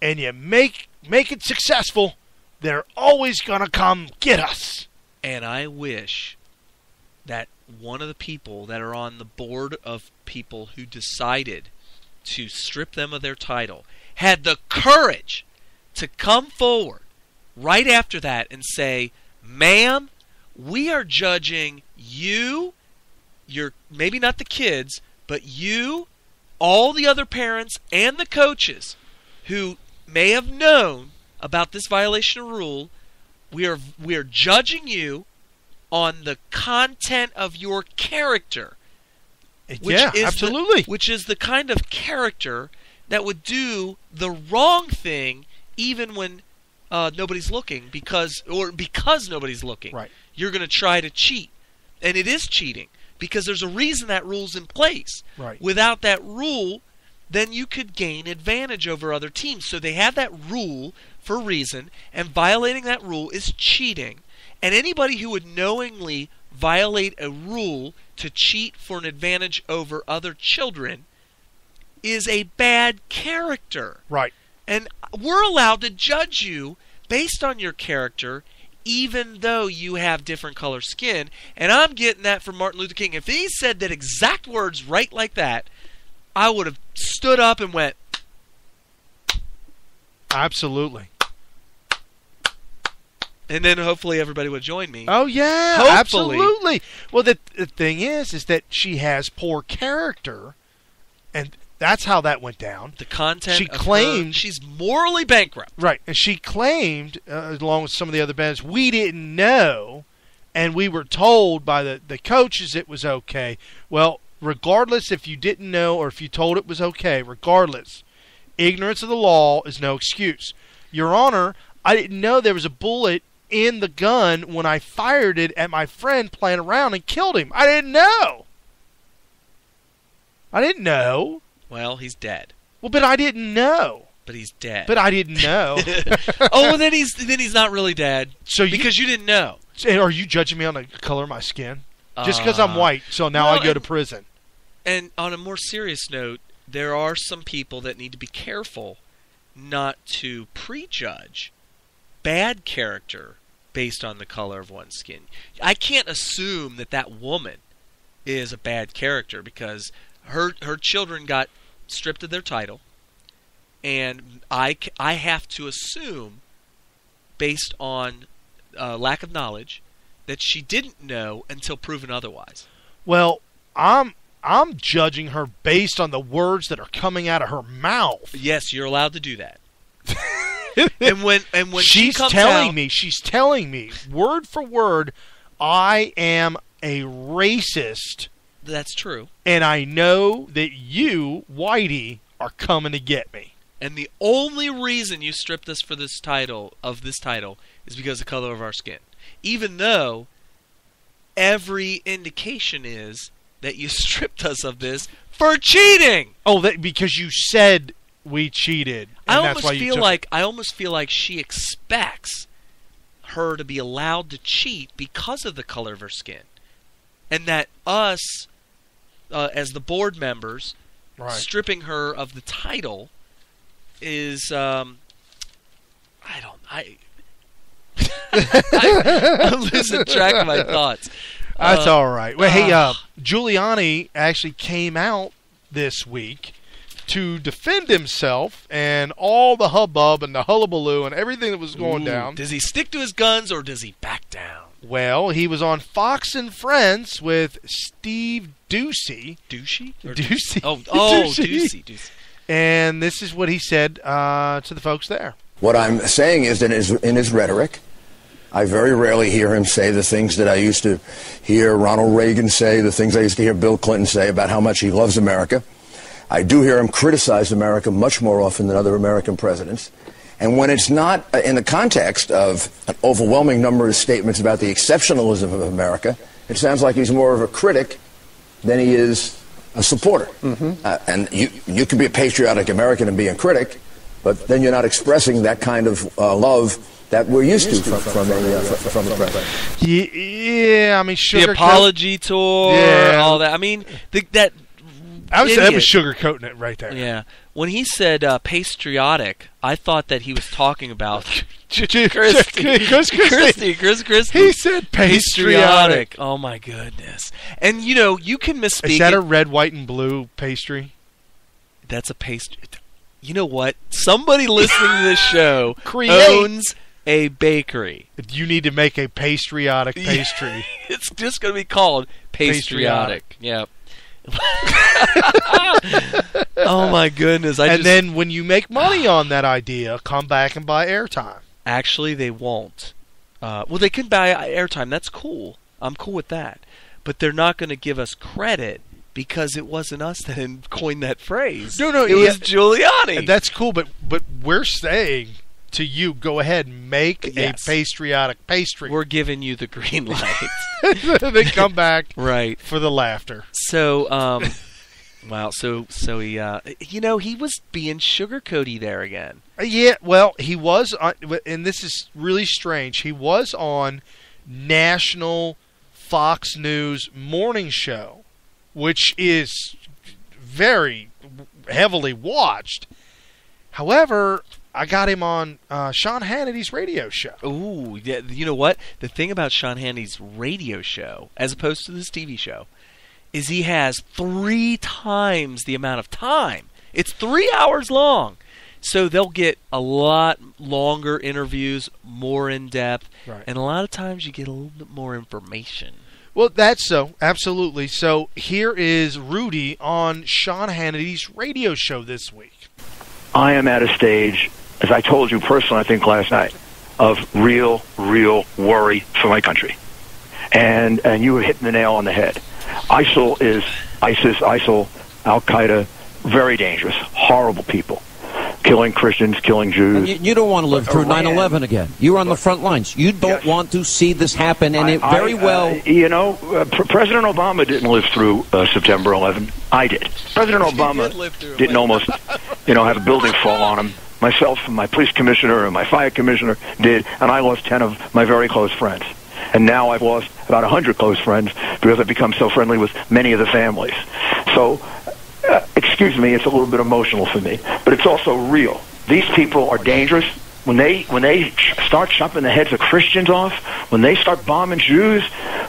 and you make it successful, they're always going to come get us? And I wish that one of the people that are on the board of people who decided to strip them of their title had the courage to come forward right after that and say, ma'am, we are judging you, maybe not the kids, but you, all the other parents, and the coaches who may have known about this violation of rule. We are judging you on the content of your character. Absolutely. Which is the kind of character that would do the wrong thing even when nobody's looking, because nobody's looking. Right. You're going to try to cheat. And it is cheating, because there's a reason that rule's in place. Right. Without that rule, then you could gain advantage over other teams. So they have that rule for a reason, and violating that rule is cheating. And anybody who would knowingly violate a rule to cheat for an advantage over other children is a bad character. Right. And we're allowed to judge you based on your character, even though you have different color skin. And I'm getting that from Martin Luther King. If he said that exact words right like that, I would have stood up and went. Absolutely. And then hopefully everybody would join me. Oh, yeah. Hopefully. Absolutely. Well, the thing is that she has poor character, and that's how that went down. The content she of claimed she's morally bankrupt. Right. And she claimed, along with some of the other bands, we didn't know, and we were told by the coaches it was okay. Well, regardless if you didn't know or if you told it was okay, regardless, ignorance of the law is no excuse. Your Honor, I didn't know there was a bullet in the gun when I fired it at my friend playing around and killed him. I didn't know. Well, he's dead. Well, but I didn't know. But he's dead. But I didn't know. Oh, well, then he's not really dead. So because you didn't know. Are you judging me on the color of my skin? Just because I'm white, so now I go to prison. And on a more serious note, there are some people that need to be careful not to prejudge bad character based on the color of one's skin. I can't assume that woman is a bad character because her children got stripped of their title, and I have to assume, based on lack of knowledge, that she didn't know until proven otherwise. Well, I'm judging her based on the words that are coming out of her mouth. Yes, you're allowed to do that. and when she's she telling me word for word, I am a racist. That's true. And I know that you, Whitey, are coming to get me. And the only reason you stripped us for this title is because of the color of our skin. Even though every indication is that you stripped us of this for cheating. Oh, because you said we cheated. And I that's why you took it. almost feel like she expects her to be allowed to cheat because of the color of her skin, and that us, as the board members, stripping her of the title is I'm losing track of my thoughts. That's all right. Well, hey, Giuliani actually came out this week to defend himself and all the hubbub and the hullabaloo and everything that was going down. Does he stick to his guns or does he back down? Well, he was on Fox and Friends with Steve Doocy. Ducey? Ducey. Oh, Ducey. Ducey. And this is what he said to the folks there. What I'm saying is that in his rhetoric, I very rarely hear him say the things that I used to hear Ronald Reagan say, the things I used to hear Bill Clinton say about how much he loves America. I do hear him criticize America much more often than other American presidents. And when it's not in the context of an overwhelming number of statements about the exceptionalism of America, it sounds like he's more of a critic than he is a supporter. And you can be a patriotic American and be a critic, but then you're not expressing that kind of love that we're used to from the president. Yeah, I mean, the apology tour, all that. I mean, I was sugarcoating it right there. Yeah. When he said patriotic, I thought that he was talking about Chris Christie. He said patriotic. Oh, my goodness. And, you can misspeak. Is that a red, white, and blue pastry? That's a pastry. You know what? Somebody listening to this show owns a bakery. You need to make a patriotic pastry. It's just going to be called patriotic. Yep. Oh my goodness! Then when you make money on that idea, come back and buy airtime. Actually, they won't. Well, they can buy airtime. That's cool. I'm cool with that. But they're not going to give us credit because it wasn't us that coined that phrase. No, it was Giuliani. That's cool, but we're saying to you, go ahead and make a patriotic pastry. We're giving you the green light. Then come back right for the laughter. So, wow. So he, he was being sugarcoaty there again. Yeah, well, he was on, and this is really strange. He was on national Fox News morning show, which is very heavily watched. However, I got him on Sean Hannity's radio show. Ooh, yeah, you know what? The thing about Sean Hannity's radio show, as opposed to this TV show, is he has 3 times the amount of time. It's 3 hours long. So they'll get a lot longer interviews, more in-depth, and a lot of times you get a little bit more information. Well, that's so. Absolutely. So here is Rudy on Sean Hannity's radio show this week. I am at a stage, as I told you personally, I think last night, of real worry for my country. And you were hitting the nail on the head. ISIL is ISIL, Al-Qaeda, very dangerous, horrible people. Killing Christians, killing Jews. And you don't want to live through 9/11 again. You're on the front lines. You don't want to see this happen, and it very well... President Obama didn't live through September 11. I did. President Obama didn't almost, have a building fall on him. Myself and my police commissioner and my fire commissioner did, and I lost 10 of my very close friends. And now I've lost about 100 close friends because I've become so friendly with many of the families. So... excuse me, it's a little bit emotional for me, but it's also real. These people are dangerous. When they start chopping the heads of Christians off, when they start bombing Jews,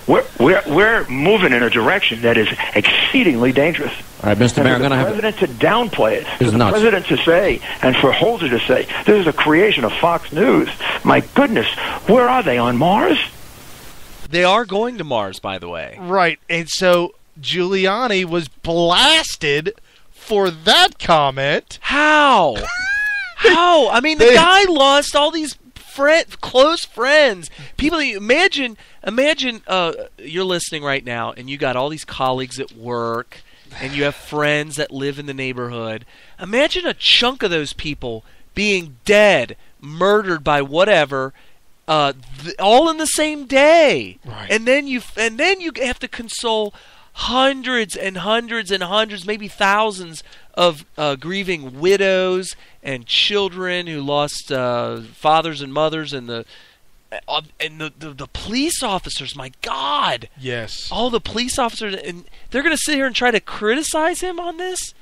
we're moving in a direction that is exceedingly dangerous. All right, Mr. Mayor, I'm going to have the president to downplay it. For the nuts. president to say, and for Holder to say, this is a creation of Fox News. My goodness, where are they, on Mars? They are going to Mars, by the way. Right, and so Giuliani was blasted for that comment. How? How? I mean, the guy lost all these close friends. People, imagine you're listening right now, and you got all these colleagues at work, and you have friends that live in the neighborhood. Imagine a chunk of those people being dead, murdered by whatever, all in the same day. Right. And then you have to console hundreds and hundreds and hundreds, maybe thousands of grieving widows and children who lost fathers and mothers, and the police officers. My God! Yes. All the police officers, and they're going to sit here and try to criticize him on this.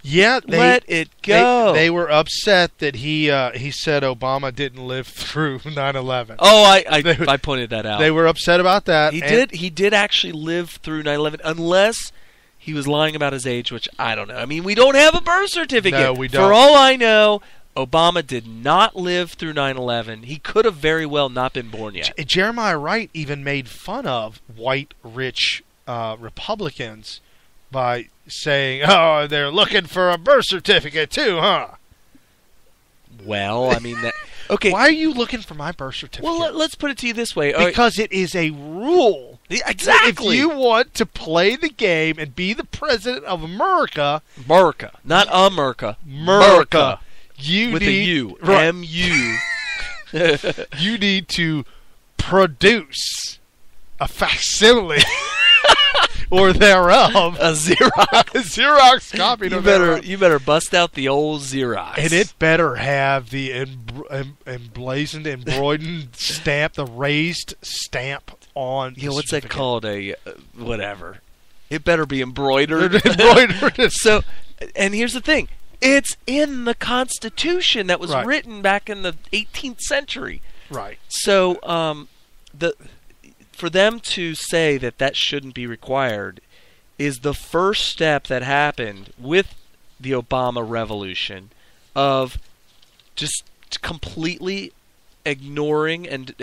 Yeah, let it go. They were upset that he said Obama didn't live through 9/11. Oh, I pointed that out. They were upset about that. He did actually live through 9/11, unless he was lying about his age, which I don't know. I mean, we don't have a birth certificate. No, we don't. For all I know, Obama did not live through 9/11. He could have very well not been born yet. Jeremiah Wright even made fun of white, rich Republicans by saying, "Oh, they're looking for a birth certificate too, huh?" Well, I mean that. Okay. Why are you looking for my birth certificate? Well, let's put it to you this way. Because it is a rule. Exactly. If you want to play the game and be the president of America, not America, America, you with need, a U, right. M-U. You need to produce a facsimile or thereof, a Xerox copy. You better bust out the old Xerox, and it better have the emblazoned, embroidered stamp, the raised stamp on. What's that called? A whatever. It better be embroidered. So, and here's the thing: it's in the Constitution that was written back in the 18th century. Right. So, for them to say that shouldn't be required is the first step that happened with the Obama revolution of just completely ignoring and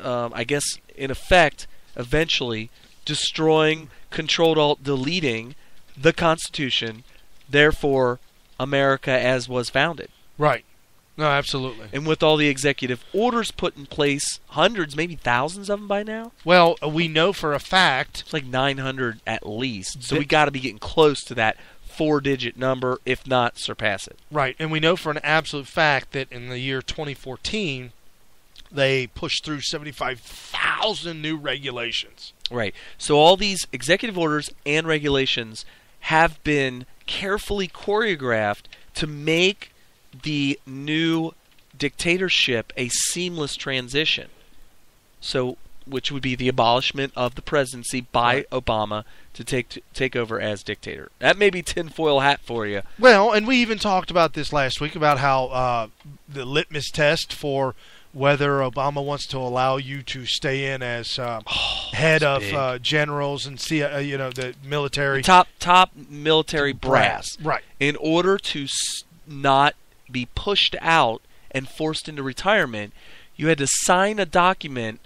I guess in effect eventually destroying, Control-Alt-Deleting the Constitution, therefore America as was founded. Right. No, absolutely. And with all the executive orders put in place, hundreds, maybe thousands of them by now? Well, we know for a fact. It's like 900 at least. So we got to be getting close to that 4-digit number, if not surpass it. Right. And we know for an absolute fact that in the year 2014, they pushed through 75,000 new regulations. Right. So all these executive orders and regulations have been carefully choreographed to make the new dictatorship a seamless transition. So, which would be the abolishment of the presidency by Obama to take over as dictator. That may be tinfoil hat for you. Well, and we even talked about this last week about how the litmus test for whether Obama wants to allow you to stay in as head of generals and the military top military brass, right? In order to not be pushed out and forced into retirement, you had to sign a document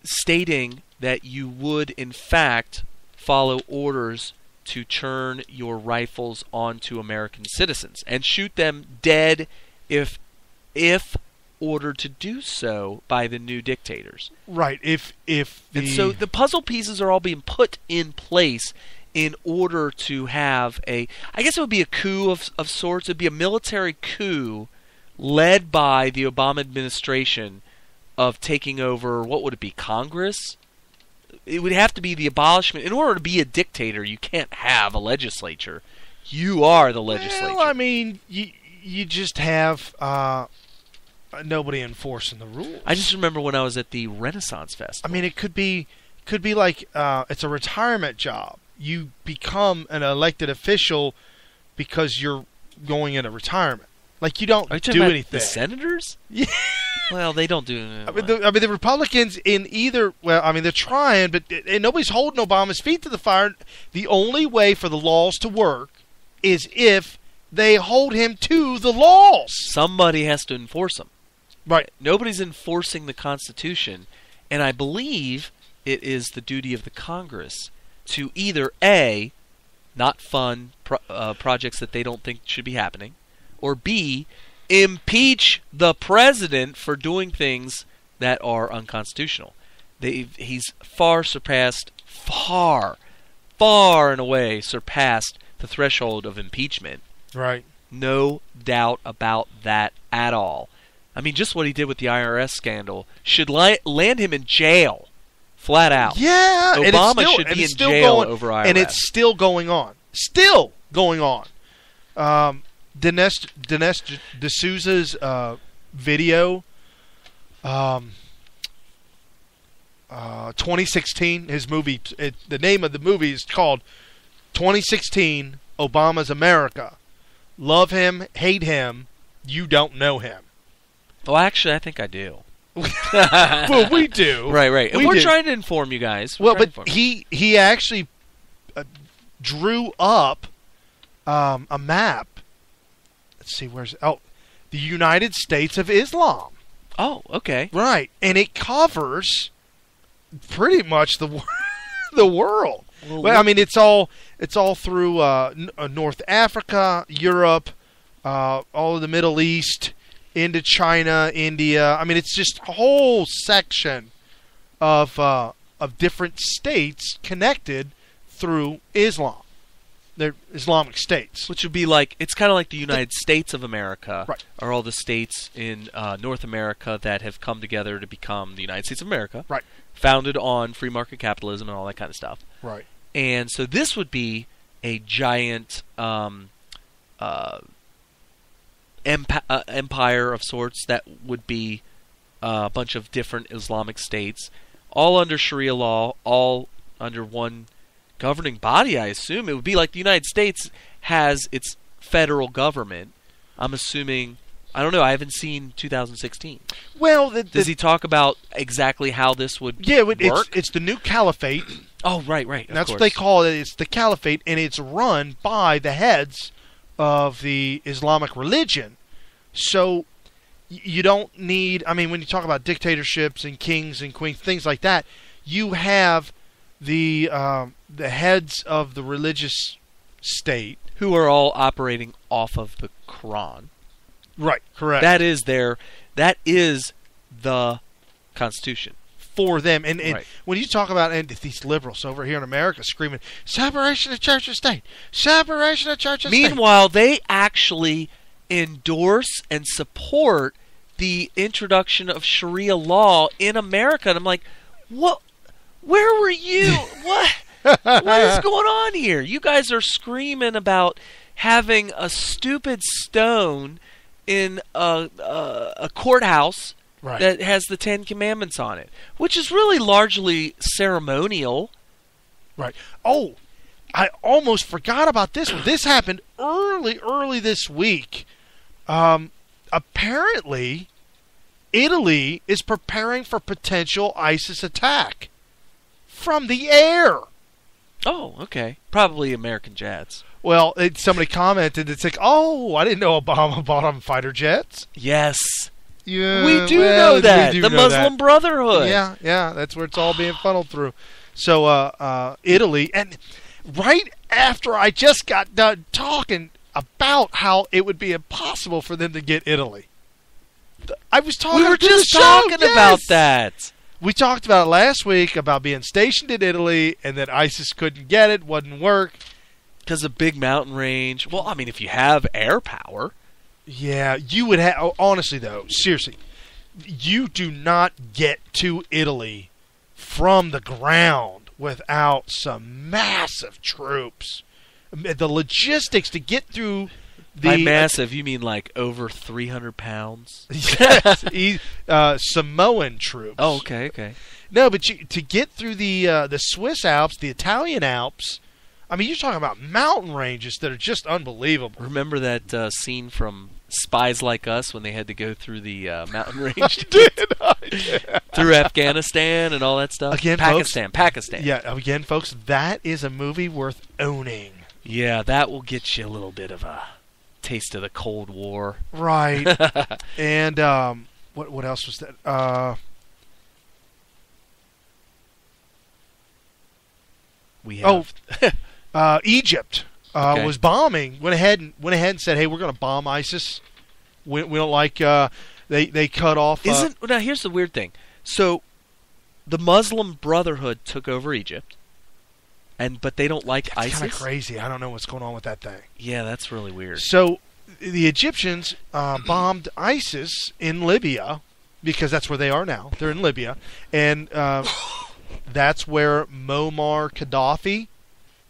stating that you would in fact follow orders to turn your rifles onto American citizens and shoot them dead if ordered to do so by the new dictators. Right. And so the puzzle pieces are all being put in place in order to have I guess it would be a coup of sorts. It would be a military coup led by the Obama administration of taking over, what would it be, Congress? It would have to be the abolishment. In order to be a dictator, you can't have a legislature. You are the legislature. Well, I mean, you just have nobody enforcing the rules. I just remember when I was at the Renaissance Festival. I mean, it could be like it's a retirement job. You become an elected official because you're going into retirement. Like, you don't do anything. The senators? Yeah. Well, they don't do. I mean, the Republicans in either. Well, I mean, they're trying, but and nobody's holding Obama's feet to the fire. The only way for the laws to work is if they hold him to the laws. Somebody has to enforce them. Right. Nobody's enforcing the Constitution, and I believe it is the duty of the Congress to either A, not fund projects that they don't think should be happening, or B, impeach the president for doing things that are unconstitutional. He's far surpassed far and away surpassed the threshold of impeachment. Right. No doubt about that at all. I mean, just what he did with the IRS scandal should land him in jail, flat out. Yeah, Obama should be in jail over IRS. And it's still going on. Still going on. Dinesh D'Souza's video, 2016, his movie, the name of the movie is called 2016 Obama's America. Love him, hate him, you don't know him. Well, actually, I think I do. Well, we do. Right. And we're trying to inform you guys. He actually drew up a map. Let's see, the United States of Islam. Oh, okay. Right, and it covers pretty much the world. Well, I mean, it's all through North Africa, Europe, all of the Middle East, into China, India. I mean, it's just a whole section of different states connected through Islam. They're Islamic states. Which would be like, it's kind of like the United States of America, right, are all the states in North America that have come together to become the United States of America. Right. Founded on free market capitalism and all that kind of stuff. Right. And so this would be a giant empire of sorts that would be a bunch of different Islamic states, all under Sharia law, all under one governing body, I assume. It would be like the United States has its federal government. I'm assuming... I don't know. I haven't seen 2016. Well, does he talk about exactly how this would work? It's the new caliphate. Oh, right. And that's what they call it. It's the caliphate, and it's run by the heads of the Islamic religion. So you don't need... I mean, when you talk about dictatorships and kings and queens, things like that, you have the heads of the religious state. Who are all operating off of the Quran. Right, correct. That is the Constitution. For them. And when you talk about these liberals over here in America screaming, separation of church and state, separation of church and state. Meanwhile, they actually endorse and support the introduction of Sharia law in America. And I'm like, what? Where were you? What? What is going on here? You guys are screaming about having a stupid stone in a courthouse that has the Ten Commandments on it, which is really largely ceremonial. Right. Oh, I almost forgot about this one. This happened early this week. Apparently, Italy is preparing for potential ISIS attack from the air. Oh, okay. Probably American jets. Well, somebody commented, it's like, oh, I didn't know Obama bought them fighter jets. Yes. Yeah, we do know that. The Muslim Brotherhood. Yeah, that's where it's all being funneled through. So, Italy, and right after I just got done talking about how it would be impossible for them to get Italy. I was talking We were just talking about that. We talked about it last week, about being stationed in Italy, and that ISIS couldn't get it, wouldn't work. Because of big mountain range. Well, I mean, if you have air power. Yeah, you would have... Honestly, though, seriously, you do not get to Italy from the ground without some massive troops. The logistics to get through... By massive, you mean like over 300 pounds? Yes, Samoan troops. Oh, okay. No, but to get through the Swiss Alps, the Italian Alps, I mean, you're talking about mountain ranges that are just unbelievable. Remember that scene from Spies Like Us when they had to go through the mountain range? I did. Through Afghanistan and all that stuff? Again, Pakistan. Yeah, again, folks, that is a movie worth owning. Yeah, that will get you a little bit of a taste of the Cold War. Right. And what else was that? We have... Egypt was bombing. Went ahead and said, "Hey, we're going to bomb ISIS. We don't like." They cut off. Now here's the weird thing. So, the Muslim Brotherhood took over Egypt. but they don't like That's ISIS. kind of crazy. I don't know what's going on with that thing. Yeah, that's really weird. So the Egyptians bombed ISIS in Libya because that's where they are now. They're in Libya, and that's where Muammar Gaddafi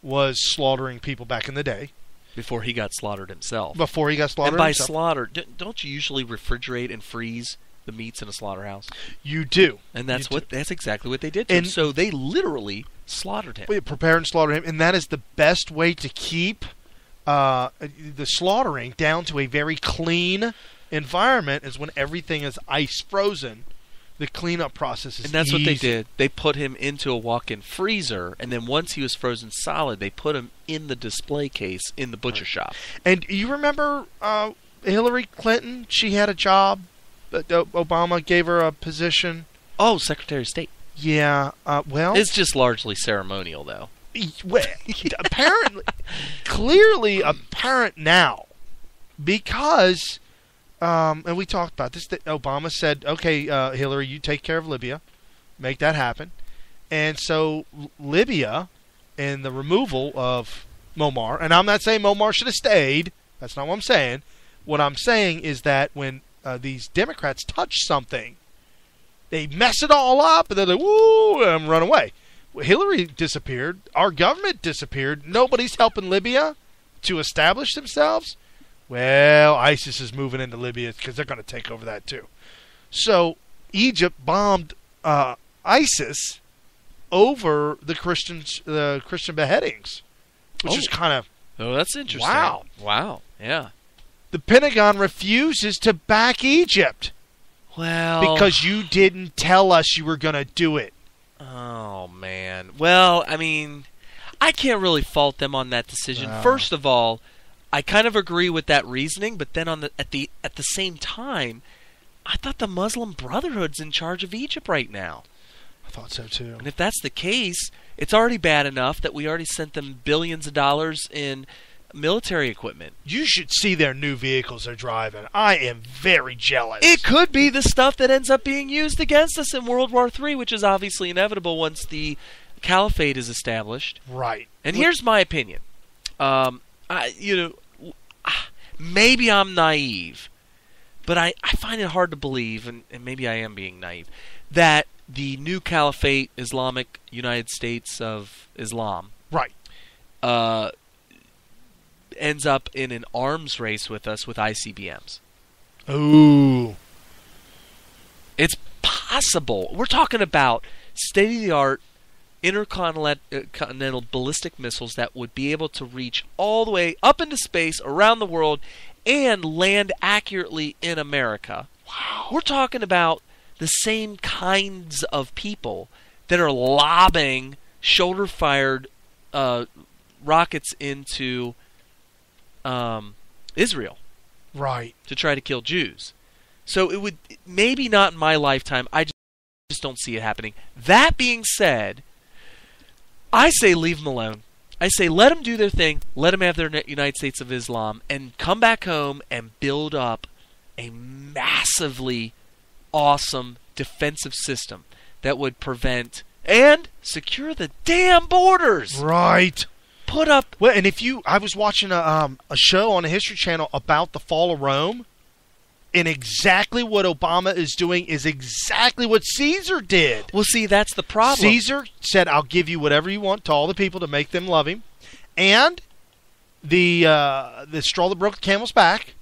was slaughtering people back in the day. Before he got slaughtered himself. Before he got slaughtered and by himself. slaughter, don't you usually refrigerate and freeze the meats in a slaughterhouse? You do. And that's exactly what they did to him. So they literally slaughtered him. Prepare and slaughter him, and that is the best way to keep the slaughtering down to a very clean environment is when everything is ice frozen. The cleanup process is And that's easy. what they did. They put him into a walk-in freezer, and then once he was frozen solid, they put him in the display case in the butcher shop. And you remember Hillary Clinton? She had a job. Obama gave her a position. Oh, Secretary of State. Yeah. Well, it's just largely ceremonial, though. Apparently, clearly apparent now, because. And we talked about this. That Obama said, "Okay, Hillary, you take care of Libya, make that happen." And so Libya, and the removal of Muammar, and I'm not saying Muammar should have stayed. That's not what I'm saying. What I'm saying is that when these Democrats touch something, they mess it all up, and they're like, "Woo!" and run away. Well, Hillary disappeared. Our government disappeared. Nobody's helping Libya to establish themselves. Well, ISIS is moving into Libya because they're going to take over that too. So Egypt bombed ISIS over the Christian beheadings, which is kind of that's interesting. Wow, yeah. The Pentagon refuses to back Egypt. Well, because you didn't tell us you were going to do it. Oh man. Well, I mean, I can't really fault them on that decision. First of all, I kind of agree with that reasoning, but then at the same time, I thought the Muslim Brotherhood's in charge of Egypt right now. I thought so too. And if that's the case, it's already bad enough that we already sent them billions of dollars in military equipment. You should see their new vehicles they're driving. I am very jealous. It could be the stuff that ends up being used against us in World War III, which is obviously inevitable once the caliphate is established. Right. And here's my opinion. Maybe I'm naive, but I find it hard to believe, and maybe I am being naive, that the new caliphate, Islamic United States of Islam, right, ends up in an arms race with us with ICBMs. Ooh. It's possible. We're talking about state-of-the-art intercontinental ballistic missiles that would be able to reach all the way up into space around the world and land accurately in America. Wow. We're talking about the same kinds of people that are lobbing shoulder-fired rockets into Israel. Right. To try to kill Jews. So it would, maybe not in my lifetime, I just don't see it happening. That being said, I say leave them alone. I say let them do their thing, let them have their United States of Islam, and come back home and build up a massively awesome defensive system that would prevent and secure the damn borders. Right. Put up. Well, and I was watching a show on the History Channel about the fall of Rome, and exactly what Obama is doing is exactly what Caesar did. Well, see, that's the problem. Caesar said, "I'll give you whatever you want to all the people to make them love him," and the straw that broke the camel's back,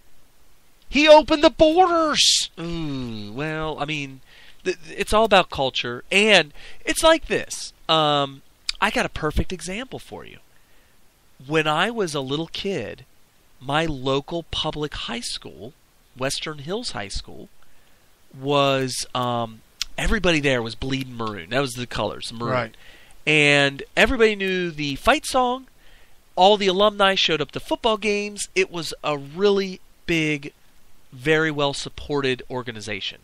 he opened the borders. Well, I mean, it's all about culture, and it's like this. I got a perfect example for you. When I was a little kid, my local public high school, Western Hills High School, was everybody there was bleeding maroon. That was the colors, maroon. Right. And everybody knew the fight song. All the alumni showed up to football games. It was a really big, very well supported organization.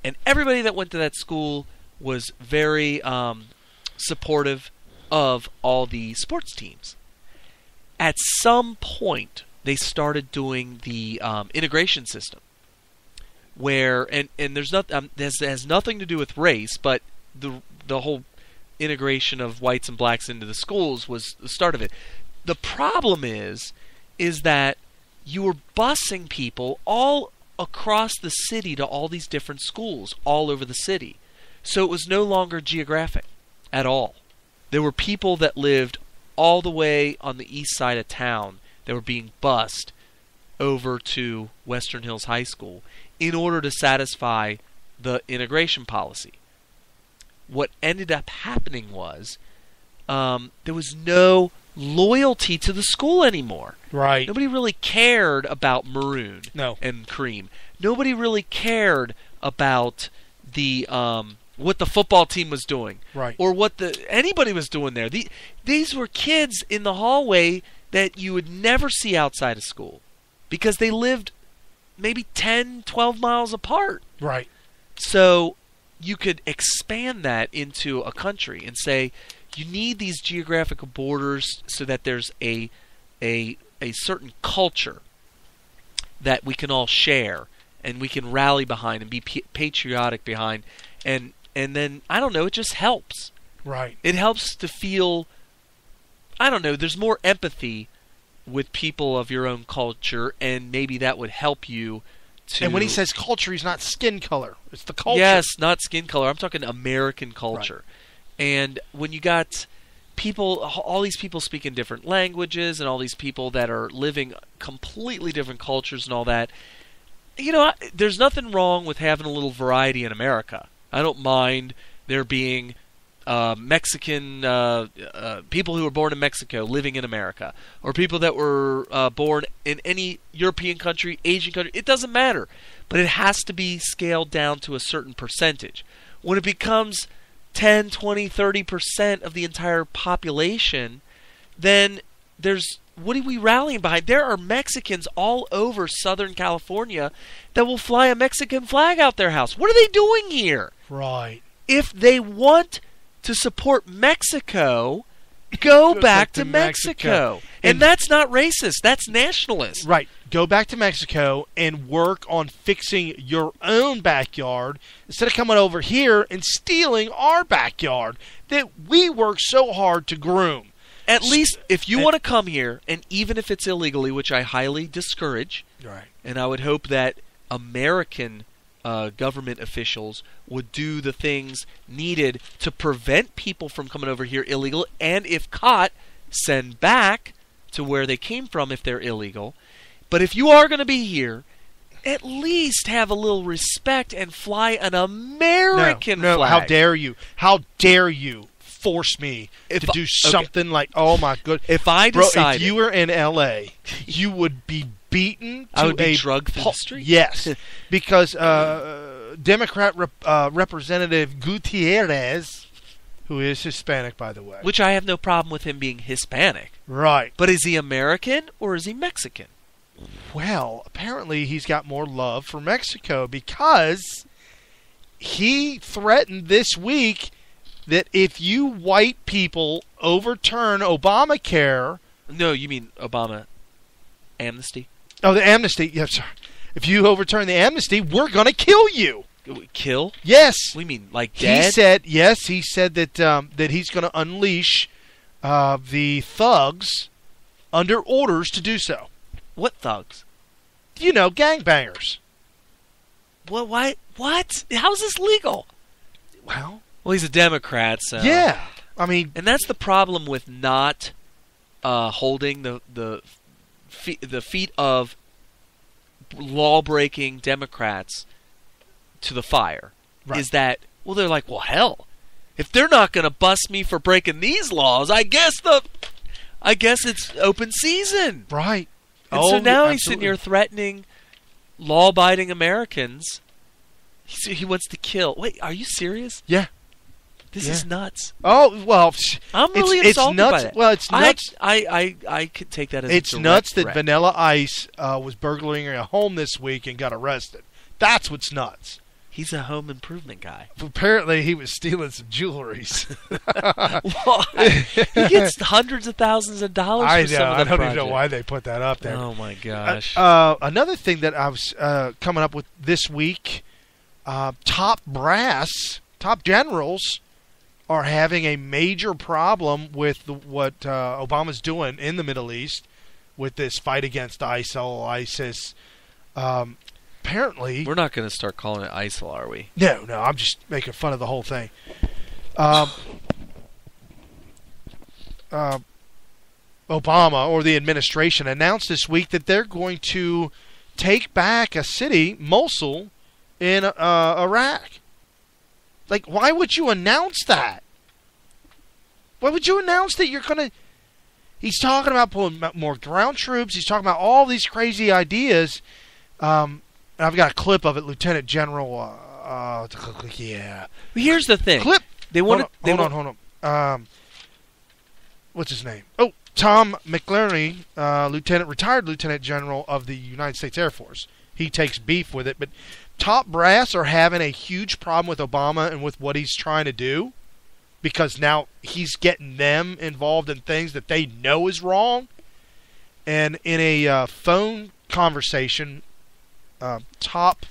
And everybody that went to that school was very supportive of all the sports teams. At some point, they started doing the integration system, where and there's not this has nothing to do with race, but the whole integration of whites and blacks into the schools was the start of it. The problem is that you were busing people all across the city to all these different schools all over the city. So it was no longer geographic at all. There were people that lived all the way on the east side of town that were being bused over to Western Hills High School in order to satisfy the integration policy. What ended up happening was there was no loyalty to the school anymore. Right. Nobody really cared about maroon and cream. Nobody really cared about the what the football team was doing, right, or what anybody was doing there. These were kids in the hallway that you would never see outside of school because they lived maybe 10, 12 miles apart. Right. So you could expand that into a country and say you need these geographical borders so that there's a certain culture that we can all share and we can rally behind and be patriotic behind, and then I don't know, it just helps. Right. It helps to feel, I don't know, there's more empathy with people of your own culture, and maybe that would help you to... And when he says culture, he's not skin color. It's the culture. Yes, not skin color. I'm talking American culture. Right. And when you got people, all these people speaking different languages, and all these people that are living completely different cultures and all that, you know, there's nothing wrong with having a little variety in America. I don't mind there being Mexican people who were born in Mexico living in America, or people that were born in any European country, Asian country. It doesn't matter, but it has to be scaled down to a certain percentage. When it becomes 10, 20, 30% of the entire population, then what are we rallying behind? There are Mexicans all over Southern California that will fly a Mexican flag out their house. What are they doing here? Right. If they want to support Mexico, go back to Mexico. And that's not racist. That's nationalist. Right. Go back to Mexico and work on fixing your own backyard instead of coming over here and stealing our backyard that we work so hard to groom. At least if you want to come here, and even if it's illegally, which I highly discourage, right, and I would hope that American government officials would do the things needed to prevent people from coming over here illegal, and if caught, send back to where they came from if they're illegal. But if you are going to be here, at least have a little respect and fly an American flag. No, how dare you? How dare you force me to do something like, oh my good. If I decided, if you were in L.A., you would be beaten to I would be drugged through the street. Yes, because Democrat Representative Gutierrez, who is Hispanic, by the way. Which I have no problem with him being Hispanic. Right. But is he American or is he Mexican? Well, apparently he's got more love for Mexico because he threatened this week that if you white people overturn Obamacare... No, you mean Obama amnesty? Oh, the amnesty. Yes, sir. If you overturn the amnesty, we're going to kill you. Kill? Yes. What do you mean, like dead? He said, yes, he said that that he's going to unleash the thugs under orders to do so. What thugs? You know, gangbangers. Well, why? What? How is this legal? Well, he's a Democrat, so... Yeah. I mean... And that's the problem with not holding the feet of law-breaking Democrats to the fire. Right. Is that, well, they're like, well, hell, if they're not going to bust me for breaking these laws, I guess it's open season. Right. And so now he's sitting here threatening law-abiding Americans. He wants to kill. Wait, are you serious? Yeah. This is nuts. Oh, well, I'm really insulted nuts. by that. Well, it's nuts. I could take that as it's a direct nuts that threat. Vanilla Ice was burglaring a home this week and got arrested. That's what's nuts. He's a home improvement guy. Apparently, he was stealing some jewelries. Well, he gets hundreds of thousands of dollars for some of the I don't project. even know why they put that up there. Oh, my gosh. Another thing that I was coming up with this week, top brass, top generals are having a major problem with what Obama's doing in the Middle East with this fight against ISIL, ISIS. Apparently, we're not going to start calling it ISIL, are we? No, I'm just making fun of the whole thing. Obama, or the administration, announced this week that they're going to take back a city, Mosul, in Iraq. Like, why would you announce that? Why would you announce that you're going to... He's talking about pulling more ground troops. He's talking about all these crazy ideas. And I've got a clip of it, Lieutenant General... yeah. Here's the thing. Clip! Hold on. What's his name? Oh, Tom McInerney, retired Lieutenant General of the United States Air Force. He takes beef with it, but top brass are having a huge problem with Obama and with what he's trying to do, because now he's getting them involved in things that they know is wrong. And in a phone conversation, top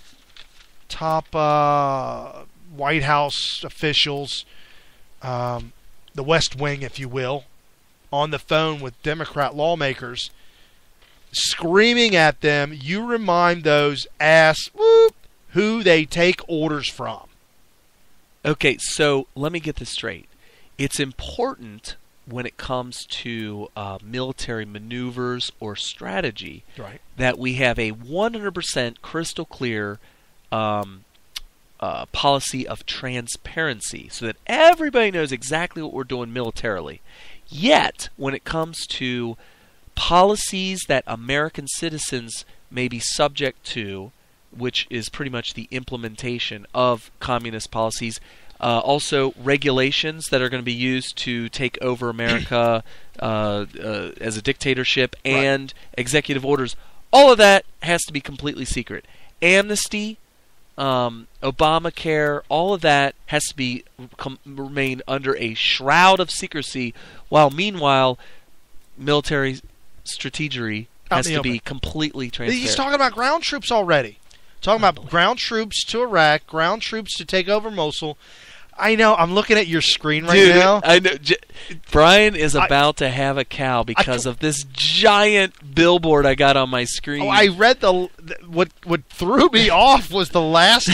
White House officials, the West Wing, if you will, on the phone with Democrat lawmakers, screaming at them, you remind those who they take orders from. Okay, so let me get this straight. It's important when it comes to military maneuvers or strategy, right, that we have a 100% crystal clear policy of transparency so that everybody knows exactly what we're doing militarily. Yet, when it comes to policies that American citizens may be subject to, which is pretty much the implementation of communist policies, also regulations that are going to be used to take over America as a dictatorship, and executive orders, all of that has to be completely secret. Amnesty, Obamacare, all of that has to be remain under a shroud of secrecy, while meanwhile military strategy has to be completely transparent. He's talking about ground troops already. Talking about ground troops to Iraq, ground troops to take over Mosul. I know. I'm looking at your screen right now. I know. Brian is about to have a cow because of this giant billboard I got on my screen. Oh, I read what threw me off was the last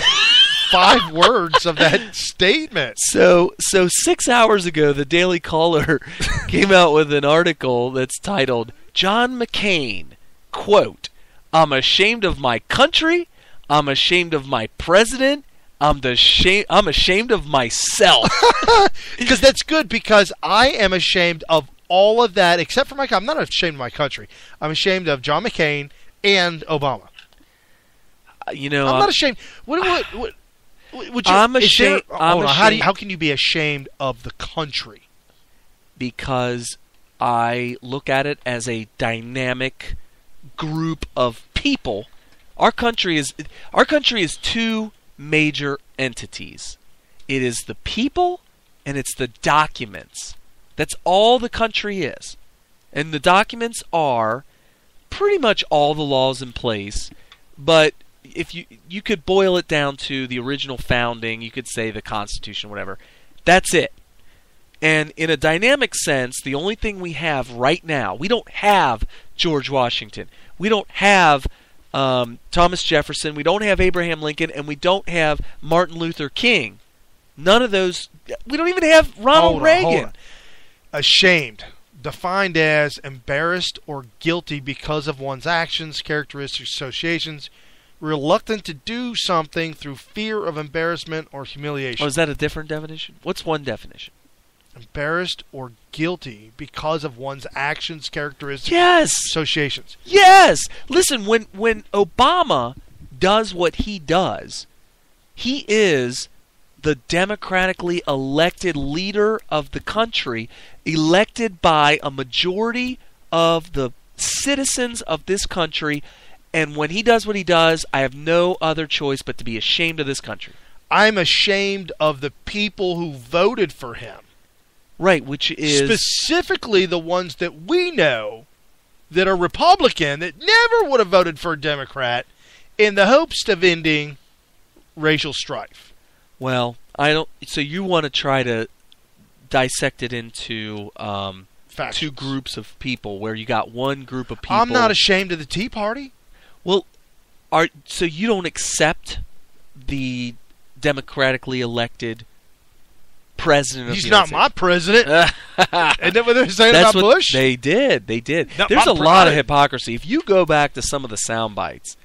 5 words of that statement. So 6 hours ago, the Daily Caller came out with an article that's titled, John McCain, quote, "I'm ashamed of my country. I'm ashamed of my president. I'm ashamed of myself." Because that's good, because I am ashamed of all of that except for my country. I'm not ashamed of my country. I'm ashamed of John McCain and Obama. I'm not ashamed. What would you, I'm ashamed. How can you be ashamed of the country? Because I look at it as a dynamic group of people. Our country is 2 major entities. It is the people and it's the documents. That's all the country is. And the documents are pretty much all the laws in place, but if you could boil it down to the original founding, you could say the Constitution, whatever. That's it. And in a dynamic sense, the only thing we have right now, we don't have George Washington. We don't have Thomas Jefferson, we don't have Abraham Lincoln, and we don't have Martin Luther King. None of those. We don't even have Ronald Reagan. Ashamed, defined as embarrassed or guilty because of one's actions, characteristics, associations, reluctant to do something through fear of embarrassment or humiliation. Oh, is that a different definition? What's one definition? Embarrassed or guilty because of one's actions, characteristics, associations. Yes! Listen, when Obama does what he does, he is the democratically elected leader of the country, elected by a majority of the citizens of this country, and when he does what he does, I have no other choice but to be ashamed of this country. I'm ashamed of the people who voted for him. Right, which is... specifically the ones that we know that are Republican that never would have voted for a Democrat in the hopes of ending racial strife. Well, I don't... So you want to try to dissected into two groups of people, where you got one group of people. I'm not ashamed of the Tea Party. Well, so you don't accept the democratically elected president of He's the not United my president. Isn't that what they're saying That's about what Bush? They did. Not There's my a lot of president. hypocrisy. If you go back to some of the sound bites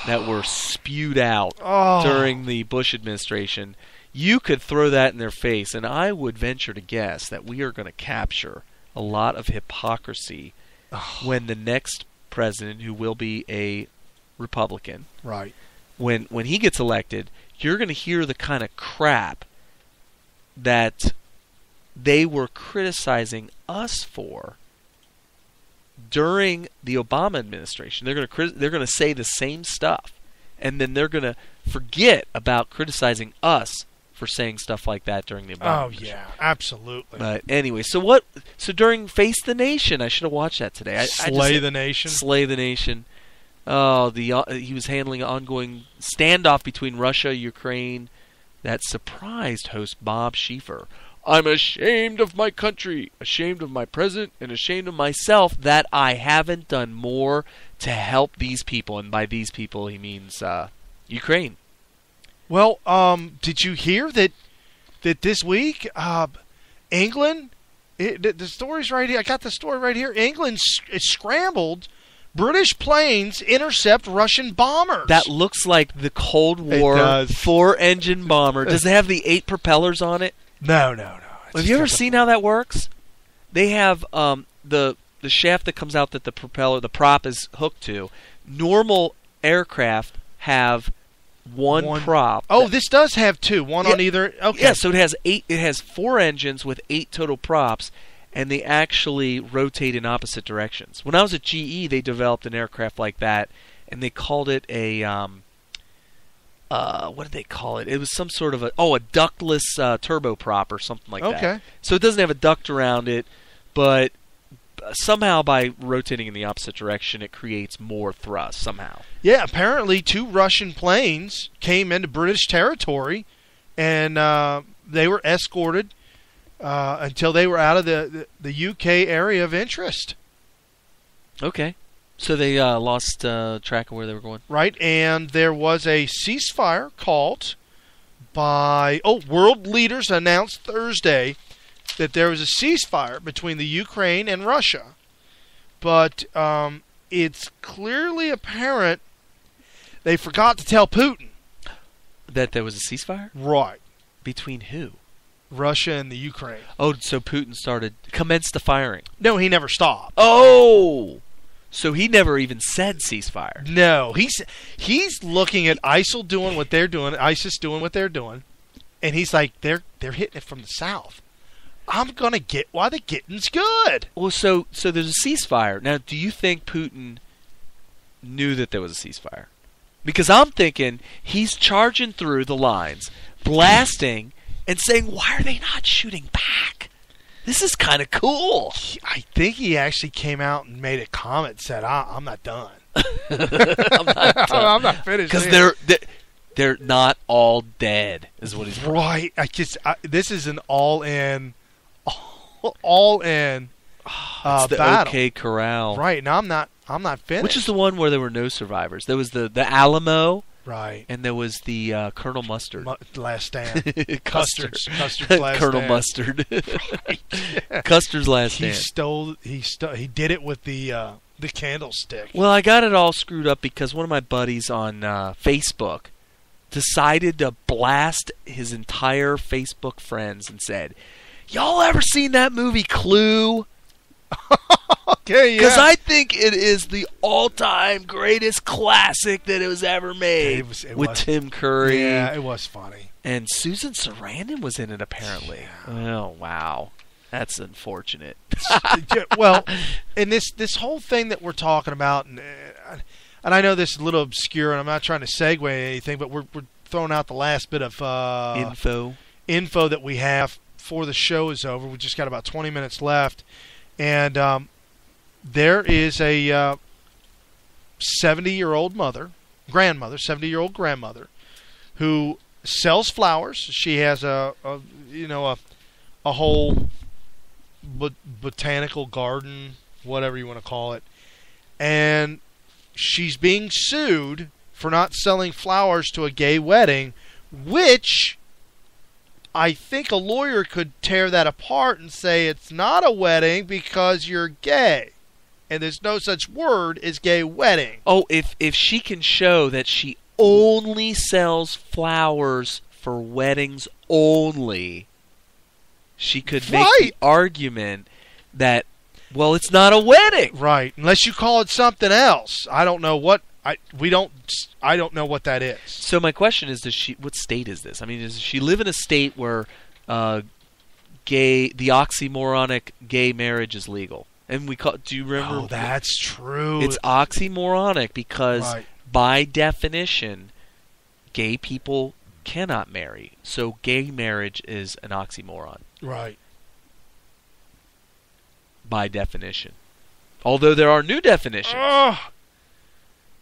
that were spewed out during the Bush administration, you could throw that in their face, and I would venture to guess that we are going to capture a lot of hypocrisy when the next president, who will be a Republican, right, when he gets elected, you're going to hear the kind of crap that they were criticizing us for during the Obama administration. They're going to say the same stuff, and then they're going to forget about criticizing us for saying stuff like that during the Obama administration. Yeah, absolutely. But anyway, so during Face the Nation, I should have watched that today. Slay the Nation. Slay the Nation. Oh, he was handling an ongoing standoff between Russia and Ukraine that surprised host Bob Schieffer. I'm ashamed of my country, ashamed of my president, and ashamed of myself that I haven't done more to help these people. And by these people, he means Ukraine. Well, did you hear that this week, England, the story's right here. I got the story right here. England scrambled. British planes intercept Russian bombers. That looks like the Cold War 4-engine bomber. Does it have the 8 propellers on it? No. Have you ever seen how that works? They have the shaft that comes out that the prop is hooked to. Normal aircraft have one prop. Oh, this does have 2, one on either. Okay. Yeah, so it has 8. It has 4 engines with 8 total props, and they actually rotate in opposite directions. When I was at GE, they developed an aircraft like that, and they called it a what did they call it? It was some sort of a ductless turboprop or something like that. Okay. So it doesn't have a duct around it, but somehow by rotating in the opposite direction, it creates more thrust somehow. Yeah, apparently 2 Russian planes came into British territory, and they were escorted until they were out of the UK area of interest. Okay. So they lost track of where they were going. Right, and there was a ceasefire called by... world leaders announced Thursday that there was a ceasefire between the Ukraine and Russia. But it's clearly apparent they forgot to tell Putin. That there was a ceasefire? Right. Between who? Russia and the Ukraine. Oh, so Putin commenced the firing. No, he never stopped. Oh! So he never even said ceasefire. No, he's looking at ISIL doing what they're doing, ISIS doing what they're doing, and he's like, they're hitting it from the south. I'm gonna get why the getting's good. Well, so there's a ceasefire. Now, do you think Putin knew that there was a ceasefire? Because I'm thinking he's charging through the lines, blasting, and saying, why are they not shooting back? This is kind of cool. I think he actually came out and made a comment, said, I'm not done. I'm not finished. Because they're not all dead, is what he's right. This is an all-in it's the battle. OK Corral. Right. Now I'm not finished. Which is the one where there were no survivors? There was the Alamo. Right. And there was the Colonel Mustard. Last Stand. Custard's last Colonel stand. Mustard. Right. Yeah. Custard's last stand. He did it with the candlestick. Well, I got it all screwed up because one of my buddies on Facebook decided to blast his entire Facebook friends and said, y'all ever seen that movie Clue? Okay, yeah. Because I think it is the all-time greatest classic that it was ever made. It with was. Tim Curry. Yeah, it was funny. And Susan Sarandon was in it, apparently. Yeah. Oh, wow. That's unfortunate. Well, and this whole thing that we're talking about, and I know this is a little obscure, and I'm not trying to segue anything, but we're throwing out the last bit of info that we have before the show is over. We just got about 20 minutes left. And there is a 70-year-old grandmother, who sells flowers. She has a a whole botanical garden, whatever you want to call it, and she's being sued for not selling flowers to a gay wedding, which I think a lawyer could tear that apart and say it's not a wedding because you're gay. And there's no such word as gay wedding. Oh, if she can show that she only sells flowers for weddings only, she could make the argument that, well, it's not a wedding. Right. Unless you call it something else. I don't know what I don't know what that is. So my question is, what state is this? I mean, does she live in a state where the oxymoronic gay marriage is legal? And do you remember? Oh, that's true. It's oxymoronic because by definition, gay people cannot marry. So gay marriage is an oxymoron. Right. By definition. Although there are new definitions. Oh,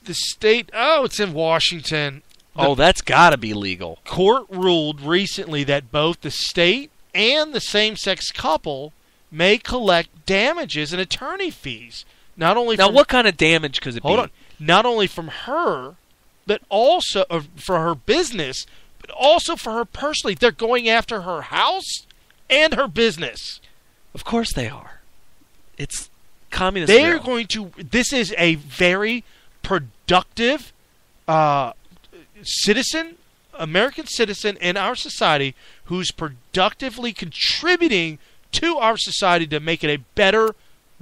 the state, it's in Washington. That's got to be legal. Court ruled recently that both the state and the same-sex couple may collect damages and attorney fees. Not only now, what kind of damage could it be? Hold on. Not only from her, but also for her business, but also for her personally. They're going after her house and her business. Of course they are. It's communist. They're going to. This is a very productive citizen, American citizen in our society who's productively contributing to our society to make it a better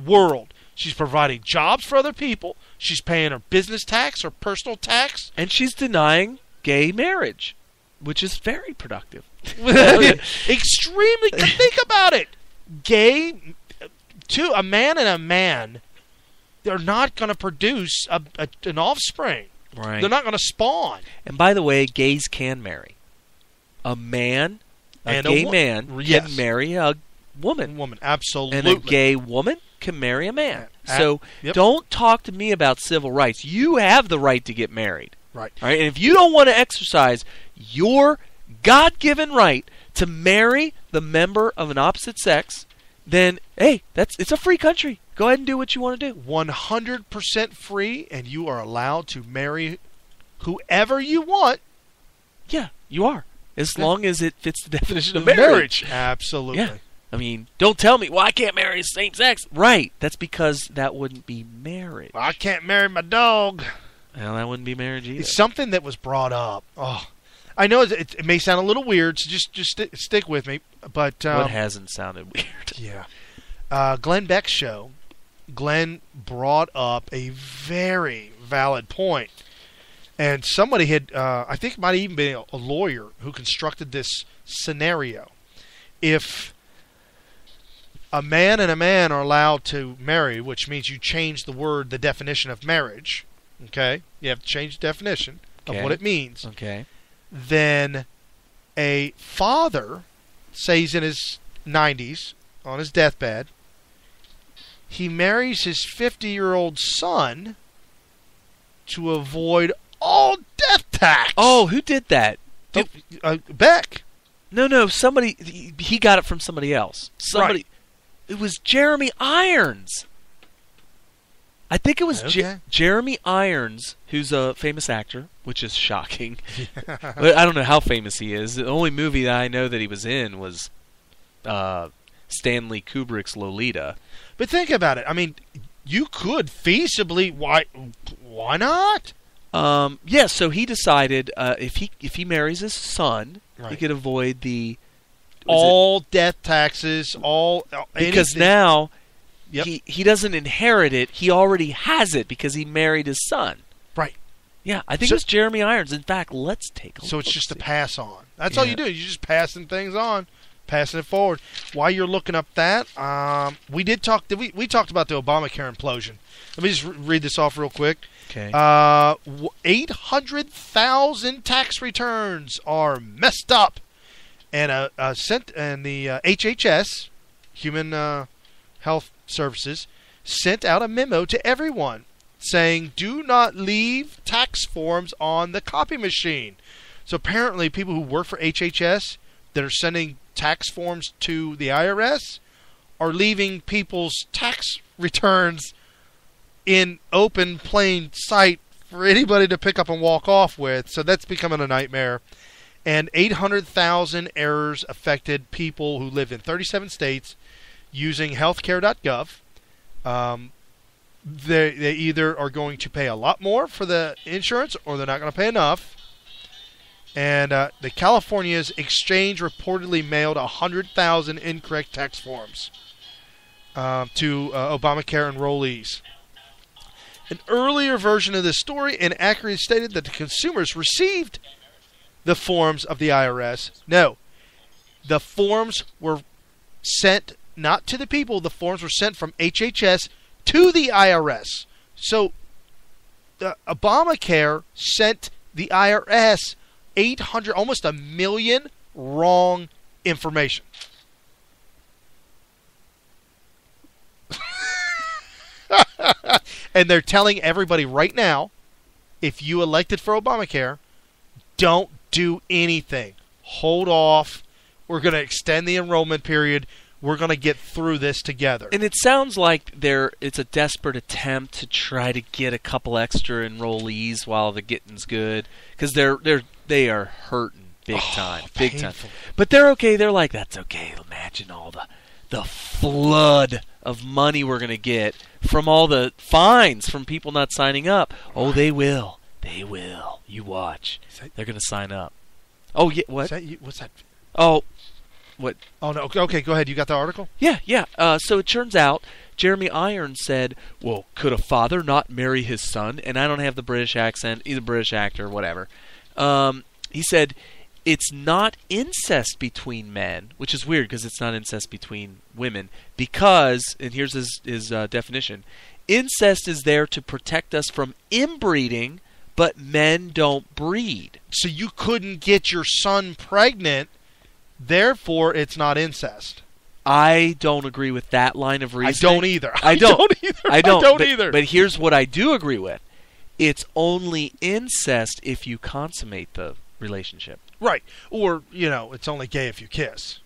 world. She's providing jobs for other people. She's paying her business tax, her personal tax. And she's denying gay marriage, which is very productive. Extremely. Think about it. Gay, a man and a man, they're not going to produce an offspring. Right. They're not going to spawn. And by the way, gays can marry. A man, a gay man, can marry a woman. Absolutely. And a gay woman can marry a man. So don't talk to me about civil rights. You have the right to get married. Right. All right. And if you don't want to exercise your God-given right to marry the member of an opposite sex, then, hey, it's a free country. Go ahead and do what you want to do. 100% free, and you are allowed to marry whoever you want. Yeah, you are. As long as it fits the definition of marriage. Absolutely. Yeah. I mean, don't tell me, well, I can't marry the same sex. Right. That's because that wouldn't be marriage. I can't marry my dog. Well, that wouldn't be marriage either. It's something that was brought up. Oh, I know it may sound a little weird, so just stick with me. But what hasn't sounded weird? Yeah. Glenn Beck's show, Glenn brought up a very valid point. And somebody had, I think it might have even been a lawyer who constructed this scenario. If a man and a man are allowed to marry, which means you change the definition of marriage, okay? You have to change the definition of what it means. Okay. Then a father, say he's in his 90s, on his deathbed, he marries his 50-year-old son to avoid all death tax. Oh, who did that? Beck. No, somebody, he got it from somebody else. Right. It was Jeremy Irons. I think it was Jeremy Irons, who's a famous actor, which is shocking. But I don't know how famous he is. The only movie that I know that he was in was Stanley Kubrick's Lolita. But think about it. I mean, you could feasibly. Why not? Yeah. So he decided if he marries his son, he could avoid all death taxes, because now. Yep. He doesn't inherit it. He already has it because he married his son. Right. Yeah, I think it was Jeremy Irons. In fact, let's take a look. So it's just a pass on. That's all you do. You're just passing things on, passing it forward. While you're looking up that, we talked about the Obamacare implosion. Let me just read this off real quick. Okay. 800,000 tax returns are messed up, and the HHS, Human Health Services, sent out a memo to everyone saying, do not leave tax forms on the copy machine. So apparently people who work for HHS that are sending tax forms to the IRS are leaving people's tax returns in open, plain sight for anybody to pick up and walk off with. So that's becoming a nightmare. And 800,000 errors affected people who live in 37 states using healthcare.gov. They either are going to pay a lot more for the insurance or they're not going to pay enough. And the California's exchange reportedly mailed 100,000 incorrect tax forms to Obamacare enrollees. An earlier version of this story inaccurately stated that the consumers received the forms of the IRS. No, the forms were sent not to the people. The forms were sent from HHS to the IRS. So Obamacare sent the IRS 800, almost 1 million wrong information. And they're telling everybody right now, if you elected for Obamacare, don't do anything. Hold off. We're going to extend the enrollment period. We're going to get through this together. And it sounds like it's a desperate attempt to try to get a couple extra enrollees while the getting's good, because they are hurting big time, big time. But they're okay. They're like, that's okay. Imagine all the flood of money we're going to get from all the fines from people not signing up. Oh, they will. They will. You watch. They're going to sign up. Oh, yeah. What? What's that? Oh, what? Oh, no. Okay, go ahead. You got the article? Yeah. So it turns out Jeremy Irons said, well, could a father not marry his son? And I don't have the British accent. He's a British actor, whatever. He said, it's not incest between men, which is weird because it's not incest between women, because, and here's his definition, incest is there to protect us from inbreeding, but men don't breed. So you couldn't get your son pregnant, therefore it's not incest. I don't agree with that line of reasoning. I don't either. But here's what I do agree with. It's only incest if you consummate the relationship. Right. Or, it's only gay if you kiss.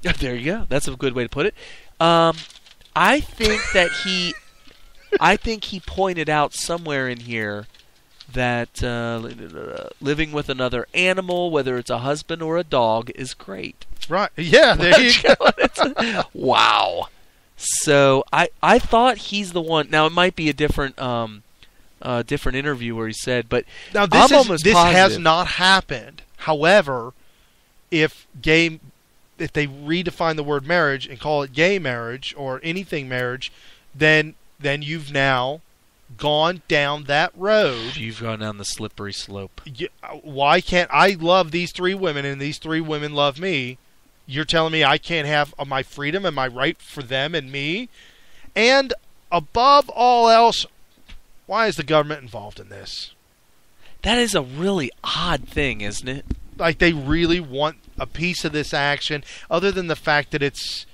There you go. That's a good way to put it. I think that he pointed out somewhere in here that living with another animal, whether it's a husband or a dog, is great. Right. Yeah, there you go. Wow. So I thought he's the one. Now, it might be a different interview where he said, but now this has not happened. However, if they redefine the word marriage and call it gay marriage or anything marriage, then you've now gone down that road. You've gone down the slippery slope. Why can't I love these three women and these three women love me? You're telling me I can't have my freedom and my right for them and me? And above all else, why is the government involved in this? That is a really odd thing, isn't it? Like they really want a piece of this action, other than the fact that it's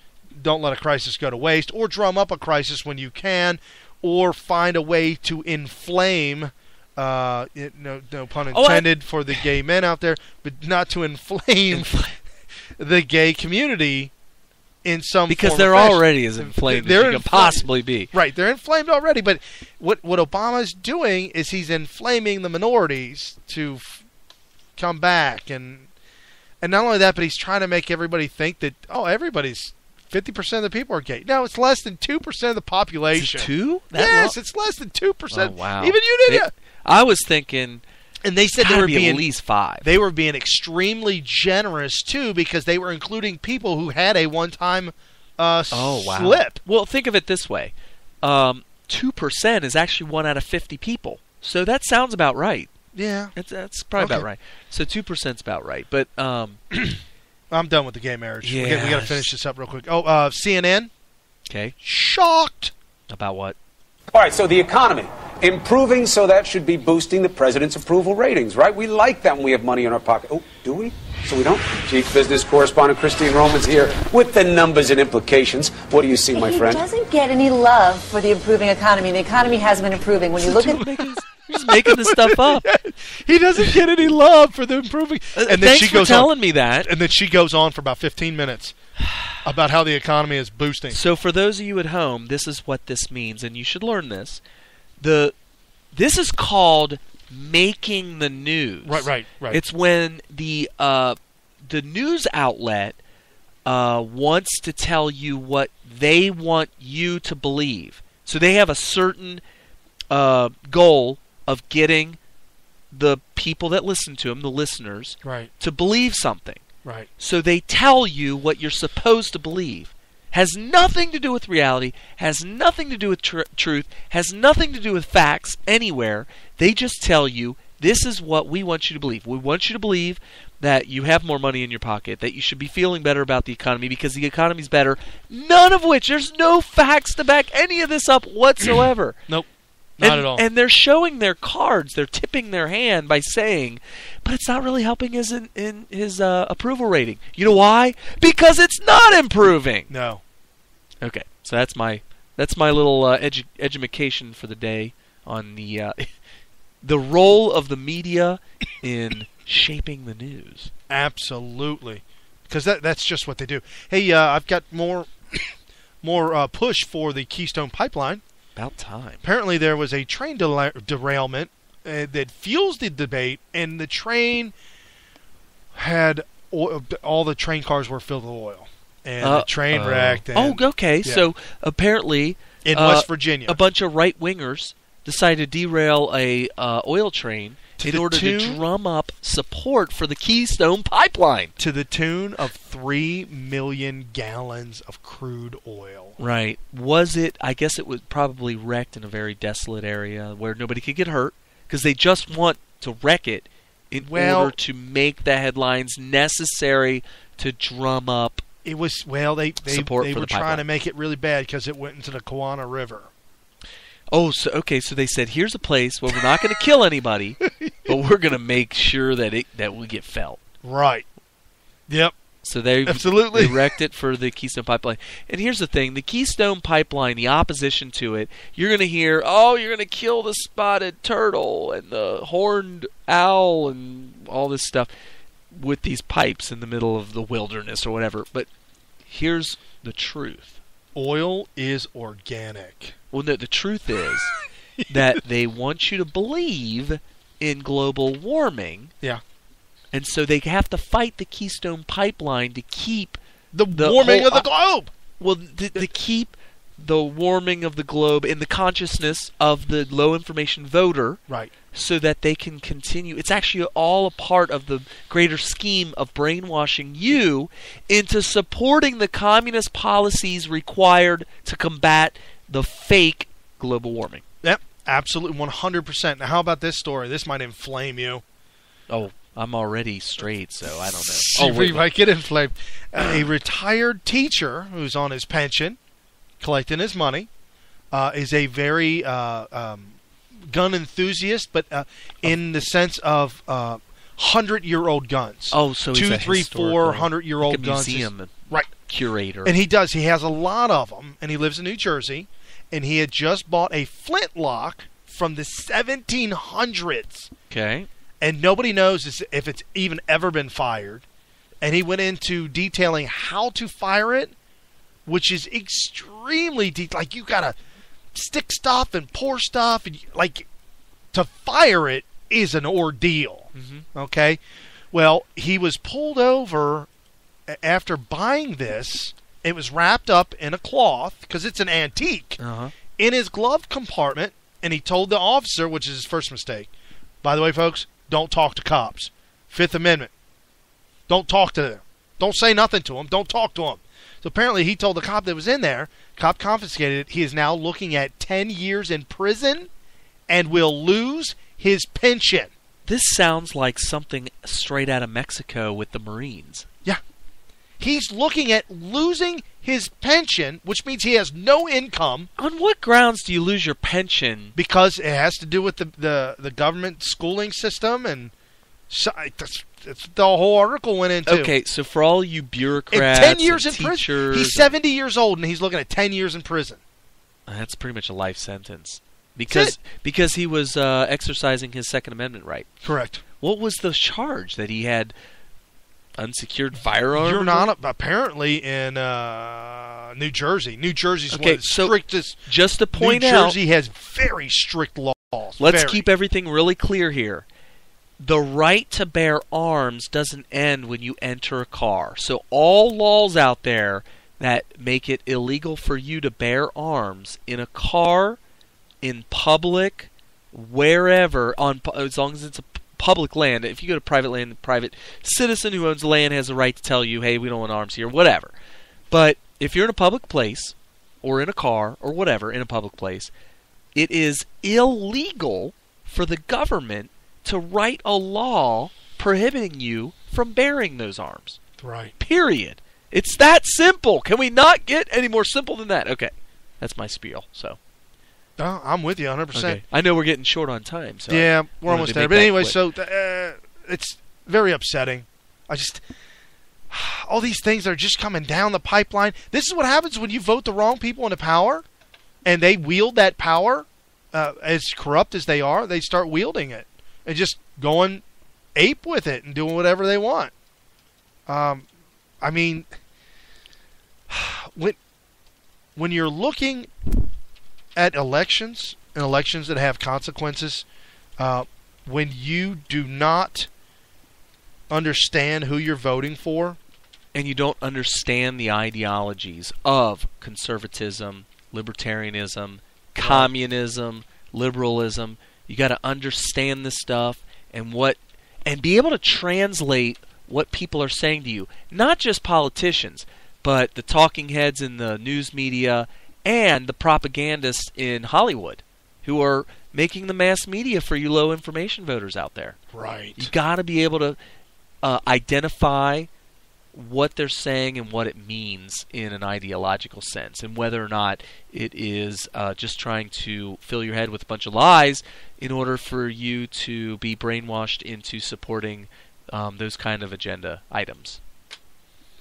don't let a crisis go to waste, or drum up a crisis when you can, or find a way to inflame, no pun intended for the gay men out there, but not to inflame the gay community in some because form they're or fashion. Already as inflamed as you can possibly be. Right, they're inflamed already, but what Obama's doing is he's inflaming the minorities to come back, and not only that, but he's trying to make everybody think that, everybody's 50% of the people are gay. No, it's less than 2% of the population. Is it 2? Yes, it's less than 2%. Oh, wow. Even you did. I was thinking, and they said they were being at least 5. They were being extremely generous too, because they were including people who had a one-time slip. Well, think of it this way: 2% is actually 1 out of 50 people. So that sounds about right. Yeah, that's probably about right. So 2%'s about right. But I'm done with the gay marriage. Yeah, we got to finish this up real quick. CNN. Okay. Shocked. About what? All right, so the economy improving, so that should be boosting the president's approval ratings, right? We like that when we have money in our pocket. Oh, do we? So we don't? Chief business correspondent Christine Roman's here with the numbers and implications. What do you see, my friend? He doesn't get any love for the improving economy. The economy has been improving. When you look at He's just making this stuff up. He doesn't get any love for the improving. And then Thanks she for goes telling on, me that. And then she goes on for about 15 minutes about how the economy is boosting. So for those of you at home, this is what this means, and you should learn this. This is called making the news. Right. It's when the news outlet wants to tell you what they want you to believe. So they have a certain goal of getting the people that listen to them, the listeners, to believe something. Right. So they tell you what you're supposed to believe. Has nothing to do with reality, has nothing to do with truth, has nothing to do with facts anywhere. They just tell you, this is what we want you to believe. We want you to believe that you have more money in your pocket, that you should be feeling better about the economy because the economy's better, none of which, there's no facts to back any of this up whatsoever. Nope. Not at all. And they're showing their cards. They're tipping their hand by saying, but it's not really helping his approval rating. You know why? Because it's not improving. No. Okay, so that's my little education for the day on the the role of the media in shaping the news. Absolutely, because that's just what they do. Hey, I've got more push for the Keystone Pipeline. About time. Apparently, there was a train derailment that fuels the debate, and the train had all the train cars were filled with oil, and the train wrecked. And, okay. Yeah. So apparently, in West Virginia, a bunch of right wingers decided to derail a oil train in order to drum up support for the Keystone Pipeline to the tune of 3 million gallons of crude oil. Right. Was it? I guess it was probably wrecked in a very desolate area where nobody could get hurt because they just want to wreck it in order to make the headlines necessary to drum up. It was they support they for were the trying pipeline. to make it really bad because it went into the Kawana River. Oh, so they said, here's a place where we're not going to kill anybody, but we're going to make sure that we get felt. Right. Yep. So they wrecked it for the Keystone Pipeline. And here's the thing, the Keystone Pipeline, the opposition to it, you're going to hear, you're going to kill the spotted turtle and the horned owl and all this stuff with these pipes in the middle of the wilderness or whatever. But here's the truth. Oil is organic. Well, no, the truth is that they want you to believe in global warming. Yeah. And so they have to fight the Keystone Pipeline to keep the warming of the globe. Well, to keep the warming of the globe in the consciousness of the low information voter. Right. So that they can continue. It's actually all a part of the greater scheme of brainwashing you into supporting the communist policies required to combat the fake global warming. Yep, absolutely, 100%. Now, how about this story? This might inflame you. Oh, I'm already straight, so I don't know. You might get inflamed. A retired teacher who's on his pension, collecting his money, is a very gun enthusiast, but in the sense of 100-year-old guns. Oh, so he's 2, a 3, 4 100-year-old guns. Museum right. Curator. And he does. He has a lot of them, and he lives in New Jersey, and he had just bought a flintlock from the 1700s. Okay. And nobody knows if it's even ever been fired. And he went into detailing how to fire it, which is extremely deep. Like, you got to stick stuff and pour stuff, and to fire it is an ordeal. Mm-hmm. Okay? Well, he was pulled over after buying this. It was wrapped up in a cloth, because it's an antique, in his glove compartment, and he told the officer, which is his first mistake, by the way, folks, don't talk to cops. Fifth Amendment. Don't talk to them. Don't say nothing to them. Don't talk to them. So apparently he told the cop that was in there, cop confiscated it. He is now looking at 10 years in prison and will lose his pension. This sounds like something straight out of Mexico with the Marines. Yeah. He's looking at losing his pension, which means he has no income. On what grounds do you lose your pension? Because it has to do with the government schooling system, and that's the whole article went into. Okay, so for all you bureaucrats, 10 years in teachers, prison. He's 70 years old, and he's looking at 10 years in prison. That's pretty much a life sentence. Because he was exercising his Second Amendment right. Correct. What was the charge? That he had unsecured firearms? You're not apparently in New Jersey. New Jersey's one of the strictest. Just to point New out, Jersey has very strict laws. Let's keep everything really clear here. The right to bear arms doesn't end when you enter a car. So all laws out there that make it illegal for you to bear arms in a car, in public, wherever, as long as it's a public land. If you go to private land, the private citizen who owns the land has a right to tell you, hey, we don't want arms here, whatever. But if you're in a public place, or in a car, or whatever, in a public place, it is illegal for the government to write a law prohibiting you from bearing those arms. Right. Period. It's that simple. Can we not get any more simple than that? Okay. That's my spiel. So. No, I'm with you 100%. Okay. I know we're getting short on time. So yeah, we're almost there. But anyway, so it's very upsetting. All these things are just coming down the pipeline. This is what happens when you vote the wrong people into power, and they wield that power as corrupt as they are. They start wielding it and just going ape with it and doing whatever they want. I mean, when you're looking at elections and elections that have consequences, when you do not understand who you're voting for, and you don't understand the ideologies of conservatism, libertarianism, communism, liberalism, you got to understand this stuff and be able to translate what people are saying to you. Not just politicians, but the talking heads in the news media and the propagandists in Hollywood who are making the mass media for you low information voters out there. Right. You got to be able to identify what they're saying and what it means in an ideological sense, and whether or not it is just trying to fill your head with a bunch of lies in order for you to be brainwashed into supporting those kind of agenda items.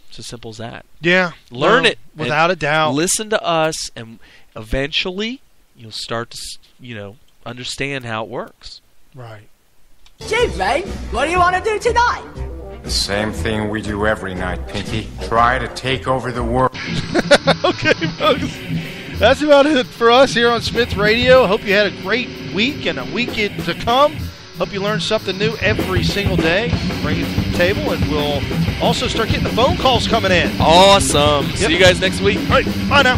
It's as simple as that. Yeah. Learn it. Without a doubt. Listen to us, and eventually you'll start to, understand how it works. Right. Chief, mate, what do you want to do tonight? The same thing we do every night, Pinky. Try to take over the world. Okay, folks. That's about it for us here on Smith Radio. Hope you had a great week and a weekend to come. Hope you learned something new every single day. Bring it to the table, and we'll also start getting the phone calls coming in. Awesome. Yep. See you guys next week. All right. Bye now.